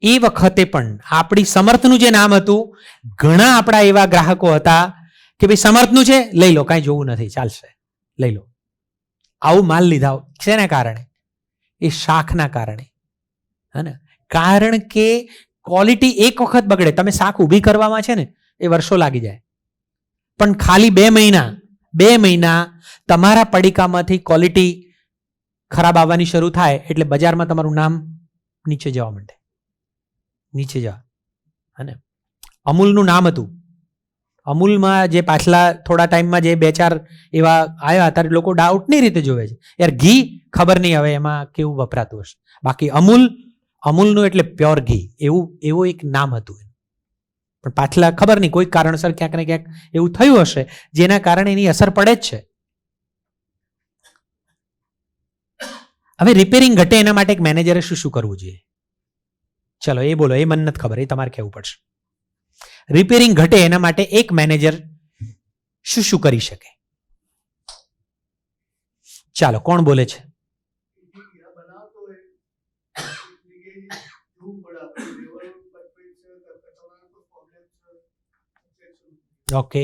એ વખતે પણ આપણી સમર્થનું જે નામ હતું, ઘણા આપણા એવા ગ્રાહકો હતા કે ભાઈ સમર્થનું છે, લઈ લો, કાંઈ જોવું નથી, ચાલશે, લઈ લો. આવું માલ લીધા. શેના કારણે? એ શાખના કારણે. હે ને? કારણ કે ક્વોલિટી એક વખત બગડે. તમે શાખ ઊભી કરવામાં છે ને એ વર્ષો લાગી જાય, પણ ખાલી 2 મહિના તમારા પડીકામાંથી ક્વોલિટી ખરાબ આવવાની શરૂ થાય એટલે બજારમાં તમારું નામ નીચે જવા માંડે. નીચે જવા. હે અમૂલનું નામ હતું. અમૂલમાં જે પાછલા થોડા ટાઈમમાં જે 2-4 એવા આવ્યા હતા, લોકો ડાઉટની રીતે જોવે છે, યાર ઘી ખબર નહીં હવે એમાં કેવું વપરાતું હશે. બાકી અમૂલનું એટલે પ્યોર ઘી, એવું એક નામ હતું. પણ પાછલા ખબર નહીં કોઈ કારણસર ક્યાંક ને ક્યાંક એવું થયું હશે જેના કારણે એની અસર પડે જ છે. હવે રિપેરિંગ ઘટે એના માટે એક મેનેજરે શું કરવું જોઈએ? ચલો એ બોલો, એ મને નથી ખબર, એ તમારે કહેવું પડશે. રિપેરિંગ ઘટે એના માટે એક મેનેજર શું કરી શકે? ચાલો, કોણ બોલે છે? ઓકે,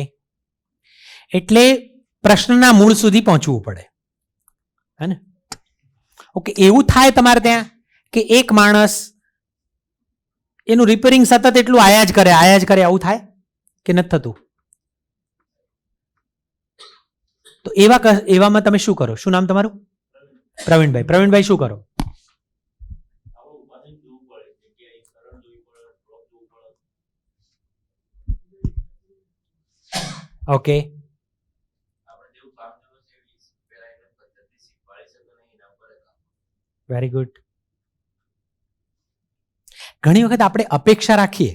એટલે પ્રશ્નના મૂળ સુધી પહોંચવું પડે. હે ને? ઓકે, એવું થાય તમારે ત્યાં કે એક માણસ એનું રિપેરિંગ સતત એટલું આયા જ કરે, આવું થાય કે નથી થતું? તો એવામાં તમે શું કરો? શું નામ તમારું? પ્રવીણભાઈ. પ્રવીણભાઈ શું કરો? Okay, very good. ઘણી વખત આપણે અપેક્ષા રાખીએ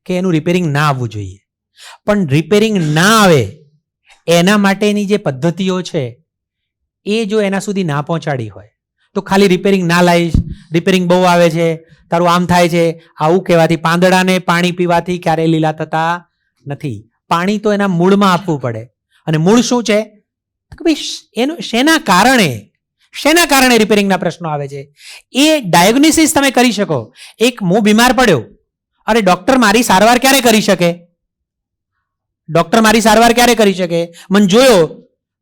કે એનું રિપેરિંગ ના આવવું જોઈએ, પણ રિપેરિંગ ના આવે એના માટેની જે પદ્ધતિઓ છે એ જો એના સુધી ના પહોંચાડી હોય તો ખાલી રિપેરિંગ ના લાવીશ, રિપેરિંગ બહુ આવે છે, તારું આમ થાય છે, આવું કહેવાથી પાંદડાને પાણી પીવાથી ક્યારેય લીલા થતા નથી. પાણી તો એના મૂળમાં આપવું પડે. અને મૂળ શું છે? ભાઈ એનું શેના કારણે રિપેરિંગના પ્રશ્નો આવે છે એ ડાયગ્નોસિસ તમે કરી શકો. એક હું બીમાર પડ્યો, અરે ડોક્ટર મારી સારવાર ક્યારે કરી શકે? મને જોયો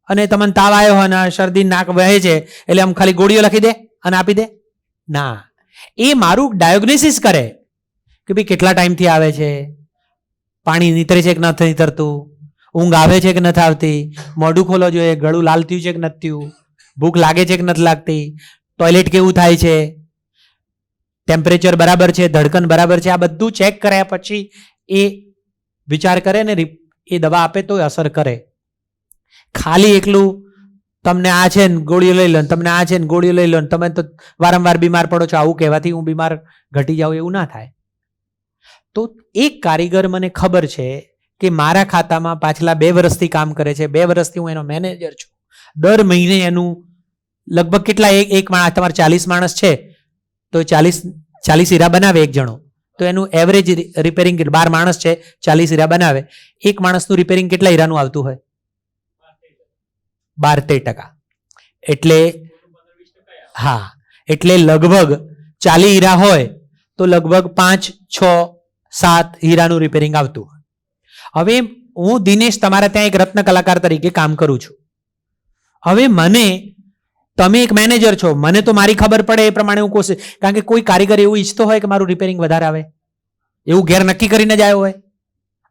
અને તમને તાવ આવ્યો અને શરદી નાક વહે છે એટલે આમ ખાલી ગોળીઓ લખી દે અને આપી દે? ના, એ મારું ડાયગ્નોસિસ કરે કે ભાઈ કેટલા ટાઈમથી આવે છે, પાણી નીતરે છે કે નથી નીતરતું, ઊંઘ આવે છે કે નથી આવતી, મોઢું ખોલો જોઈએ, ગળું લાલ થયું છે કે નથી થયું, ભૂખ લાગે છે કે નથી લાગતી, ટોયલેટ કેવું થાય છે, ટેમ્પરેચર બરાબર છે, ધડકન બરાબર છે, આ બધું ચેક કર્યા પછી એ વિચાર કરે ને એ દવા આપે તો અસર કરે. ખાલી એકલું તમને આ છે ને ગોળીઓ લઈ લો, તમને આ છે ને ગોળીઓ લઈ લો, તમે તો વારંવાર બીમાર પડો છો, આવું કહેવાથી હું બીમાર ઘટી જાઉં એવું ના થાય. તો એક કારીગર મને ખબર છે કે મારા ખાતામાં પાછલા 2 વર્ષથી કામ કરે છે, 2 વર્ષથી હું એનો મેનેજર છું. દર મહિને એનું લગભગ કેટલા એક માણસ, તમારે 40 માણસ છે તો 40 હીરા બનાવે એક જણો, તો એનું એવરેજ રિપેરિંગ 12 માણસ છે, 40 હીરા બનાવે, એક માણસનું રિપેરિંગ કેટલા હીરાનું આવતું હોય? 12-13%. એટલે હા, એટલે લગભગ 40 હીરા હોય તો લગભગ 5, 6, 7 હીરાનું રિપેરિંગ આવતું હોય. હવે હું દિનેશ તમારા ત્યાં એક રત્ન કલાકાર તરીકે કામ કરું છું. હવે તમે એક મેનેજર છો, મને તો મારી ખબર પડે એ પ્રમાણે હું કોશિશ, કારણ કે કોઈ કારીગર એવું ઈચ્છતો હોય કે મારું રિપેરિંગ વધારે આવે, એવું ઘેર નક્કી કરીને જ આવ્યો હોય?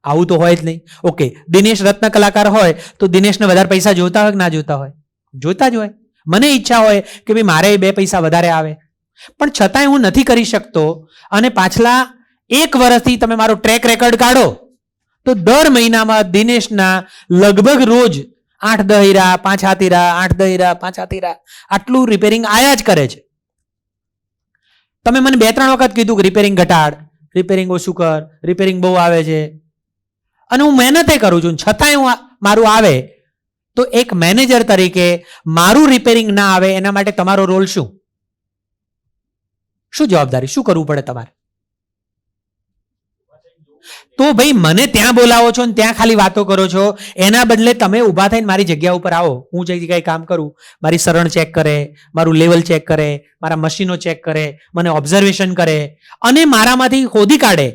આવું તો હોય જ નહીં. ઓકે, દિનેશ રત્ન કલાકાર હોય તો દિનેશને વધારે પૈસા જોતા હોય કે ના જોતા હોય? જોતા જ હોય. મને ઈચ્છા હોય કે ભાઈ મારે 2 પૈસા વધારે આવે, પણ છતાંય હું નથી કરી શકતો. અને પાછલા 1 વર્ષથી તમે મારો ટ્રેક રેકોર્ડ કાઢો તો દર મહિનામાં દિનેશના લગભગ રોજ 8-10 હીરા, 5-7 હીરા, 8-10 હીરા, 5-7 હીરા, આટલું રિપેરિંગ આયા જ કરે છે. તમે મને 2-3 વખત કીધું કે રિપેરિંગ ઘટાડ, રિપેરિંગ ઓછું કર, રિપેરિંગ બહુ આવે છે. અને હું મહેનતે કરું છું છતાંય હું મારું આવે, તો એક મેનેજર તરીકે મારું રિપેરિંગ ના આવે એના માટે તમારો રોલ શું? શું જવાબદારી, શું કરવું પડે તમારે? તો ભાઈ મને ત્યાં બોલાવો છો ને ત્યાં ખાલી વાતો કરો છો, એના બદલે તમે ઊભા થઈને મારી જગ્યા ઉપર આવો. હું જે જગ્યાએ કામ કરું, મારી સરણ ચેક કરે, મારું લેવલ ચેક કરે, મારા મશીનો ચેક કરે, મને ઓબ્ઝર્વેશન કરે અને મારામાંથી શોધી કાઢે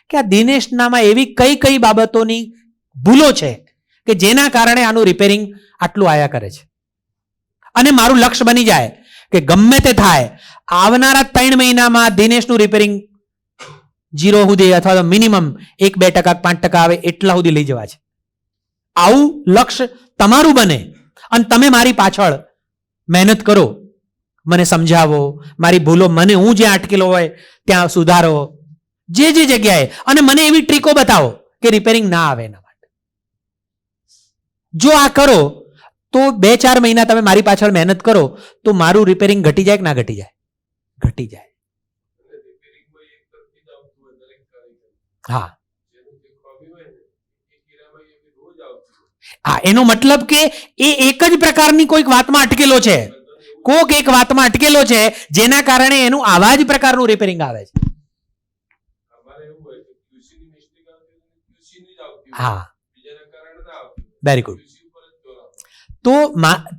કે આ દિનેશનામાં એવી કઈ કઈ બાબતોની ભૂલો છે કે જેના કારણે આનું રિપેરિંગ આટલું આયા કરે છે. અને મારું લક્ષ્ય બની જાય કે ગમે તે થાય, આવનારા 3 મહિનામાં દિનેશનું રિપેરિંગ 0 સુધી અથવા તો મિનિમમ 1-2%, 5% આવે એટલા સુધી લઈ જવા છે. આવું લક્ષ્ય તમારું બને અને તમે મારી પાછળ મહેનત કરો, મને સમજાવો, મારી ભૂલો મને હું જ્યાં અટકેલો હોય ત્યાં સુધારો, જે જગ્યાએ, અને મને એવી ટ્રીકો બતાવો કે રિપેરિંગ ના આવે એના માટે. જો આ કરો તો 2-4 મહિના તમે મારી પાછળ મહેનત કરો તો મારું રિપેરિંગ ઘટી જાય કે ના ઘટી જાય? ઘટી જાય. હા હા, એનો મતલબ કે એ એક જ પ્રકારની કોઈક વાતમાં અટકેલો છે, કોઈક એક વાતમાં અટકેલો છે જેના કારણે એનું આવા જ પ્રકારનું રિપેરિંગ આવે છે. હા, વેરી ગુડ.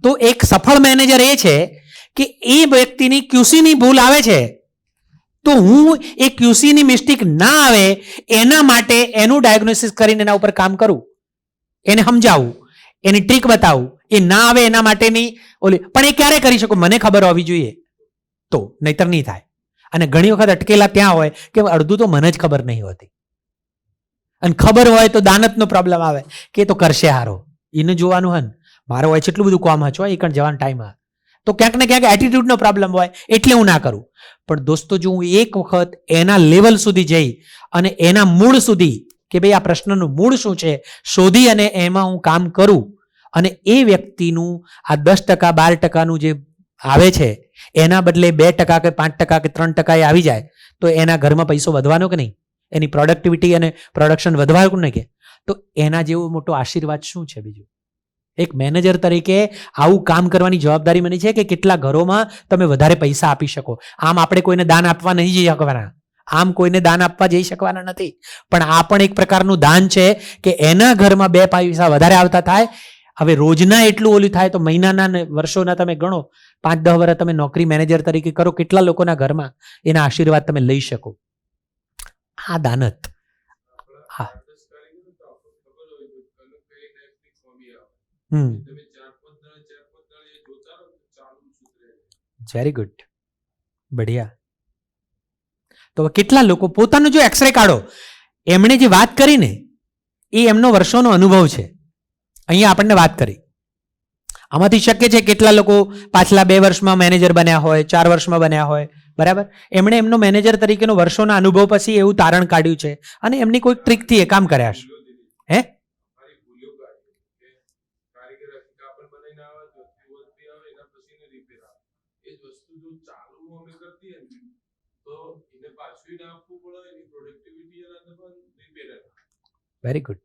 તો એક સફળ મેનેજર એ છે કે એ વ્યક્તિની ક્યુસીની ભૂલ આવે છે તો હું એ ક્યુસીની મિસ્ટેક ના આવે એના માટે એનું ડાયગ્નોસિસ કરીને એના ઉપર કામ કરું, એને સમજાવું, એની ટ્રીક બતાવું, એ ના આવે એના માટેની ઓલી. પણ એ ક્યારે કરી શકું? મને ખબર હોવી જોઈએ તો, નહીતર નહીં થાય. અને ઘણી વખત અટકેલા ત્યાં હોય કે અડધું તો મને જ ખબર નહીં હોતી, અને ખબર હોય તો દાનતનો પ્રોબ્લેમ આવે કે તો કરશે હારો, એને જોવાનું હન મારો હોય છે એટલું બધું કામ હચો એ કણ જવાનો ટાઈમ હા, તો ક્યાંક ને ક્યાંક એટીટ્યુડનો પ્રોબ્લેમ હોય એટલે હું ના કરું. પણ દોસ્તો, જો હું એક વખત એના લેવલ સુધી જઈ અને એના મૂળ સુધી કે ભાઈ આ પ્રશ્નનું મૂળ શું છે શોધી અને એમાં હું કામ કરું અને એ વ્યક્તિનું આ 10% 12%નું જે આવે છે એના બદલે 2% કે 5% કે 3% એ આવી જાય તો એના ઘરમાં પૈસો વધવાનો કે નહીં? એની પ્રોડક્ટિવિટી અને પ્રોડક્શન વધવાનું નહીં કે? તો એના જેવો મોટો આશીર્વાદ શું છે બીજું? એક મેનેજર તરીકે આવું કામ કરવાની જવાબદારી મને છે કે કેટલા ઘરોમાં તમે વધારે પૈસા આપી શકો. આમ આપણે કોઈને દાન આપવા નહીં જઈ શકવાના, આમ કોઈને દાન આપવા જઈ શકવાના નથી, પણ આ પણ એક પ્રકારનું દાન છે કે એના ઘરમાં 2 પૈસા વધારે આવતા થાય. હવે રોજના એટલું ઓલું થાય તો મહિનાના ને વર્ષોના તમે ગણો, 5-10 વર્ષ તમે નોકરી મેનેજર તરીકે કરો, કેટલા લોકોના ઘરમાં એના આશીર્વાદ તમે લઈ શકો. આ દાનત. હા, વેરી ગુડ, બઢિયા. તો કેટલા લોકો પોતાનો જો એક્સરે કાઢો, એમણે જે વાત કરી ને એ એમનો વર્ષોનો અનુભવ છે. અહીંયા આપણને વાત કરી, આમાંથી શક્ય છે કેટલા લોકો પાછલા 2 વર્ષમાં મેનેજર બન્યા હોય, 4 વર્ષમાં બન્યા હોય, બરાબર. એમણે એમનો મેનેજર તરીકેનો વર્ષોના અનુભવ પછી એવું તારણ કાઢ્યું છે અને એમની કોઈ ટ્રીકથી એ કામ કર્યા છે. હે, વેરી ગુડ.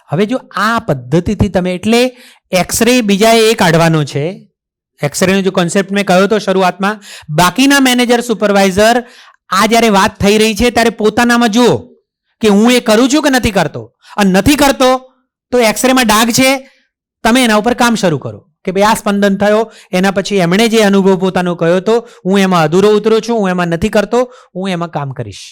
હવે જો આ પદ્ધતિથી તમે, એટલે એક્સરે બીજાએ એ કાઢવાનો છે, એક્સરેનો જો કોન્સેપ્ટ મેં કહ્યો તો શરૂઆતમાં, બાકીના મેનેજર સુપરવાઇઝર આ જ્યારે વાત થઈ રહી છે ત્યારે પોતાનામાં જુઓ કે હું એ કરું છું કે નથી કરતો, અને નથી કરતો તો એક્સરેમાં ડાઘ છે, તમે એના ઉપર કામ શરૂ કરો કે ભાઈ આ સ્પંદન થયો, એના પછી એમણે જે અનુભવ પોતાનો કહ્યો તો હું એમાં અધૂરો ઉતરું છું, હું એમાં નથી કરતો, હું એમાં કામ કરીશ.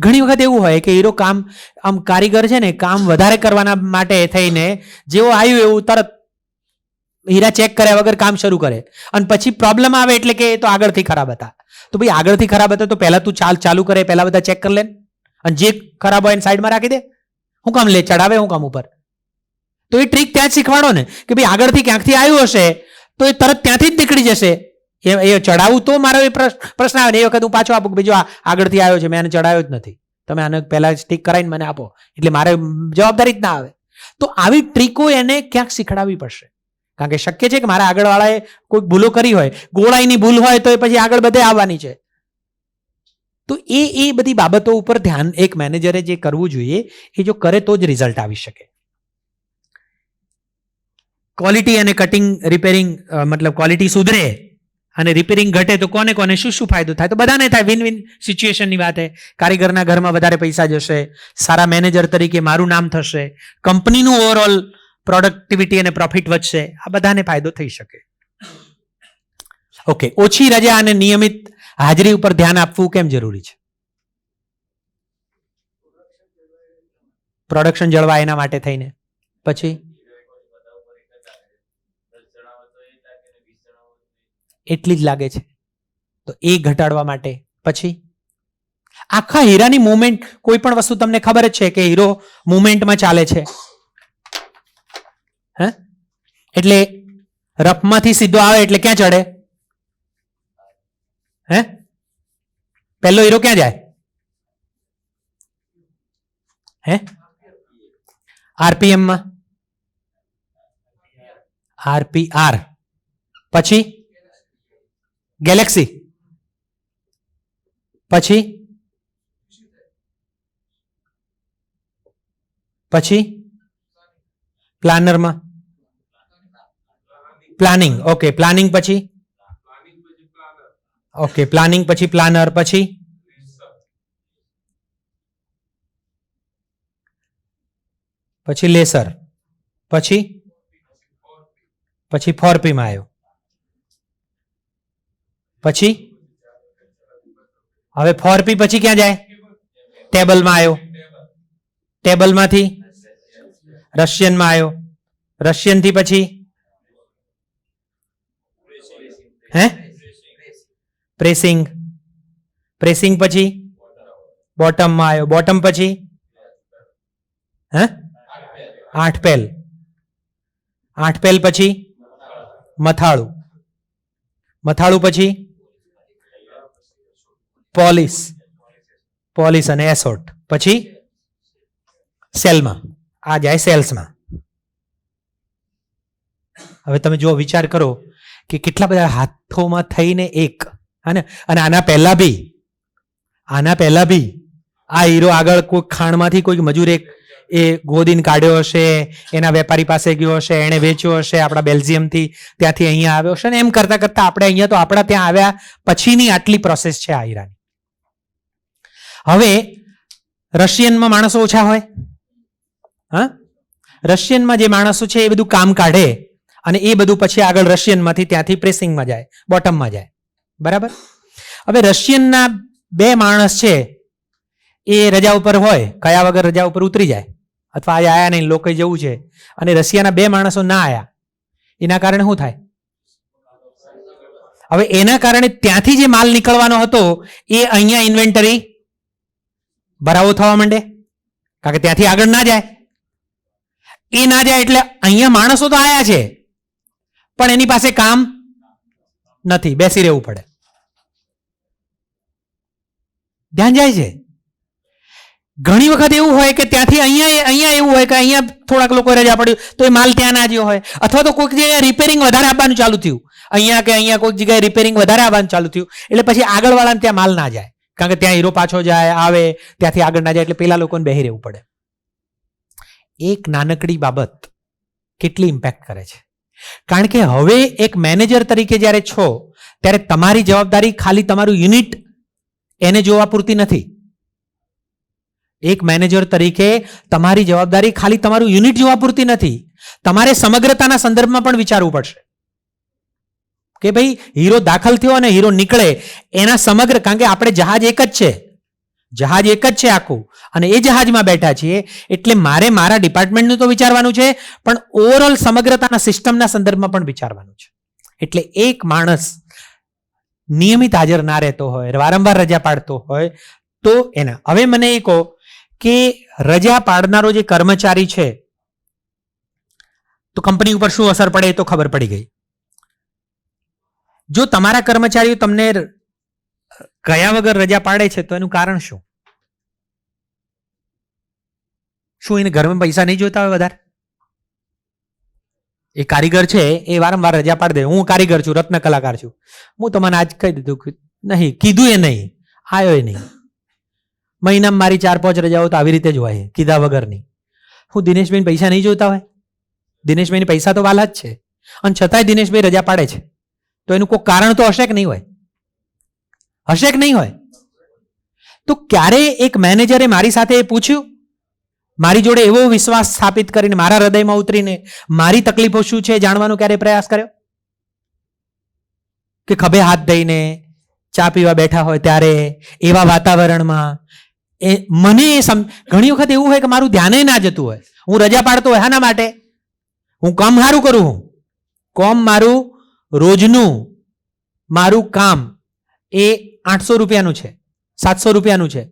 ઘણી વખત એવું હોય કે હીરો કામ, આમ કારીગર છે ને કામ વધારે કરવાના માટે થઈને જેવો આવ્યું એવું તરત હીરા ચેક કર્યા વગર કામ શરૂ કરે, અને પછી પ્રોબ્લેમ આવે એટલે કે એ તો આગળથી ખરાબ હતા. તો ભાઈ આગળથી ખરાબ હતા તો પહેલા તું ચાલુ કરે, પહેલા બધા ચેક કરી લે, અને જે ખરાબ હોય એને સાઈડમાં રાખી દે. હું કામ લે ચડાવે, હું કામ ઉપર? તો એ ટ્રીક ત્યાં જ શીખવાડો ને કે ભાઈ આગળથી ક્યાંકથી આવ્યું હશે તો એ તરત ત્યાંથી જ નીકળી જશે. એ ચડાવું તો મારો એ પ્રશ્ન આવે ને એ વખત હું પાછો આપું કે બીજો આગળથી આવ્યો છે, મેં આને ચડાવ્યો જ નથી, તમે આને પહેલા સ્ટીક કરાવીને મને આપો, એટલે મારે જવાબદારી જ ના આવે. તો આવી ટ્રીકો એને ક્યાંક શીખડાવવી પડશે, કારણ કે શક્ય છે કે મારા આગળવાળાએ કોઈ ભૂલો કરી હોય, ગોળાઈની ભૂલ હોય તો એ પછી આગળ બધે આવવાની છે. તો એ બધી બાબતો ઉપર ધ્યાન એક મેનેજરે જે કરવું જોઈએ એ જો કરે તો જ રિઝલ્ટ આવી શકે. ક્વોલિટી અને કટિંગ રિપેરિંગ મતલબ ક્વોલિટી સુધરે અને રિપેરિંગ ઘટે તો કોને કોને શું શું ફાયદો થાય? તો બધાને થાય. વિન વિન સિચ્યુએશનની વાત છે. કારીગરના ઘરમાં વધારે પૈસા જશે, સારા મેનેજર તરીકે મારું નામ થશે, કંપનીનું ઓવરઓલ પ્રોડક્ટિવિટી અને પ્રોફિટ વધશે. આ બધાને ફાયદો થઈ શકે. ઓકે, ઓછી રજા અને નિયમિત હાજરી ઉપર ધ્યાન આપવું કેમ જરૂરી છે? પ્રોડક્શન જળવાય એના માટે થઈને. પછી એટલી જ લાગે છે તો એ ઘટાડવા માટે. પછી આખા હીરાની મુવમેન્ટ, કોઈ પણ વસ્તુ તમને ખબર જ છે કે હીરો મુવમેન્ટમાં ચાલે છે. હે એટલે રફમાંથી સીધો આવે એટલે ક્યાં ચડે? હે પહેલો હીરો ક્યાં જાય? હે આરપીએમ માં, આરપીઆર, પછી ગેલેક્સી, પછી પ્લાનરમાં, પ્લાનિંગ. ઓકે, પ્લાનિંગ પછી ઓકે, પ્લાનિંગ પછી પ્લાનર, પછી લેસર, પછી ફોરપીમાં આવ્યો. પછી હવે ફોરપી પછી ક્યાં જાય? ટેબલમાં આવ્યો. ટેબલમાંથી રશિયનમાં આવ્યો. રશિયન થી પછી પ્રેસિંગ. પ્રેસિંગ પછી બોટમમાં આવ્યો. બોટમ પછી આઠપેલ. આઠપેલ પછી મથાળું. મથાળું પછી પોલિશ અને એસોટ. પછી સેલમાં. આ જાય સેલ્સમાં. હવે તમે જો વિચાર કરો કે કેટલા બધા હાથોમાં થઈને એક, અને આના પહેલા બી આ હીરો આગળ કોઈ ખાણમાંથી કોઈ મજૂર એક એ ગોદીન કાઢ્યો હશે, એના વેપારી પાસે ગયો હશે, એણે વેચ્યો હશે, આપણા બેલ્જિયમથી ત્યાંથી અહીંયા આવ્યો હશે, ને એમ કરતા કરતા આપણે અહીંયા તો આપણા ત્યાં આવ્યા પછીની આટલી પ્રોસેસ છે આ હીરાની. હવે રશિયનમાં માણસો ઓછા હોય. હા, રશિયનમાં જે માણસો છે એ બધું કામ કાઢે અને એ બધું પછી આગળ રશિયનમાંથી ત્યાંથી પ્રેસિંગમાં જાય, બોટમમાં જાય. બરાબર. હવે રશિયનના 2 માણસ છે એ રજા ઉપર હોય, કયા વગર રજા ઉપર ઉતરી જાય, અથવા આજે આયા નહીં, લોકો જવું છે, અને રશિયાના 2 માણસો ના આયા, એના કારણે શું થાય? હવે એના કારણે ત્યાંથી જે માલ નીકળવાનો હતો એ અહીંયા ઇન્વેન્ટરી ભરાવો થવા માંડે, કારણ કે ત્યાંથી આગળ ના જાય. એ ના જાય એટલે અહીંયા માણસો તો આયા છે પણ એની પાસે કામ નથી, બેસી રહેવું પડે. ધ્યાન જાય છે. ઘણી વખત એવું હોય કે ત્યાંથી અહીંયા એવું હોય કે અહીંયા થોડાક લોકો રજા પડ્યું તો એ માલ ત્યાં ના જ્યો હોય, અથવા તો કોઈક જગ્યાએ રિપેરિંગ વધારે આપવાનું ચાલુ થયું, અહીંયા કોઈક જગ્યાએ રિપેરિંગ વધારે આવવાનું ચાલુ થયું, એટલે પછી આગળવાળાને ત્યાં માલ ના જાય, કારણ કે ત્યાં હીરો પાછો જાય આવે, ત્યાંથી આગળ ના જાય, એટલે પેલા લોકોને બેહી રહેવું પડે. એક નાનકડી બાબત કેટલી ઇમ્પેક્ટ કરે છે. કારણ કે હવે એક મેનેજર તરીકે જ્યારે છો ત્યારે તમારી જવાબદારી ખાલી તમારું યુનિટ એને જોવા પૂરતી નથી. એક મેનેજર તરીકે તમારી જવાબદારી ખાલી તમારું યુનિટ જોવા પૂરતી નથી. તમારે સમગ્રતાના સંદર્ભમાં પણ વિચારવું પડશે કે ભાઈ હીરો દાખલ થયો અને હીરો નીકળે એના સમગ્ર, કારણ કે આપણે જહાજ એક જ છે આખું, અને એ જહાજમાં બેઠા છીએ, એટલે મારે મારા ડિપાર્ટમેન્ટનું તો વિચારવાનું છે, પણ ઓવરઓલ સમગ્રતાના સિસ્ટમના સંદર્ભમાં પણ વિચારવાનું છે. એટલે એક માણસ નિયમિત હાજર ના રહેતો હોય, વારંવાર રજા પાડતો હોય તો એના. હવે મને એ કહો કે રજા પાડનારો જે કર્મચારી છે તો કંપની ઉપર શું અસર પડે એ તો ખબર પડી ગઈ. જો તમારા કર્મચારીઓ તમને કયા વગર રજા પાડે છે તો એનું કારણ શું? શું એને ઘરમાં પૈસા નહીં જોઈતા હોય વધારે? એ કારીગર છે એ વારંવાર રજા પાડી દે, હું કારીગર છું, રત્ન કલાકાર છું, હું તમને આજ કહી દીધું કે નહીં, કીધું એ નહીં, આવ્યો એ નહીં, મહિનામાં મારી 4-5 રજાઓ તો આવી રીતે જ હોય, કીધા વગરની. હું દિનેશભાઈ પૈસા નહીં જોતા હોય? દિનેશભાઈને પૈસા તો વાલા જ છે, અને છતાંય દિનેશભાઈ રજા પાડે છે. તો એનું કોઈ કારણ તો હશે કે નહીં હોય? હશે કે નહીં હોય? તો ક્યારે એક મેનેજરે મારી સાથે એ પૂછ્યું, મારી જોડે એવો વિશ્વાસ સ્થાપિત કરીને, મારા હૃદયમાં ઉતરીને મારી તકલીફો શું છે જાણવાનો ક્યારે પ્રયાસ કર્યો? કે ખભે હાથ દઈને ચા પીવા બેઠા હોય ત્યારે એવા વાતાવરણમાં મને ઘણી વખત એવું હોય કે મારું ધ્યાને ના જતું હોય, હું રજા પાડતો હોય. હાના માટે? હું કામ સારું કરું, હું કોમ મારું રોજનું મારું કામ એ 800 રૂપિયાનું છે, 700 રૂપિયાનું છે,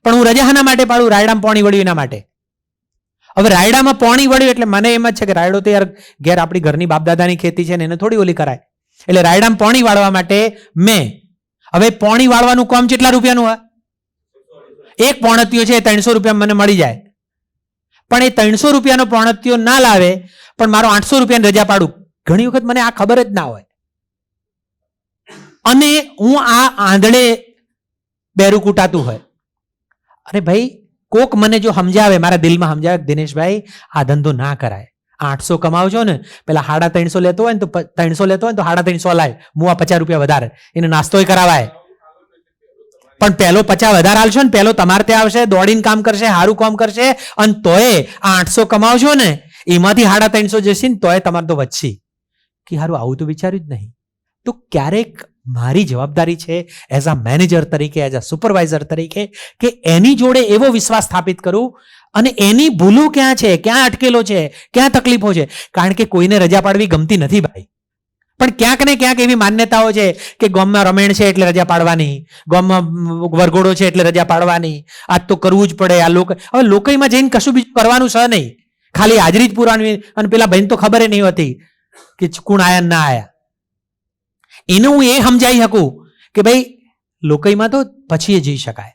પણ હું રજા હાના માટે પાડું? રાયડામાં પાણી વળ્યું એના માટે. હવે રાયડામાં પાણી વળ્યું એટલે મને એમ જ છે કે રાયડો તો યાર ઘેર આપણી ઘરની બાપદાદાની ખેતી છે ને, એને થોડી ઓલી કરાય. એટલે રાયડામાં પાણી વાળવા માટે હવે પાણી વાળવાનું કામ કેટલા રૂપિયાનું હોય? એક પોણતિયો છે 300 રૂપિયા મને મળી જાય, પણ એ 300 રૂપિયાનો પોણતિયો ના લાવે, પણ મારો 800 રૂપિયાની રજા પાડું. ઘણી વખત મને આ ખબર જ ના હોય, અને હું આ આંધળે બેરું કૂટાતું હોય. અરે ભાઈ, કોક મને જો સમજાવે, મારા દિલમાં સમજાવે, દિનેશભાઈ આ ધંધો ના કરાય. 800 કમાવ છો ને, પેલા 350 લેતો હોય ને તો 300 લેતો હોય ને તો 350 લાય, હું આ 50 રૂપિયા વધારે એને નાસ્તોય કરાવાય. પણ પહેલો 50 વધારે હાલશો ને, પહેલો તમારે ત્યાં આવશે, દોડીને કામ કરશે, સારું કામ કરશે, અને તોય આ 800 કમાવશો ને એમાંથી 350 જશે ને તોય તમારે તો વધશે. કે સારું, આવું તો વિચાર્યું જ નહીં. તો ક્યારેક મારી જવાબદારી છે એઝ અ મેનેજર તરીકે, એઝ અ સુપરવાઇઝર તરીકે, કે એની જોડે એવો વિશ્વાસ સ્થાપિત કરું, અને એની ભૂલો ક્યાં છે, ક્યાં અટકેલો છે, ક્યાં તકલીફો છે. કારણ કે કોઈને રજા પાડવી ગમતી નથી ભાઈ, પણ ક્યાંક ને ક્યાંક એવી માન્યતાઓ છે કે ગામમાં રમેણ છે એટલે રજા પાડવાની, ગામમાં વરઘોડો છે એટલે રજા પાડવાની, આજ તો કરવું જ પડે. આ લોકો હવે લોકોમાં જઈને કશું બીજું કરવાનું છે નહીં, ખાલી હાજરી જ પુરાવાની. અને પેલા ભાઈને તો ખબર નહીં હોતી કે કોણ આયા ના આયા. એને હું એ સમજાવી શકું કે ભાઈ લોકોમાં તો પછી જઈ શકાય,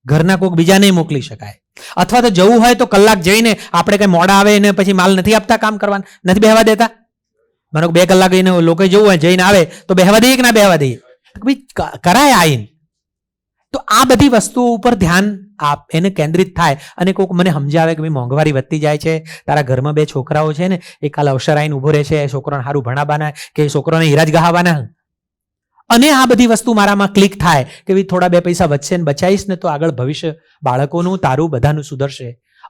ઘરના કોઈક બીજાને મોકલી શકાય, અથવા તો જવું હોય તો કલાક જઈને આપણે કઈ મોડા આવે એને પછી માલ નથી આપતા, કામ કરવાનું નથી બેહવા દેતા. મને 2 કલાક એને લોકો જવું હોય, જઈને આવે તો બેહવા દઈએ કે ના બેહવા દઈએ? ભાઈ કરાય આઈન. તો આ બધી વસ્તુઓ ઉપર ધ્યાન એને કેન્દ્રિત થાય, અને કોઈક મને સમજાવે કે ભાઈ મોંઘવારી વધતી જાય છે, તારા ઘરમાં 2 છોકરાઓ છે ને, એ કાલે અવસર આવીને ઉભો રહે છે, છોકરાને સારું ભણાવવાના કે છોકરાને હીરાજ ગહાવાના, અને આ બધી વસ્તુ મારામાં ક્લિક થાય કે ભાઈ થોડા 2 પૈસા વધશે ને બચાવીશ ને તો આગળ ભવિષ્ય બાળકોનું, તારું, બધાનું સુધરશે.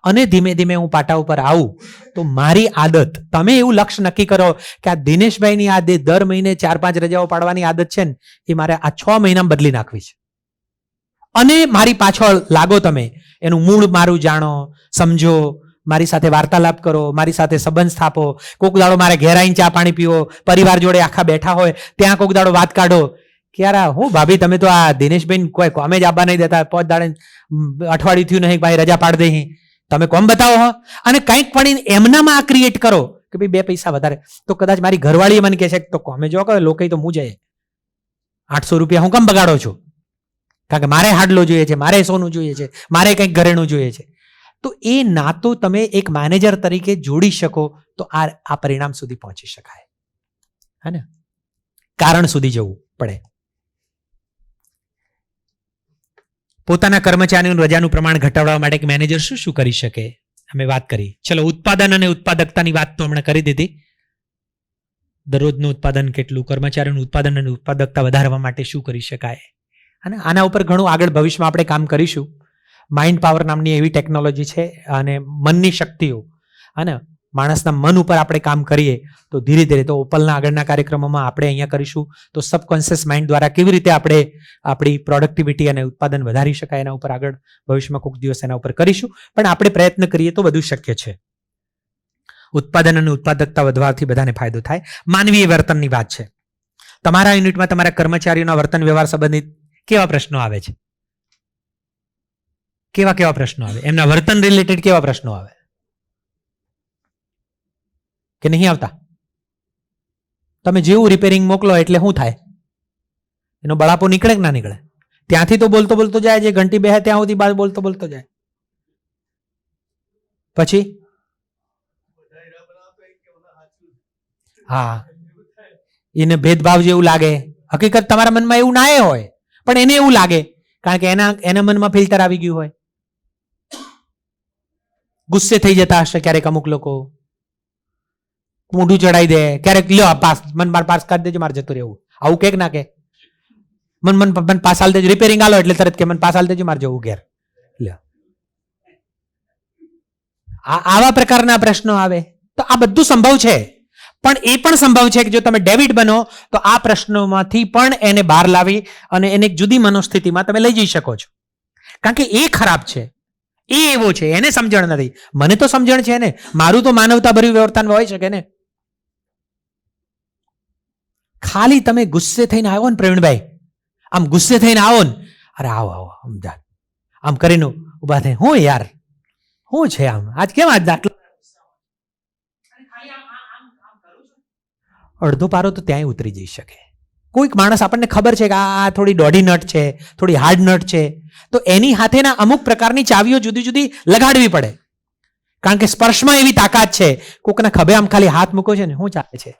અને ધીમે ધીમે હું પાટા ઉપર આવું. તો મારી આદત, તમે એવું લક્ષ્ય નક્કી કરો કે આ દિનેશભાઈની આ દર મહિને 4-5 રજાઓ પાડવાની આદત છે ને, એ મારે આ 6 મહિનામાં બદલી નાખવી છે. અને મારી પાછળ લાગો, તમે એનું મૂળ મારું જાણો, સમજો, મારી સાથે વાર્તાલાપ કરો, મારી સાથે સંબંધ સ્થાપો. કોક દાડો મારે ઘેર આવીને ચા પાણી પીવો, પરિવાર જોડે આખા બેઠા હોય ત્યાં કોક દાડો વાત કાઢો કે યાર હું ભાભી તમે તો આ દિનેશભાઈ કોઈ કોમે જ આવવા નહીં દેતા, 5 દાડે અઠવાડિયું થયું નહીં ભાઈ રજા પાડ દઈ, તમે કોમ બતાવો હો. અને કંઈક પણ એમનામાં આ ક્રિએટ કરો કે ભાઈ 2 પૈસા વધારે. તો કદાચ મારી ઘરવાળી મને કહે છે તો કોમે જો કહે લોકો તો હું જઈએ 800 રૂપિયા હું કેમ બગાડો છું? કારણ કે મારે હાડલો જોઈએ છે, મારે સોનું જોઈએ છે, મારે કંઈક ઘરેણું જોઈએ છે. તો એ નાતો તમે એક મેનેજર તરીકે જોડી શકો તો આ પરિણામ સુધી પહોંચી શકાય. હે ને? કારણ સુધી જવું પડે. પોતાના કર્મચારીઓનું રજાનું પ્રમાણ ઘટાડવા માટે એક મેનેજર શું શું કરી શકે? અમે વાત કરી. ચલો, ઉત્પાદન અને ઉત્પાદકતાની વાત તો હમણાં કરી દીધી. દરરોજનું ઉત્પાદન કેટલું, કર્મચારીઓનું ઉત્પાદન અને ઉત્પાદકતા વધારવા માટે શું કરી શકાય, અને આના ઉપર ઘણું આગળ ભવિષ્યમાં આપણે કામ કરીશું. માઇન્ડ પાવર નામની એવી ટેકનોલોજી છે, અને મનની શક્તિઓ, અને માણસના મન ઉપર આપણે કામ કરીએ તો ધીરે ધીરે, તો ઓપલના આગળના કાર્યક્રમોમાં આપણે અહીંયા કરીશું તો સબકોન્શિયસ માઇન્ડ દ્વારા કેવી રીતે આપણે આપણી પ્રોડક્ટિવિટી અને ઉત્પાદન વધારી શકાય એના ઉપર આગળ ભવિષ્યમાં કોઈક દિવસ એના ઉપર કરીશું. પણ આપણે પ્રયત્ન કરીએ તો બધું શક્ય છે. ઉત્પાદન અને ઉત્પાદકતા વધવાથી બધાને ફાયદો થાય. માનવીય વર્તનની વાત છે. તમારા યુનિટમાં તમારા કર્મચારીઓના વર્તન વ્યવહાર સંબંધિત કેવા પ્રશ્નો આવે છે? કેવા પ્રશ્નો આવે? એમના વર્તન રિલેટેડ કેવા પ્રશ્નો આવે કે નહીં આવતા? તમે જેવું રિપેરિંગ મોકલો એટલે શું થાય? એનો બળાપો નીકળે કે ના નીકળે? ત્યાંથી તો બોલતો બોલતો જાય, જે ઘંટી બેહે ત્યાં સુધી બાદ બોલતો બોલતો જાય. પછી હા, એને ભેદભાવ જેવું લાગે. હકીકત તમારા મનમાં એવું ના હોય, પણ એને એવું લાગે કારણ કે એના મનમાં ફિલ્ટર આવી ગયું હોય. ગુસ્સે થઈ જતા હશે ક્યારેક અમુક લોકો, મોઢું ચડાઈ દે ક્યારેક, લ્યો પાસ મન પાસ કરી દેજો મારે જતું રહેવું, આવું કે ના કે મન પાસ હાલ દેજો, રિપેરિંગ આલો એટલે તરત કે મન પાસ હાલ દેજો મારે જવું ઘેર. લ્યો આવા પ્રકારના પ્રશ્નો આવે તો આ બધું સંભવ છે. પણ એ પણ સંભવ છે કે જો તમે ડેવિડ બનો તો આ પ્રશ્નોમાંથી પણ એને બહાર લાવી અને એને એક જુદી મનોસ્થિતિમાં તમે લઈ જઈ શકો છો. કારણ કે એ ખરાબ છે, એ એવો છે, એને સમજણ નથી. મને તો સમજણ છે ને, મારું તો માનવતા ભર્યું વર્તન હોય શકે ને. ખાલી તમે ગુસ્સે થઈને આવો ને પ્રવીણભાઈ, આમ ગુસ્સે થઈને આવો ને, અરે આવો આવો સમજા, આમ કરીને ઉભા થઈ, હું યાર શું છે આમ આજ કેમ આજ આટલો, અડધો પારો તો ત્યાંય ઉતરી જઈ શકે. કોઈક માણસ આપણને ખબર છે કે આ થોડી દોઢી નટ છે, થોડી હાર્ડ નટ છે, તો એની હાથેના અમુક પ્રકારની ચાવીઓ જુદી જુદી લગાડવી પડે. કારણ કે સ્પર્શમાં એવી તાકાત છે. કોકના ખભે આમ ખાલી હાથ મૂકો છે ને, શું ચાલે છે,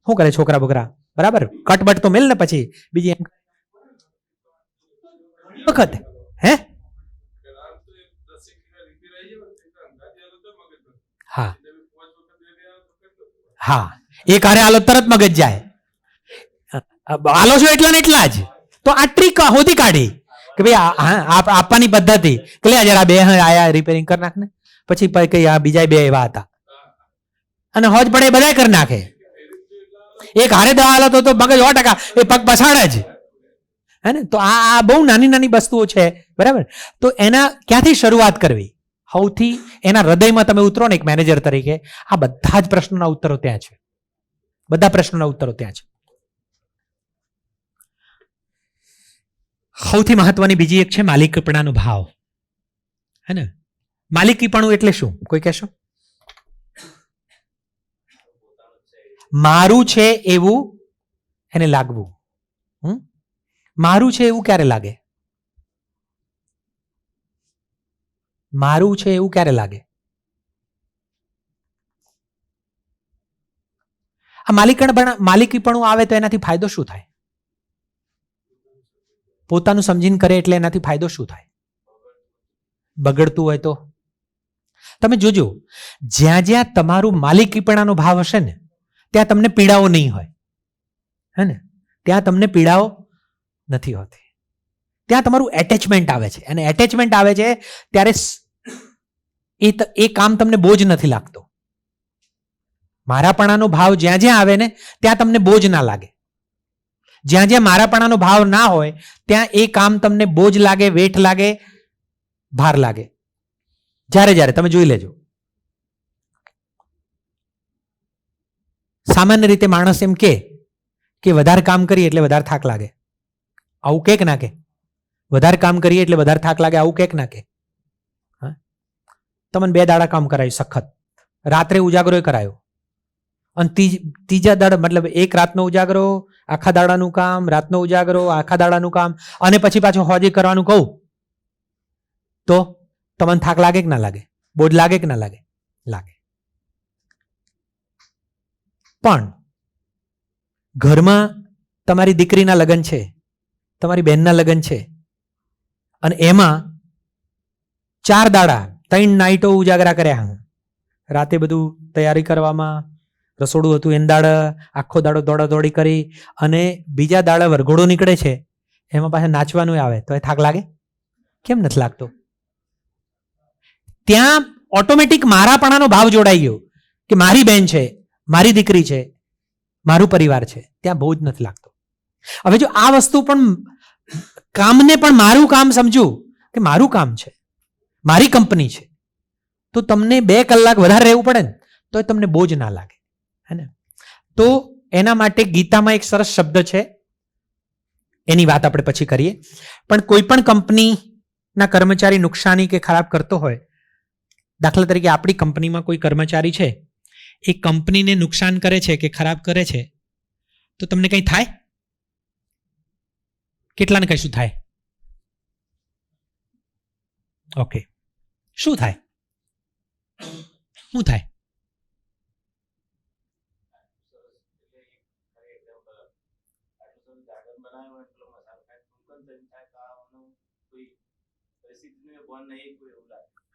શું કરે છોકરા બોકરા, બરાબર કટબટ તો મેલ ને પછી બીજી એમ વખત હે હા હા એક હારે આલો તરત મગજ જાય, આલો છો એટલા ને એટલા જ. તો આ ટ્રીક હોતી કાઢી કે ભાઈ આપવાની પદ્ધતિ કે લે જરા બે આયા રિપેરિંગ કરી નાખ ને, પછી કઈ આ બીજા બે એવા હતા અને હોજ પડે બધા કરી નાખે. એક હારે દવા આલો તો મગજ 100% એ પગ પછાડે જ હે ને. તો આ બહુ નાની નાની વસ્તુઓ છે, બરાબર. તો એના ક્યાંથી શરૂઆત કરવી, સૌથી એના હૃદયમાં તમે ઉતરો ને એક મેનેજર તરીકે, આ બધા જ પ્રશ્નોના ઉત્તરો ત્યાં છે, બધા પ્રશ્નોના ઉત્તરો ત્યાં છે. સૌથી મહત્વની બીજી એક છે માલિકીપણાનો ભાવ, હે ને. માલિકીપણું એટલે શું, કોઈ કહેશો? મારું છે એવું એને લાગવું. મારું છે એવું ક્યારે લાગે? મારું છે એવું ક્યારે લાગે? આ માલિકીપણું આવે તો એનાથી ફાયદો શું થાય? પોતાનું સમજીને કરે એટલે એનાથી ફાયદો શું થાય? બગડતું હોય તો તમે જોજો, જ્યાં જ્યાં તમારું માલિકીપણાનો ભાવ હશે ને ત્યાં તમને પીડાઓ નહીં હોય, હે ને. ત્યાં તમને પીડાઓ નથી હોતી, ત્યાં તમારું એટેચમેન્ટ આવે છે. અને એટેચમેન્ટ આવે છે ત્યારે એ કામ તમને બોજ નથી લાગતો. મારાપણાનો ભાવ જ્યાં જ્યાં આવે ને ત્યાં તમને બોજ ના લાગે. જ્યાં જ્યાં મારાપણાનો ભાવ ના હોય ત્યાં એ કામ તમને બોજ લાગે, વેઠ લાગે, ભાર લાગે. જ્યારે જ્યારે તમે જોઈ લેજો, સામાન્ય રીતે માણસ એમ કે વધારે કામ કરીએ એટલે વધારે થાક લાગે, આવું કે ના કે? વધારે કામ કરીએ એટલે વધારે થાક લાગે, આવું કે ના કે? તમને 2 દાડા કામ કરાયું સખત, રાત્રે ઉજાગરો કરાયો, અને ત્રીજા દાડા મતલબ એક રાતનો ઉજાગરો, આખા દાડાનું કામ, રાતનો ઉજાગરો, આખા દાડાનું કામ, અને પછી પાછું હોજે કરવાનું કહું તો તમને થાક લાગે કે ના લાગે? બોજ લાગે કે ના લાગે? લાગે. પણ ઘરમાં તમારી દીકરીના લગ્ન છે, તમારી બહેનના લગ્ન છે, અને એમાં 4 દાડા 3 નાઈટો ઉજાગરા કર્યા, રાતે બધું તૈયારી કરવામાં, રસોડું હતું એને દાડે આખો દાડો દોડાદોડી કરી, અને બીજા દાડે વરઘોડો નીકળે છે, એમાં પાછા નાચવાનું આવે, તો એ થાક લાગે? કેમ નથી લાગતો? ત્યાં ઓટોમેટિક મારાપણાનો ભાવ જોડાઈ ગયો કે મારી બહેન છે, મારી દીકરી છે, મારું પરિવાર છે, ત્યાં બહુ જ નથી લાગતો. હવે જો આ વસ્તુ પણ કામને પણ મારું કામ સમજુ કે મારું કામ છે, મારી કંપની છે, તો તમને 2 કલાક વધારે રહેવું પડે ને તો એ તમને બોજ ના લાગે, હે ને. તો એના માટે ગીતામાં એક સરસ શબ્દ છે, એની વાત આપણે પછી કરીએ. પણ કોઈ પણ કંપનીના કર્મચારી નુકસાની કે ખરાબ કરતો હોય, દાખલા તરીકે આપણી કંપનીમાં કોઈ કર્મચારી છે, એ કંપનીને નુકસાન કરે છે કે ખરાબ કરે છે, તો તમને કંઈ થાય? કેટલાને કશું થાય? ઓકે, શું થાય? શું થાય?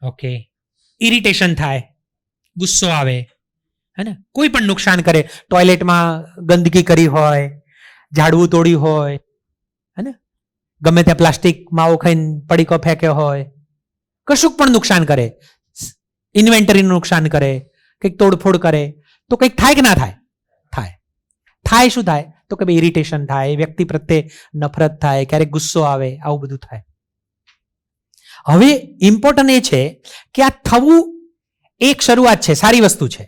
ઓકે, ઇરિટેશન થાય, ગુસ્સો આવે, હે ને, કોઈ પણ નુકસાન કરે, ટોયલેટમાં ગંદકી કરી હોય, ઝાડવું તોડ્યું હોય, હે ને, ગમે ત્યાં પ્લાસ્ટિક માવો ખાઈને પડીકો ફેંક્યો હોય, કશુંક પણ નુકસાન કરે, ઇન્વેન્ટરીનું નુકસાન કરે, કંઈક તોડફોડ કરે, તો કંઈક થાય કે ના થાય? થાય. થાય શું થાય? તો કે ભાઈ ઇરિટેશન થાય, વ્યક્તિ પ્રત્યે નફરત થાય, ક્યારેક ગુસ્સો આવે, આવું બધું થાય. હવે ઇમ્પોર્ટન્ટ એ છે કે આ થવું એક શરૂઆત છે, સારી વસ્તુ છે,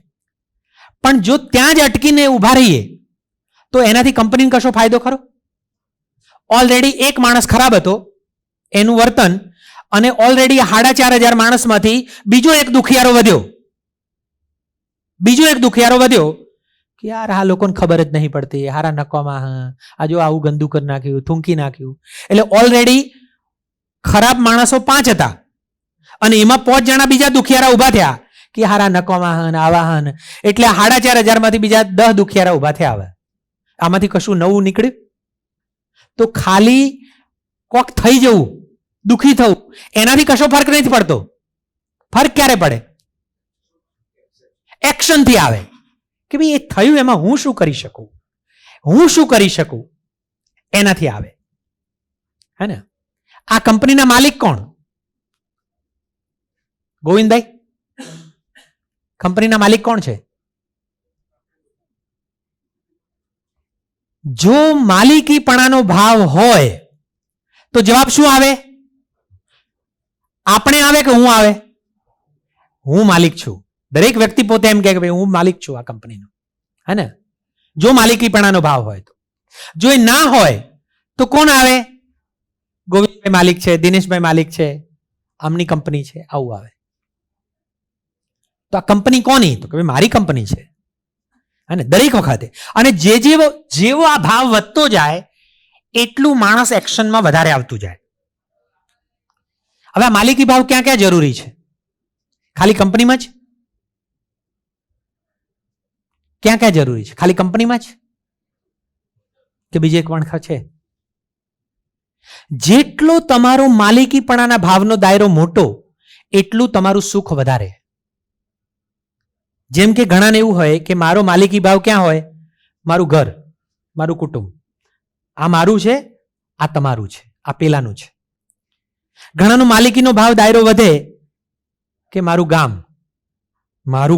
પણ જો ત્યાં જ અટકીને ઊભા રહીએ તો એનાથી કંપનીને કશો ફાયદો ખરો? ઓલરેડી એક માણસ ખરાબ હતો, એનું વર્તન, અને ઓલરેડી 4,500 માણસમાંથી બીજો એક દુખિયારો વધ્યો કે યાર આ લોકોને ખબર જ નહીં પડતી, હારા નકોમાં, આ જો આવું ગંદુ કરી નાખ્યું, થૂંકી નાખ્યું. એટલે ઓલરેડી ખરાબ માણસો 5 હતા અને એમાં 5 જણા બીજા દુખિયારા ઊભા થયા કે હારા નકોમાં આવા હન, એટલે 4,500 માંથી બીજા 10 દુખિયારા ઊભા થયા. આવે આમાંથી કશું નવું નીકળ્યું? તો ખાલી કોક થઈ જવું, દુખી થવું, એનાથી કશો ફરક નથી પડતો. ફરક ક્યારે પડે? એક્શનથી આવે કે ભાઈ એ થયું, એમાં હું શું કરી શકું, એનાથી આવે, હે ને. આ કંપનીના માલિક કોણ? ગોવિંદભાઈ, કંપનીના માલિક કોણ છે? જો માલિકીપણાનો ભાવ હોય તો જવાબ શું આવે? આપણે આવે કે હું આવે? હું માલિક છું. દરેક વ્યક્તિ પોતે એમ કહે કે ભાઈ હું માલિક છું આ કંપનીનો, હે ને. જો માલિકીપણાનો ભાવ હોય તો. જો એ ના હોય તો કોણ આવે? ગોવિંદભાઈ માલિક છે, દિનેશભાઈ માલિક છે, આમની કંપની છે, આવું આવે. તો આ કંપની કોની? તો કે ભાઈ મારી કંપની છે, અને દરેક વખતે. અને જેવો આ ભાવ વધતો જાય એટલું માણસ એક્શનમાં વધારે આવતું જાય. હવે આ માલિકી ભાવ ક્યાં ક્યાં જરૂરી છે? ખાલી કંપનીમાં જ? ક્યાં ક્યાં જરૂરી છે? ખાલી કંપનીમાં જ કે બીજે પણ છે? જેટલો તમારો માલિકીપણાના ભાવનો દાયરો મોટો એટલું તમારું સુખ વધારે. જેમ કે ઘણાને એવું હોય કે મારો માલિકી ભાવ ક્યાં હોય? મારું ઘર, મારું કુટુંબ, આ મારું છે, આ તમારું છે, આ પેલાનું છે. ઘણાનો માલિકીનો ભાવ દાયરો વધે કે મારું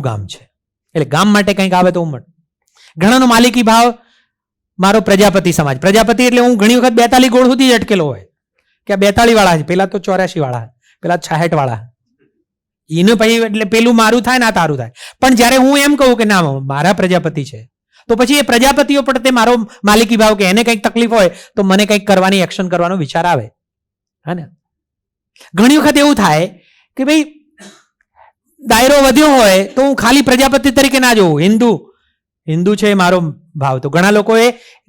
ગામ છે, એટલે ગામ માટે કંઈક આવે તો ઉમળ. ઘણાનો માલિકી ભાવ મારો પ્રજાપતિ સમાજ. પ્રજાપતિ એટલે હું ઘણી વખત 42 ગોળ સુધી જ અટકેલો હોય કે 42 વાળા છે, પેલા તો 84 વાળા, પેલા 66 વાળા, એને પછી એટલે પેલું મારું થાય ને આ તારું થાય. પણ જ્યારે હું એમ કહું કે ના મારા પ્રજાપતિ છે, તો પછી એ પ્રજાપતિઓ પ્રત્યે મારો માલિકી ભાવ કે એને કંઈક તકલીફ હોય તો મને કંઈક કરવાની, એક્શન કરવાનો વિચાર આવે, હે ને. ઘણી વખત એવું થાય કે ભાઈ દાયરો વધ્યો હોય તો હું ખાલી પ્રજાપતિ તરીકે ના જોઉં, હિન્દુ છે મારો ભાવ. તો ઘણા લોકોએ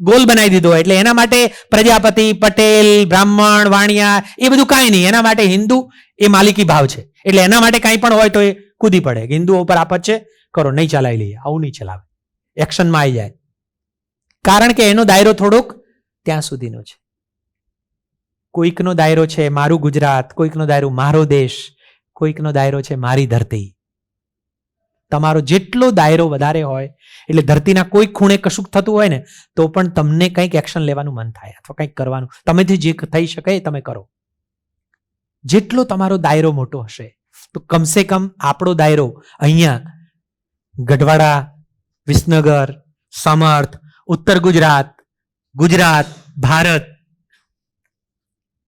ગોલ બનાવી દીધો, એટલે એના માટે પ્રજાપતિ, પટેલ, બ્રાહ્મણ, વાણિયા એ બધું કાંઈ નહીં, એના માટે હિન્દુ એ માલિકી ભાવ છે. એટલે એના માટે કાંઈ પણ હોય તો એ કૂદી પડે, હિન્દુઓ ઉપર આપત છે, કરો, નહીં ચલાવી લઈએ. આવું નહીં ચલાવે, એક્શનમાં આવી જાય. કારણ કે એનો દાયરો થોડોક ત્યાં સુધીનો છે. કોઈકનો દાયરો છે મારું ગુજરાત, કોઈકનો દાયરો મારો દેશ, કોઈકનો દાયરો છે મારી ધરતી. તમારો જેટલો દાયરો વધારે હોય એટલે ધરતીના કોઈ ખૂણે કશુંક થતું હોય ને તો પણ તમને કંઈક એક્શન લેવાનું મન થાય અથવા કંઈક કરવાનું. તમેથી જે થઈ શકે એ તમે કરો. જેટલો તમારો દાયરો મોટો હશે તો કમસે કમ આપણો દાયરો અહીંયા ગઢવાડા, વિસનગર, સમર્થ, ઉત્તર ગુજરાત, ભારત,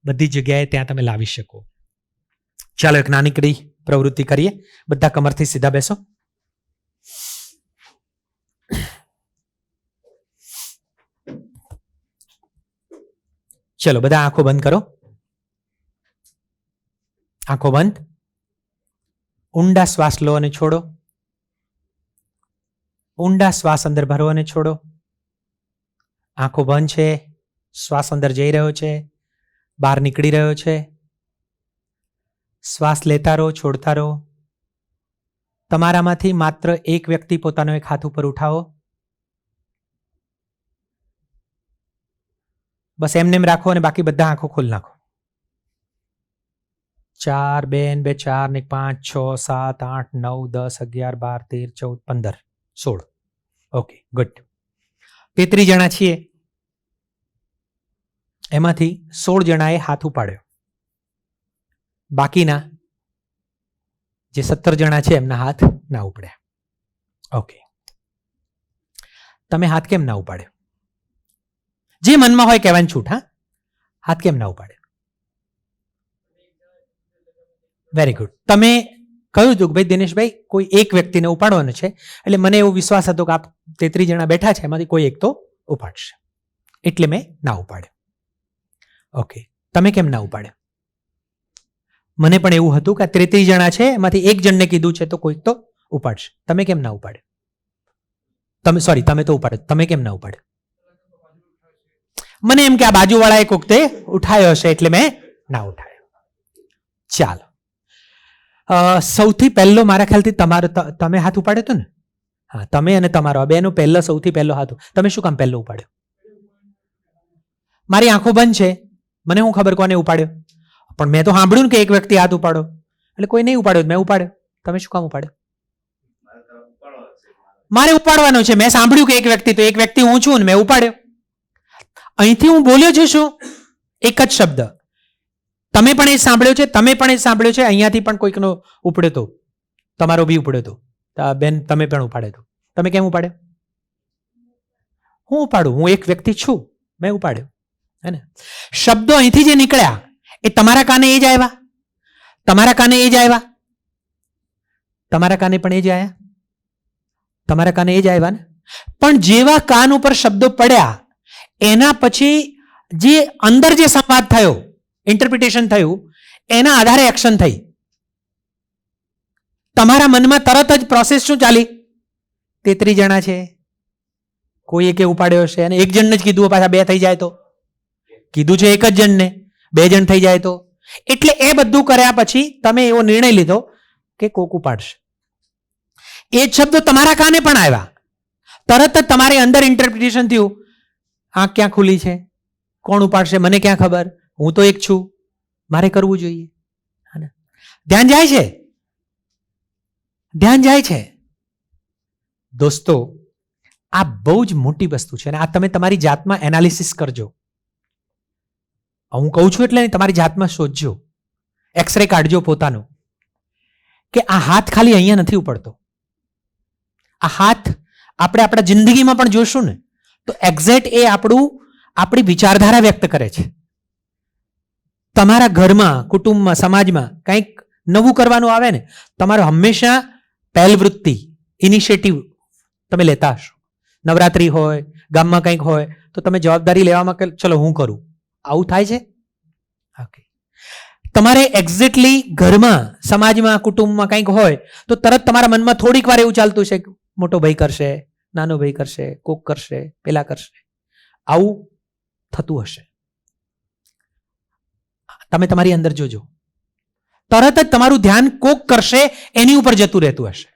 બધી જગ્યાએ ત્યાં તમે લાવી શકો. ચાલો એક નાનકડી પ્રવૃત્તિ કરીએ. બધા કમરથી સીધા બેસો. ચલો બધા આંખો બંધ કરો. આંખો બંધ. ઊંડા શ્વાસ લો અને છોડો. ઊંડા શ્વાસ અંદર ભરો અને છોડો. આંખો બંધ છે, શ્વાસ અંદર જઈ રહ્યો છે, બહાર નીકળી રહ્યો છે. શ્વાસ લેતા રહો, છોડતા રહો. તમારામાંથી માત્ર એક વ્યક્તિ પોતાનો એક હાથ ઉપર ઉઠાવો. બસ એમને એમ રાખો અને બાકી બધા આંખો ખોલી નાખો. 4 2 2 4 ને 5 6 7 8 9 10 11 12 13 14 15 16. Okay, good. 33 જણા છીએ, એમાંથી 16 જણાએ હાથ ઉપાડ્યો. બાકીના જે 17 જણા છે એમના હાથ ના ઉપડ્યા. ઓકે, તમે હાથ કેમ ના ઉપાડ્યો? જે મનમાં હોય કહેવાની છૂટ. હા, હાથ કેમ ના ઉપાડ્યો? Very good. તમે કહ્યું હતું કે ભાઈ દિનેશભાઈ કોઈ એક વ્યક્તિને ઉપાડવાનો છે, એટલે મને એવો વિશ્વાસ હતો કે આપ 33 જણા બેઠા છે એમાંથી કોઈ એક તો ઉપાડશે, એટલે મેં ના ઉપાડ્યો. ઓકે, તમે કેમ ના ઉપાડ્યો? મને પણ એવું હતું કે 33 જણા છે એમાંથી એક જણને કીધું છે તો કોઈક તો ઉપાડશે. તમે કેમ ના ઉપાડ્યો? તમે તો ઉપાડ્યો, તમે કેમ ના ઉપાડ્યો? મને એમ કે આ બાજુવાળાએ કોક તે ઉઠાયો હશે એટલે મેં ના ઉઠાયો. ચાલો, સૌથી પહેલો મારા ખ્યાલથી તમે હાથ ઉપાડ્યો હતો ને? હા, તમે અને તમારો આ બેનો સૌથી પહેલો હાથ. તમે શું કામ પહેલો ઉપાડ્યો? મારી આંખો બંધ છે, મને હું ખબર કોને ઉપાડ્યો, પણ મેં તો સાંભળ્યું ને કે એક વ્યક્તિ હાથ ઉપાડો, એટલે કોઈ નહીં ઉપાડ્યો, મેં ઉપાડ્યો. તમે શું કામ ઉપાડ્યો? મારે ઉપાડવાનો છે. મેં સાંભળ્યું કે એક વ્યક્તિ, તો એક વ્યક્તિ હું છું ને મેં ઉપાડ્યો. અહીંથી હું બોલ્યો છું શું? એક જ શબ્દ. તમે પણ એ સાંભળ્યો છે, તમે પણ એ સાંભળ્યો છે. અહીંયાથી પણ કોઈકનો ઉપડ્યો તો, તમારો બી ઉપડ્યો તો. બેન તમે પણ ઉપાડ્યો તો. તમે કેમ ઉપાડ્યો? હું ઉપાડું, હું એક વ્યક્તિ છું, મેં ઉપાડ્યો. હે ને? શબ્દો અહીંથી જે નીકળ્યા એ તમારા કાને એ જ આવ્યા, તમારા કાને એ જ આવ્યા, તમારા કાને પણ એ જ આવ્યા, તમારા કાને એ જ આવ્યા ને. પણ જેવા કાન ઉપર શબ્દો પડ્યા એના પછી જે અંદર જે સંવાદ થયો, ઇન્ટરપ્રિટેશન થયું, એના આધારે એક્શન થઈ. તમારા મનમાં તરત જ પ્રોસેસ શું ચાલી? 33 જણા છે, કોઈ એકે ઉપાડ્યો હશે, અને એક જણને જ કીધું, પાછા 2 થઈ જાય તો? કીધું છે એક જ જણને, 2 જણ થઈ જાય તો? એટલે એ બધું કર્યા પછી તમે એવો નિર્ણય લીધો કે કોક ઉપાડશે. એ જ શબ્દો તમારા કાને પણ આવ્યા, તરત જ તમારી અંદર ઇન્ટરપ્રિટેશન થયું, આંખ ક્યાં ખુલી છે, કોણ ઉપાડશે, મને ક્યાં ખબર, હું તો એક છું, મારે કરવું જોઈએ. ધ્યાન જાય છે, ધ્યાન જાય છે. દોસ્તો, આ બહુ જ મોટી વસ્તુ છે, અને આ તમે તમારી જાતમાં એનાલિસિસ કરજો. હું કહું છું એટલે તમારી જાતમાં શોધજો, એક્સરે કાઢજો પોતાનો, કે આ હાથ ખાલી અહીંયા નથી ઉપડતો. આ હાથ આપણે આપણા જિંદગીમાં પણ જોશું ને તો એક્ઝેક્ટ એ આપણી વિચારધારા વ્યક્ત કરે છે. તમારા ઘરમાં, કુટુંબમાં, સમાજમાં કંઈક નવું કરવાનું આવે ને, તમારો હંમેશા પહેલ વૃત્તિ, ઇનિશિયેટિવ તમે લેતા હશો. નવરાત્રી હોય, ગામમાં કંઈક હોય તો તમે જવાબદારી લેવામાં કે ચલો હું કરું, આવું થાય છે. ઓકે, તમારે એક્ઝેક્ટલી ઘરમાં, સમાજમાં, કુટુંબમાં કંઈક હોય તો તરત તમારા મનમાં થોડીક વાર એવું ચાલતું છે કે મોટો ભાઈ કરશે, નાનો ભાઈ કરશે, કોક કરશે, પેલા કરશે. આવું થતું હશે. તમે તમારી અંદર જોજો, તરત જ તમારું ધ્યાન કોક કરશે એની ઉપર જતું રહેતું હશે.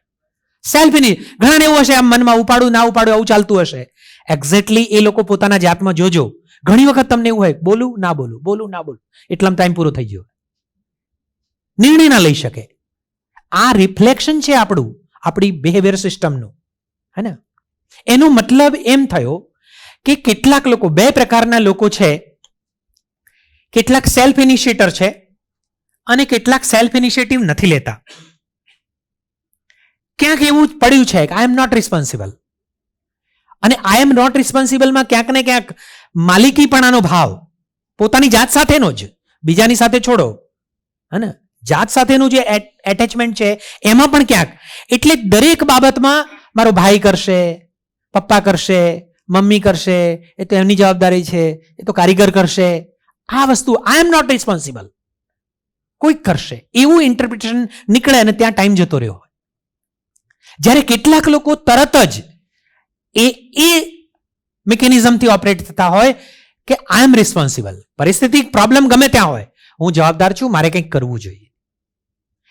સેલ્ફની ઘણા એવું હશે, આમ મનમાં ઉપાડું ના ઉપાડું આવું ચાલતું હશે. એક્ઝેક્ટલી એ લોકો પોતાના જાતમાં જોજો. ઘણી વખત તમને એવું હોય, બોલું ના બોલું, બોલું ના બોલું, એટલામાં ટાઈમ પૂરો થઈ ગયો, નિર્ણય ના લઈ શકે. આ રિફ્લેક્શન છે આપણું, આપણી બિહેવિયર સિસ્ટમનું, હે ને. એનો મતલબ એમ થયો કે કેટલાક લોકો, 2 પ્રકારના લોકો છે. કેટલાક સેલ્ફ ઇનિશિયેટર છે અને કેટલાક સેલ્ફ ઇનિશિયેટિવ નથી લેતા. ક્યાંક એવું પડ્યું છે કે આઈ એમ નોટ રિસ્પોન્સિબલ, અને આઈ એમ નોટ રિસ્પોન્સિબલમાં ક્યાંક ને ક્યાંક માલિકીપણાનો ભાવ, પોતાની જાત સાથેનો જ, બીજાની સાથે છોડો, હે ને, જાત સાથેનું જે એટેચમેન્ટ છે એમાં પણ ક્યાંક. એટલે દરેક બાબતમાં મારો ભાઈ કરશે, પપ્પા કરશે, મમ્મી કરશે, એ તો એમની જવાબદારી છે, એ તો કારીગર કરશે, આ વસ્તુ આઈ એમ નોટ રિસ્પોન્સિબલ, કોઈક કરશે, એવું ઇન્ટરપ્રિટેશન નીકળે અને ત્યાં ટાઈમ જતો રહ્યો. જ્યારે કેટલાક લોકો તરત જ એ મિકેનિઝમથી ઓપરેટ થતા હોય કે આઈ એમ રિસ્પોન્સિબલ, પરિસ્થિતિ, પ્રોબ્લેમ ગમે ત્યાં હોય, હું જવાબદાર છું, મારે કંઈક કરવું જોઈએ.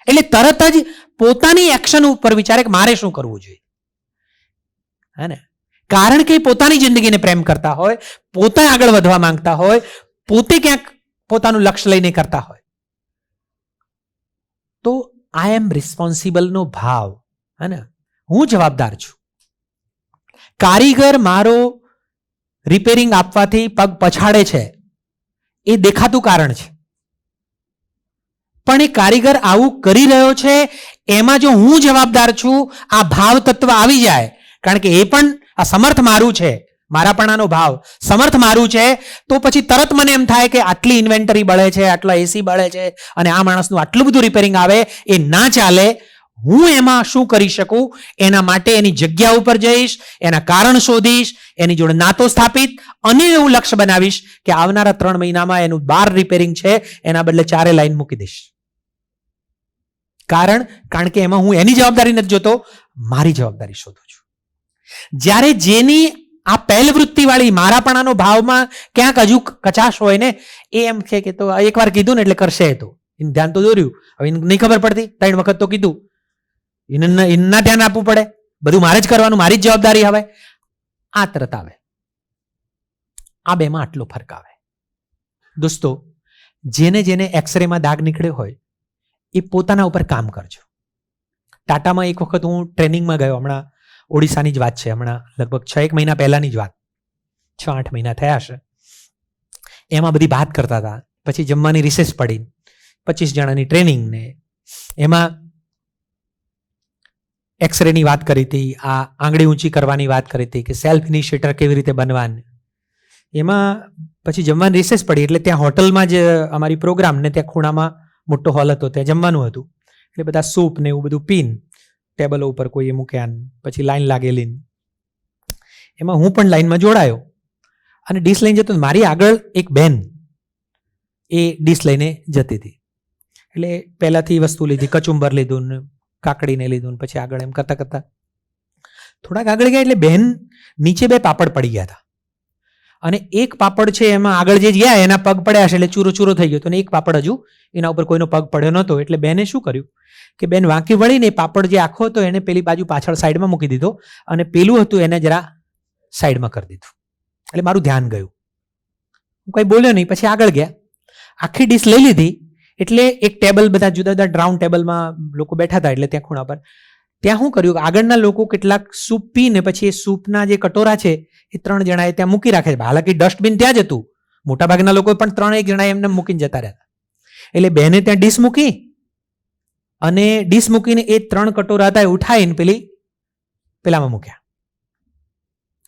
એટલે તરત જ પોતાની એક્શન ઉપર વિચારે કે મારે શું કરવું જોઈએ, હે ને. કારણ કે પોતાની જિંદગીને પ્રેમ કરતા હોય, પોતે આગળ વધવા માંગતા હોય, પોતે ક્યાંક પોતાનું લક્ષ્ય લઈને કરતા હોય. તો આઈ એમ રિસ્પોન્સિબલનો ભાવ, હે ને, હું જવાબદાર છું. કારીગર મારો રિપેરિંગ આપવાથી પગ પછાડે છે એ દેખાતું કારણ છે, પણ એ કારીગર આવું કરી રહ્યો છે એમાં જો હું જવાબદાર છું, આ ભાવ તત્વ આવી જાય, કારણ કે એ પણ આ સમર્થ મારું છે, મારાપણાનો ભાવ સમર્થ મારું છે, તો પછી તરત મને એમ થાય કે આટલી ઇન્વેન્ટરી બળે છે, આટલા એસી બળે છે, અને આ માણસનું આટલું બધું રિપેરિંગ આવે, એ ના ચાલે. હું એમાં શું કરી શકું એના માટે એની જગ્યા ઉપર જઈશ, એના કારણ શોધીશ, એની જોડે નાતો સ્થાપિત, અને એવું લક્ષ્ય બનાવીશ કે આવનારા 3 મહિનામાં એનું 12 રિપેરિંગ છે એના બદલે 4 લાઈન મૂકી દઈશ. કારણ કે એમાં હું એની જવાબદારી નથી જોતો, મારી જવાબદારી શોધું છું. જ્યારે જેની આ પહેલ વૃત્તિવાળી મારાપણાનો ભાવમાં ક્યાંક હજુ કચાશ હોય ને, એ એમ છે કે તો એકવાર કીધું ને એટલે કરશે, તો એને ધ્યાન તો દોર્યું, હવે એને નહીં ખબર પડતી, 3 વખત તો કીધું, એના ધ્યાન આપવું પડે, બધું મારે જ કરવાનું, મારી જ જવાબદારી હવે. આ તરત આવે. આ બેમાં આટલો ફરક આવે. દોસ્તો, જેને એક્સરેમાં દાગ નીકળ્યો હોય એ પોતાના ઉપર કામ કરજો. ટાટામાં એક વખત હું ટ્રેનિંગમાં ગયો, હમણાં ઓડિશાની જ વાત છે, હમણાં લગભગ 6-1 મહિના પહેલાની જ વાત, 6-8 મહિના થયા હશે. એમાં બધી વાત કરતા હતા, પછી જમવાની રિસેસ પડી, 25 જણાની ટ્રેનિંગ, ને એમાં એક્સરેની વાત કરી હતી, આ આંગળી ઊંચી કરવાની વાત કરી હતી, કે સેલ્ફ ઇનિશિએટર કેવી રીતે બનવાનું. એમાં પછી જમવાની રિસેસ પડી એટલે ત્યાં હોટલમાં જ અમારી પ્રોગ્રામ, ને ત્યાં ખૂણામાં મોટો હોલ હતો, ત્યાં જમવાનું હતું, એટલે બધા સૂપ ને એવું બધું પીન ટેબલો ઉપર કોઈએ મૂક્યા, પછી લાઈન લાગેલી. એમાં હું પણ લાઈનમાં જોડાયો અને ડીશ લઈને જતો. મારી આગળ એક બેન એ ડીશ લઈને જતી હતી, એટલે પહેલાથી વસ્તુ લીધી, કચુંબર લીધું ને કાકડીને લીધું, ને પછી આગળ એમ કરતા કરતા થોડાક આગળ ગયા એટલે બેન નીચે 2 પાપડ પડી ગયા હતા, અને એક પાપડ છે એમાં આગળ જે ગયા એના પગ પડ્યા છે એટલે ચૂરો ચૂરો થઈ ગયો હતો, અને એક પાપડ હજુ એના ઉપર કોઈનો પગ પડ્યો નહોતો. એટલે બેને શું કર્યું કે બેન વાંકી વળીને પાપડ જે આખો હતો એને પેલી બાજુ પાછળ સાઈડમાં મૂકી દીધો, અને પેલું હતું એને જરા સાઈડમાં કરી દીધું. એટલે મારું ધ્યાન ગયું, હું કંઈ બોલ્યો નહીં. પછી આગળ ગયા, આખી ડીશ લઈ લીધી, એટલે એક ટેબલ, બધા જુદા જુદા રાઉન્ડ ટેબલમાં લોકો બેઠા હતા, એટલે ત્યાં ખૂણા પર ત્યાં શું કર્યું, આગળના લોકો કેટલાક સૂપ પીને પછી એ સૂપના જે કટોરા છે એ 3 જણાએ ત્યાં મૂકી રાખે છે. હાલાકી ડસ્ટબિન ત્યાં જ હતું, મોટાભાગના લોકો પણ 3 જણાએ એમને મૂકીને જતા રહ્યા. એટલે બેને ત્યાં ડીશ મૂકી, અને ડીશ મૂકીને એ 3 કટોરા હતા એ ઉઠાવીને પેલામાં મૂક્યા.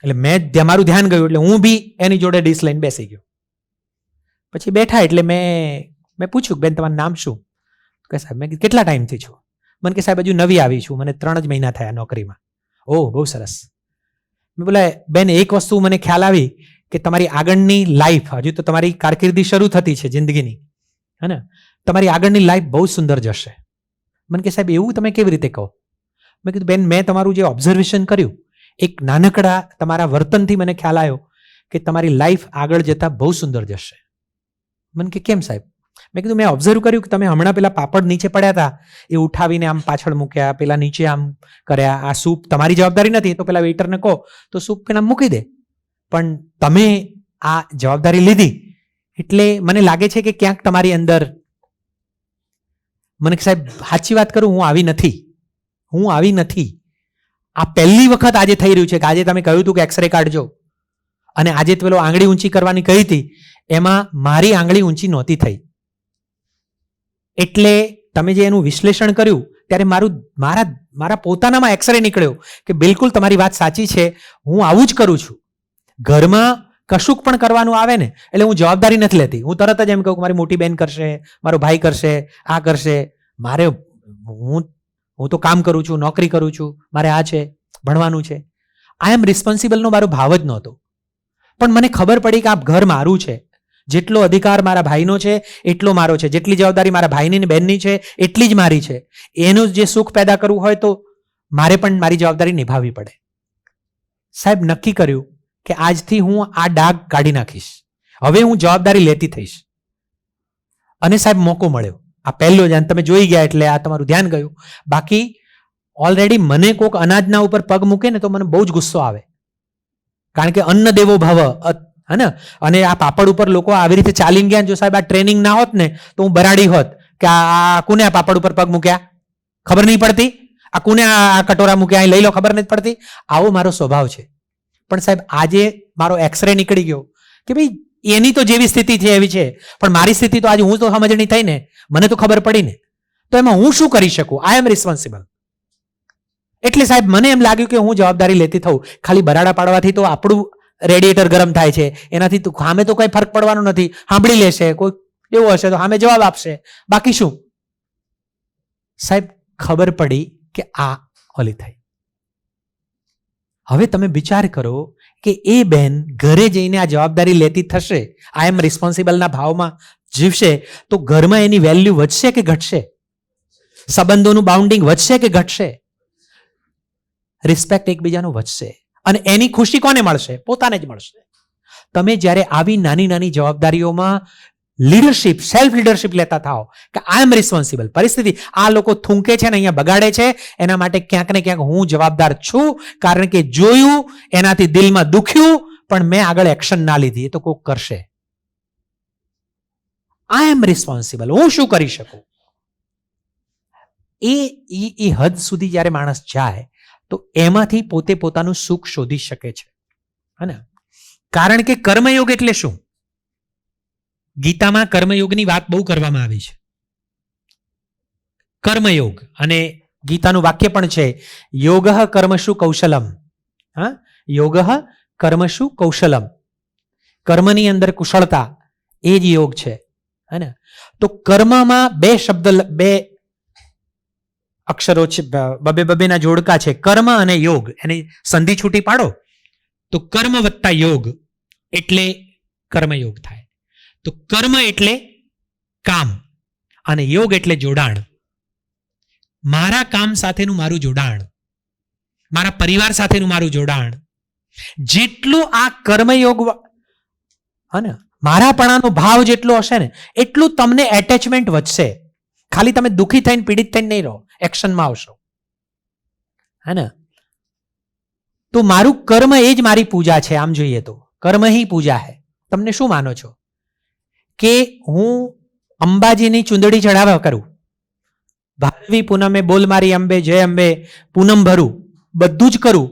એટલે મારું ધ્યાન ગયું, એટલે હું બી એની જોડે ડીશ લઈને બેસી ગયો. પછી બેઠા એટલે મેં પૂછ્યું, બેન તમારું નામ શું? કે સાહેબ, મેં કીધું કેટલા ટાઈમથી છો? મને કે સાહેબ હજુ નવી આવી છું, મને 3 જ મહિના થયા નોકરીમાં. ઓહ, બહુ સરસ. મેં બોલા, બેન એક વસ્તુ મને ખ્યાલ આવી કે તમારી આગળની લાઈફ, હજુ તો તમારી કારકિર્દી શરૂ થતી છે જિંદગીની, હે ને, તમારી આગળની લાઈફ બહુ સુંદર જશે. મને કે સાહેબ એવું તમે કેવી રીતે કહો? મેં કીધું, બેન મેં તમારું જે ઓબ્ઝર્વેશન કર્યું, એક નાનકડા તમારા વર્તનથી મને ખ્યાલ આવ્યો કે તમારી લાઈફ આગળ જતા બહુ સુંદર જશે. મને કે કેમ સાહેબ? મેં કીધું, મેં ઓબ્ઝર્વ કર્યું કે તમે હમણાં પેલા પાપડ નીચે પડ્યા હતા એ ઉઠાવીને આમ પાછળ મૂક્યા, પેલા નીચે આમ કર્યા. આ સૂપ તમારી જવાબદારી નથી, તો પેલા વેઇટરને કહો તો સૂપ પેલા મૂકી દે, પણ તમે આ જવાબદારી લીધી, એટલે મને લાગે છે કે ક્યાંક તમારી અંદર. મને સાહેબ સાચી વાત કરું, હું આવી નથી. આ પહેલી વખત આજે થઈ રહ્યું છે કે આજે તમે કહ્યું હતું કે એક્સરે કાઢજો, અને આજે પેલો આંગળી ઊંચી કરવાની કહી હતી, એમાં મારી આંગળી ઊંચી નહોતી થઈ. એટલે તમે જે એનું વિશ્લેષણ કર્યું ત્યારે મારા પોતાનામાં એક્સરે નીકળ્યો કે બિલકુલ તમારી વાત સાચી છે, હું આવું જ કરું છું. ઘરમાં કશુંક પણ કરવાનું આવે ને એટલે હું જવાબદારી નથી લેતી, હું તરત જ એમ કહું કે મારી મોટી બહેન કરશે, મારો ભાઈ કરશે, આ કરશે, હું તો કામ કરું છું, નોકરી કરું છું, મારે આ છે, ભણવાનું છે. આઈ એમ રિસ્પોન્સિબલનો મારો ભાવ જ નહોતો, પણ મને ખબર પડી કે આ ઘર મારું છે, જેટલો અધિકાર મારા ભાઈનો છે એટલો મારો છે, જેટલી જવાબદારી મારા ભાઈની ને બહેનની છે એટલી જ મારી છે. એનું જે સુખ પેદા કરવું હોય તો મારે પણ મારી જવાબદારી નિભાવવી પડે. સાહેબ નક્કી કર્યું કે આજથી હું આ ડાઘ કાઢી નાખીશ, હવે હું જવાબદારી લેતી થઈશ. અને સાહેબ મોકો મળ્યો, આ પહેલો જ તમે જોઈ ગયા એટલે આ તમારું ધ્યાન ગયું. બાકી ઓલરેડી મને કોઈક અનાજના ઉપર પગ મૂકે ને તો મને બહુ જ ગુસ્સો આવે, કારણ કે અન્ન દેવો ભવ, હે ને. અને આ પાપડ ઉપર લોકો આવી રીતે ચાલીને ગયા, જો સાહેબ આ ટ્રેનિંગ ના હોત ને તો હું બરાડી હોત કે આ કોને આ પાપડ ઉપર પગ મૂક્યા ખબર નહીં પડતી, આ કોને આ કટોરા મૂક્યા અહીં લઈ લો ખબર નથી પડતી. આવો મારો સ્વભાવ છે. પણ સાહેબ આજે મારો એક્સરે નીકળી ગયો કે ભાઈ એની તો જેવી સ્થિતિ છે એવી છે, પણ મારી સ્થિતિ તો આજે હું તો સમજણી થઈ ને, મને તો ખબર પડી ને, તો એમાં હું શું કરી શકું? આઈ એમ રિસ્પોન્સિબલ. એટલે સાહેબ મને એમ લાગ્યું કે હું જવાબદારી લેતી થઉં. ખાલી બરાડા પાડવાથી તો આપણું રેડિએટર ગરમ થાય છે, એનાથી તો સામે તો કઈ ફરક પડવાનો નથી. સાંભળી લેશે, કોઈ એવું હશે તો સામે જવાબ આપશે, બાકી શું? સાહેબ ખબર પડી કે આ ઓલી થઈ. હવે તમે વિચાર કરો કે એ બેન ઘરે જઈને આ જવાબદારી લેતી થશે, આઈ એમ રિસ્પોન્સિબલના ભાવમાં જીવશે, તો ઘરમાં એની વેલ્યુ વધશે કે ઘટશે? સંબંધોનું બાઉન્ડિંગ વધશે કે ઘટશે? રિસ્પેક્ટ એકબીજાનું વધશે. અને એની ખુશી કોને મળશે? પોતાને જ મળશે. તમે જ્યારે આવી નાની નાની જવાબદારીઓમાં લીડરશિપ, સેલ્ફ લીડરશિપ લેતા થાઓ કે આઈ એમ રિસ્પોન્સિબલ, પરિસ્થિતિ આ લોકો થૂંકે છે ને અહીંયા બગાડે છે, એના માટે ક્યાંક ને ક્યાંક હું જવાબદાર છું, કારણ કે જોયું, એનાથી દિલમાં દુખ્યું, પણ મેં આગળ એક્શન ના લીધી, એ તો કોક કરશે. આઈ એમ રિસ્પોન્સિબલ, હું શું કરી શકું? એ હદ સુધી જ્યારે માણસ જાય તો એમાંથી પોતે પોતાનું સુખ શોધી શકે છે. હે ને? કારણ કે કર્મયોગ એટલે શું? ગીતામાં કર્મયોગની વાત બહુ કરવામાં આવી છે. કર્મયોગ, અને ગીતાનું વાક્ય પણ છે, યોગઃ કર્મશુ કૌશલમ. હા, યોગઃ કર્મશુ કૌશલમ. કર્મની અંદર કુશળતા, એ જ યોગ છે. હે ને? તો કર્મમાં બે શબ્દ, બે અક્ષરો છે, બબેના જોડકા છે, કર્મ અને યોગ. એની સંધિ છૂટી પાડો તો કર્મ વત્તા યોગ એટલે કર્મયોગ થાય. તો કર્મ એટલે કામ અને યોગ એટલે જોડાણ. મારા કામ સાથેનું મારું જોડાણ, મારા પરિવાર સાથેનું મારું જોડાણ, જેટલું આ કર્મયોગ અને મારાપણાનો ભાવ જેટલો હશે ને, એટલું તમને એટેચમેન્ટ વધશે. ખાલી તમે દુઃખી થઈને પીડિત થઈને નહીં રહો, એક્શનમાં આવશો. હે ને? તો મારું કર્મ એ જ મારી પૂજા છે. આમ જોઈએ તો કર્મ ही પૂજા है. તમને શું માનો છો કે હું અંબાજીની ચુંદડી ચડાવવા કરું, ભાદરવી પૂનમે બોલ મારી અંબે, જય અંબે, પૂનમ ભરું, બધું જ કરું,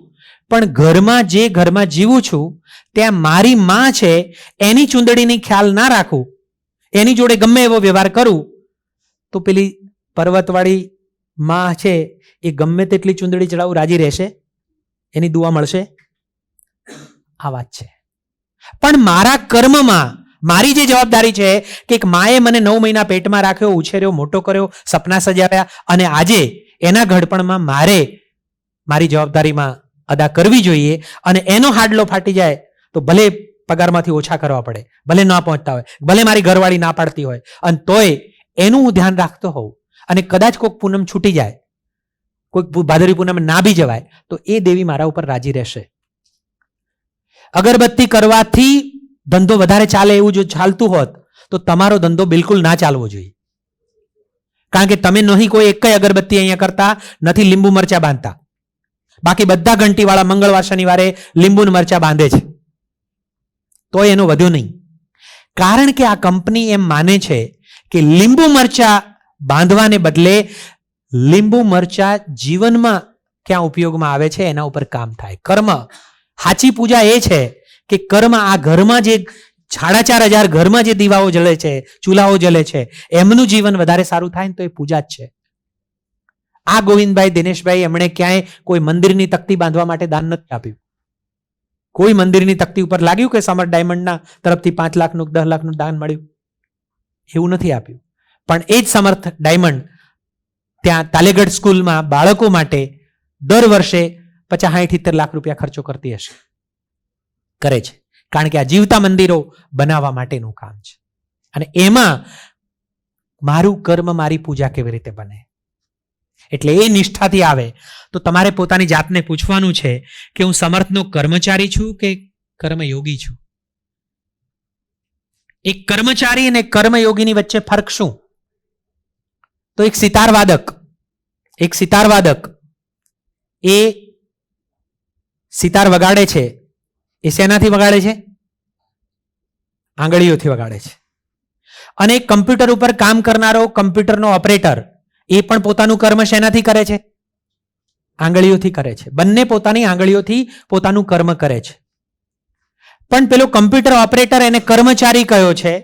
પણ ઘરમાં જીવું છું ત્યાં મારી માં છે એની ચુંદડીની ખ્યાલ ના રાખું, એની જોડે ગમે એવો વ્યવહાર કરું, તો પેલી પર્વતવાળી માં છે એ ગમે તેટલી ચુંદડી ચડાવું રાજી રહેશે? એની દુઆ મળશે? આ વાત છે. પણ મારા કર્મમાં મારી જે જવાબદારી છે કે એક માએ મને 9 મહિના પેટમાં રાખ્યો, ઉછેર્યો, મોટો કર્યો, સપના સજાવ્યા, અને આજે એના ઘડપણમાં મારે મારી જવાબદારીમાં અદા કરવી જોઈએ. અને એનો હાડલો ફાટી જાય તો ભલે પગારમાંથી ઓછા કરવા પડે, ભલે ના પહોંચતા હોય, ભલે મારી ઘરવાળી ના પાડતી હોય, અને તોય એનું હું ધ્યાન રાખતો હોઉં, અને કદાચ કોઈક પૂનમ છૂટી જાય, કોઈક ભાદરવી પૂનમ ના બી જવાય, તો એ દેવી મારા ઉપર રાજી રહેશે. અગરબત્તી કરવાથી ધંધો વધારે ચાલે એવું જો ચાલતું હોત તો તમારો ધંધો બિલકુલ ના ચાલવો જોઈએ. કારણ કે તમે નહીં કોઈ એક અગરબત્તી અહીંયા કરતા નથી, લીંબુ મરચા બાંધતા, બાકી બધા ઘંટીવાળા મંગળવાર શનિવારે લીંબુ મરચા બાંધે છે, તો એનો વધ્યો નહીં. કારણ કે આ કંપની એમ માને છે કે લીંબુ મરચા બાંધવાને બદલે લીંબુ મરચા જીવનમાં ક્યાં ઉપયોગમાં આવે છે એના ઉપર કામ થાય. કર્મ, સાચી પૂજા એ છે કે કર્મ, આ ઘરમાં જે 4,500 ઘરમાં જે દીવાઓ જલે છે, ચૂલાઓ જલે છે, એમનું જીવન વધારે સારું થાય ને તો એ પૂજા જ છે. આ ગોવિંદભાઈ, દિનેશભાઈ એમણે ક્યાંય કોઈ મંદિરની તકતી બાંધવા માટે દાન નથી આપ્યું. કોઈ મંદિરની તકતી ઉપર લાગ્યું કે સમર ડાયમંડના તરફથી 5 લાખનું 10 લાખનું દાન મળ્યું? એવું નથી આપ્યું. પણ એ જ સમર્થ ડાયમંડ ત્યાં તાલેગઢ સ્કૂલમાં બાળકો માટે દર વર્ષે 50-70 લાખ રૂપિયા ખર્ચો કરતી હશે, કરે છે. કારણ કે આ જીવતા મંદિરો બનાવવા માટેનું કામ છે. અને એમાં મારું કર્મ, મારી પૂજા કેવી રીતે બને, એટલે એ નિષ્ઠાથી આવે તો તમારે પોતાની જાતને પૂછવાનું છે કે હું સમર્થનો કર્મચારી છું કે કર્મયોગી છું? એક કર્મચારી અને કર્મયોગીની વચ્ચે ફરક શું? તો એક સિતારવાદક એ સિતાર વગાડે છે, એ શેનાથી વગાડે છે? આંગળીઓથી વગાડે છે. અને કમ્પ્યુટર ઉપર કામ કરનારો કમ્પ્યુટરનો ઓપરેટર એ પણ પોતાનું કર્મ શેનાથી કરે છે? આંગળીઓથી કરે છે. બંને પોતાની આંગળીઓથી પોતાનું કર્મ કરે છે. પણ પેલો કમ્પ્યુટર ઓપરેટર એને કર્મચારી કયો છે,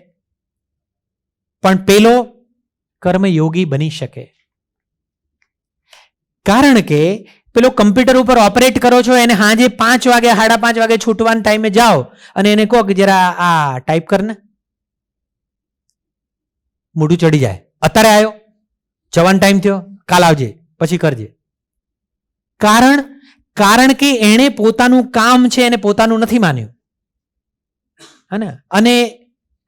પણ પેલો કર્મયોગી બની શકે. કારણ કે પેલો કમ્પ્યુટર ઉપર ઓપરેટ કરો છો એને સાંજે 5 વાગે 5:30 વાગે છૂટવાના ટાઈમે જાઓ અને એને કહો કે જરા આ ટાઈપ કર ને, મોઢું ચડી જાય. અત્યારે આવ્યો, જવાનો ટાઈમ થયો, કાલ આવજે, પછી કરજે. કારણ કે એણે પોતાનું કામ છે એને પોતાનું નથી માન્યું. હે અને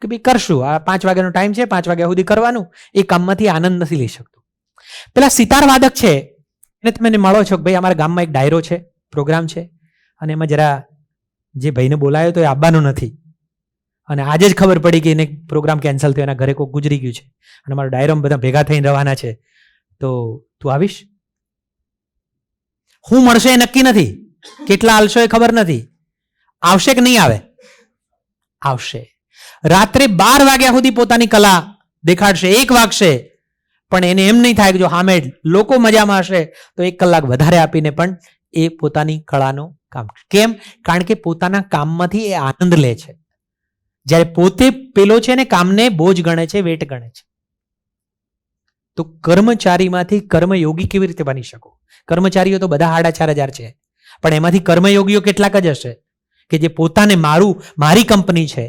કે ભાઈ કરશું, આ 5 વાગ્યાનો ટાઈમ છે, 5 વાગ્યા સુધી કરવાનું, એ કામમાંથી આનંદ નથી લઈ શકતો. પેલા સિતારવાદક છે એને તમે મળો છો કે ભાઈ અમારા ગામમાં એક ડાયરો છે, પ્રોગ્રામ છે, અને એમાં જરા જે ભાઈને બોલાયો તો એ આવવાનો નથી, અને આજે જ ખબર પડી કે એને પ્રોગ્રામ કેન્સલ થયો, એના ઘરે કોઈ ગુજરી ગયું છે અને અમારો ડાયરોમાં બધા ભેગા થઈને રહેવાના છે, તો તું આવીશ? હું મળશે એ નક્કી નથી, કેટલા આલશો એ ખબર નથી, આવશે કે નહીં આવે? આવશે. રાત્રે 12 વાગ્યા સુધી પોતાની કલા દેખાડશે, 1 વાગશે, પણ એને એમ નહીં થાય કે જો સામે લોકો મજામાં હશે તો 1 કલાક વધારે આપીને પણ એ પોતાની કળાનું કામ. કેમ? કારણ કે પોતાના કામમાંથી એ આનંદ લે છે. જ્યારે પોતે પેલો છે ને કામને બોજ ગણે છે, વેટ ગણે છે. તો કર્મચારીમાંથી કર્મયોગી કેવી રીતે બની શકો? કર્મચારીઓ તો બધા 4,500 છે, પણ એમાંથી કર્મયોગીઓ કેટલાક જ હશે કે જે પોતાને મારી કંપની છે,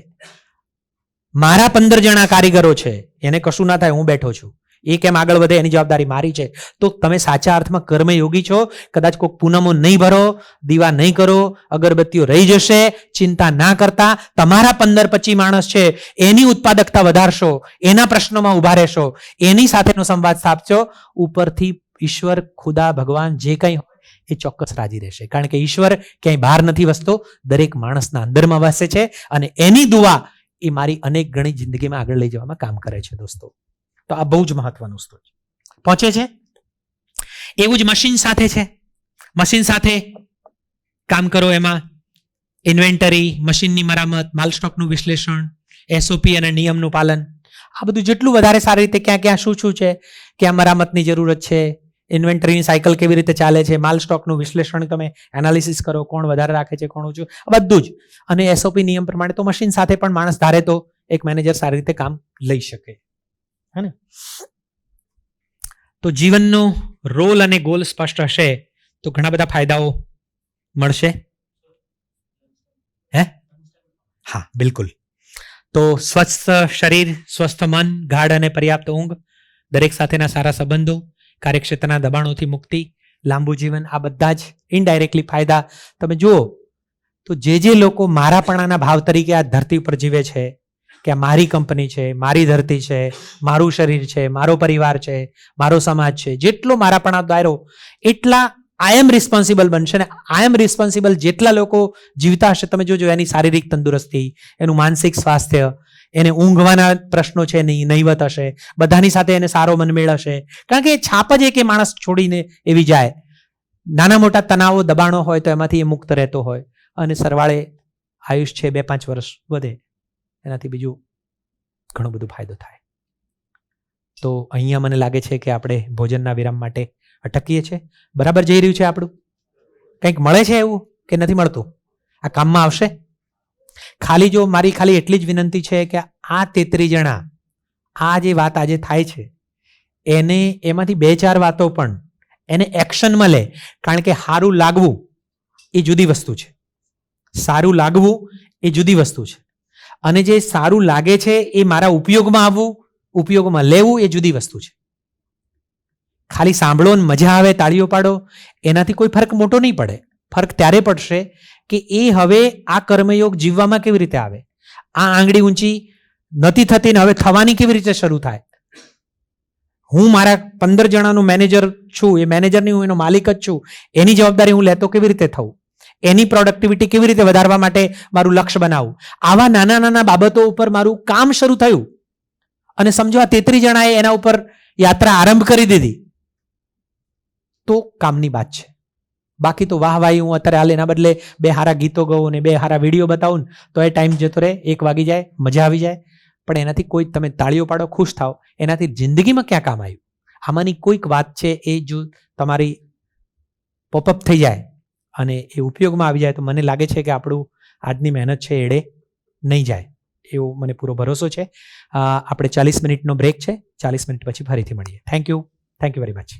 મારા 15 જણા કારીગરો છે, એને કશું ના થાય, હું બેઠો છું, એ કેમ આગળ વધે એની જવાબદારી મારી છે. તો તમે સાચા અર્થમાં કર્મયોગી છો. કદાચ કોઈક પૂનમો નહીં ભરો, દીવા નહીં કરો, અગરબત્તીઓ રહી જશે, ચિંતા ના કરતા. તમારા 15-25 માણસ છે એની ઉત્પાદકતા વધારશો, એના પ્રશ્નોમાં ઉભા રહેશો, એની સાથેનો સંવાદ સ્થાપશો, ઉપરથી ઈશ્વર, ખુદા, ભગવાન જે કંઈ હોય એ ચોક્કસ રાજી રહેશે. કારણ કે ઈશ્વર ક્યાંય બહાર નથી વસતો, દરેક માણસના અંદરમાં વસે છે, અને એની દુઆ એ મારી અનેક ગણી જિંદગીમાં આગળ લઈ જવામાં કામ કરે છે. દોસ્તો, તો આ બહુ જ મહત્વનું વસ્તુ છે. પહોંચે છે. એવું જ મશીન સાથે છે. મશીન સાથે કામ કરો, એમાં ઇન્વેન્ટરી, મશીનની મરામત, માલ સ્ટોકનું વિશ્લેષણ, એસઓપી અને નિયમનું પાલન, આ બધું જેટલું વધારે સારી રીતે ક્યાં ક્યાં શું છે, ક્યાં મરામતની જરૂરત છે, ઇન્વેન્ટરીની સાયકલ કેવી રીતે ચાલે છે, માલ સ્ટોકનું વિશ્લેષણ તમે એનાલિસિસ કરો, કોણ વધારે રાખે છે, કોણ ઓછું, બધું જ. અને એસઓપી નિયમ પ્રમાણે તો મશીન સાથે પણ માણસ ધારે તો એક મેનેજર સારી રીતે કામ લઈ શકે. હે ને? તો જીવનનો રોલ અને ગોલ સ્પષ્ટ હશે તો ઘણા બધા ફાયદાઓ મળશે. હે? હા, બિલકુલ. તો સ્વસ્થ શરીર, સ્વસ્થ મન, ગાઢ અને પર્યાપ્ત ઊંઘ, દરેક સાથેના સારા સંબંધો, કાર્યક્ષેત્રના દબાણોથી મુક્તિ, લાંબુ જીવન, આ બધા જ ઇનડાયરેક્ટલી ફાયદા તમે જુઓ તો જે લોકો મારાપણાના ભાવ તરીકે આ ધરતી ઉપર જીવે છે કે આ મારી કંપની છે, મારી ધરતી છે, મારું શરીર છે, મારો પરિવાર છે, મારો સમાજ છે, જેટલો મારાપણા દાયરો એટલા આઈ એમ રિસ્પોન્સિબલ બનશે. ને આઈ એમ રિસ્પોન્સિબલ જેટલા લોકો જીવતા હશે, તમે જોજો એની શારીરિક તંદુરસ્તી, એનું માનસિક સ્વાસ્થ્ય, એને ઊંઘવાના પ્રશ્નો છે નહીવત હશે, બધાની સાથે એને સારો મનમેળ હશે. કારણ કે છાપ જ એક માણસ છોડીને એવી જાય. નાના મોટા તણાવો, દબાણો હોય તો એમાંથી એ મુક્ત રહેતો હોય, અને સરવાળે આયુષ છે 2-5 વર્ષ વધે, એનાથી બીજું ઘણો બધો ફાયદો થાય. તો અહીંયા મને લાગે છે કે આપણે ભોજનના વિરામ માટે અટકીએ છીએ. બરાબર જઈ રહ્યું છે આપણું? કંઈક મળે છે એવું કે નથી મળતું? આ કામમાં આવશે? મારી ખાલી એટલી જ વિનંતી છે કે આ 33 જણા આ જે વાત આજે થાય છે એને એમાંથી 2-4 વાતો પણ એને એક્શનમાં લે. કારણ કે સારું લાગવું એ જુદી વસ્તુ છે, સારું લાગવું એ જુદી વસ્તુ છે, અને જે સારું લાગે છે એ મારા ઉપયોગમાં આવવું, ઉપયોગમાં લેવું એ જુદી વસ્તુ છે. ખાલી સાંભળો ને મજા આવે, તાળીઓ પાડો, એનાથી કોઈ ફરક મોટો નહીં પડે. ફરક ત્યારે પડશે કે એ હવે આ કર્મયોગ જીવવામાં કેવી રીતે આવે, આ આંગળી ઊંચી નથી થતી ને હવે થવાની કેવી રીતે શરૂ થાય. હું મારા 15 જણાનું મેનેજર છું, એ મેનેજરની હું એનો માલિક જ છું, એની જવાબદારી હું લેતો કેવી રીતે થવું, એની પ્રોડક્ટિવિટી કેવી રીતે વધારવા માટે મારું લક્ષ્ય બનાવું. આવા નાના નાના બાબતો ઉપર મારું કામ શરૂ થયું, અને સમજો આ 33 જણાએ એના ઉપર યાત્રા આરંભ કરી દીધી, તો કામની વાત છે. બાકી તો વાહવાહી હું અત્યારે હાલ એના બદલે 2 સારા ગીતો ગાઉં ને 2 સારા વિડીયો બતાવું તો એ ટાઈમ જતો રહે, 1 વાગી જાય, મજા આવી જાય. પણ એનાથી કોઈ તમે તાળીઓ પાડો ખુશ થાઓ, એનાથી જિંદગીમાં ક્યાં કામ આવ્યું? આમાંની કોઈક વાત છે એ જો તમારી પોપઅપ થઈ જાય અને એ ઉપયોગમાં આવી જાય તો મને લાગે છે કે આપણું આજની મહેનત છે એડે નહીં જાય એવો મને પૂરો ભરોસો છે. આપણે 40 મિનિટનો બ્રેક છે, 40 મિનિટ પછી ફરીથી મળીએ. Thank you very much.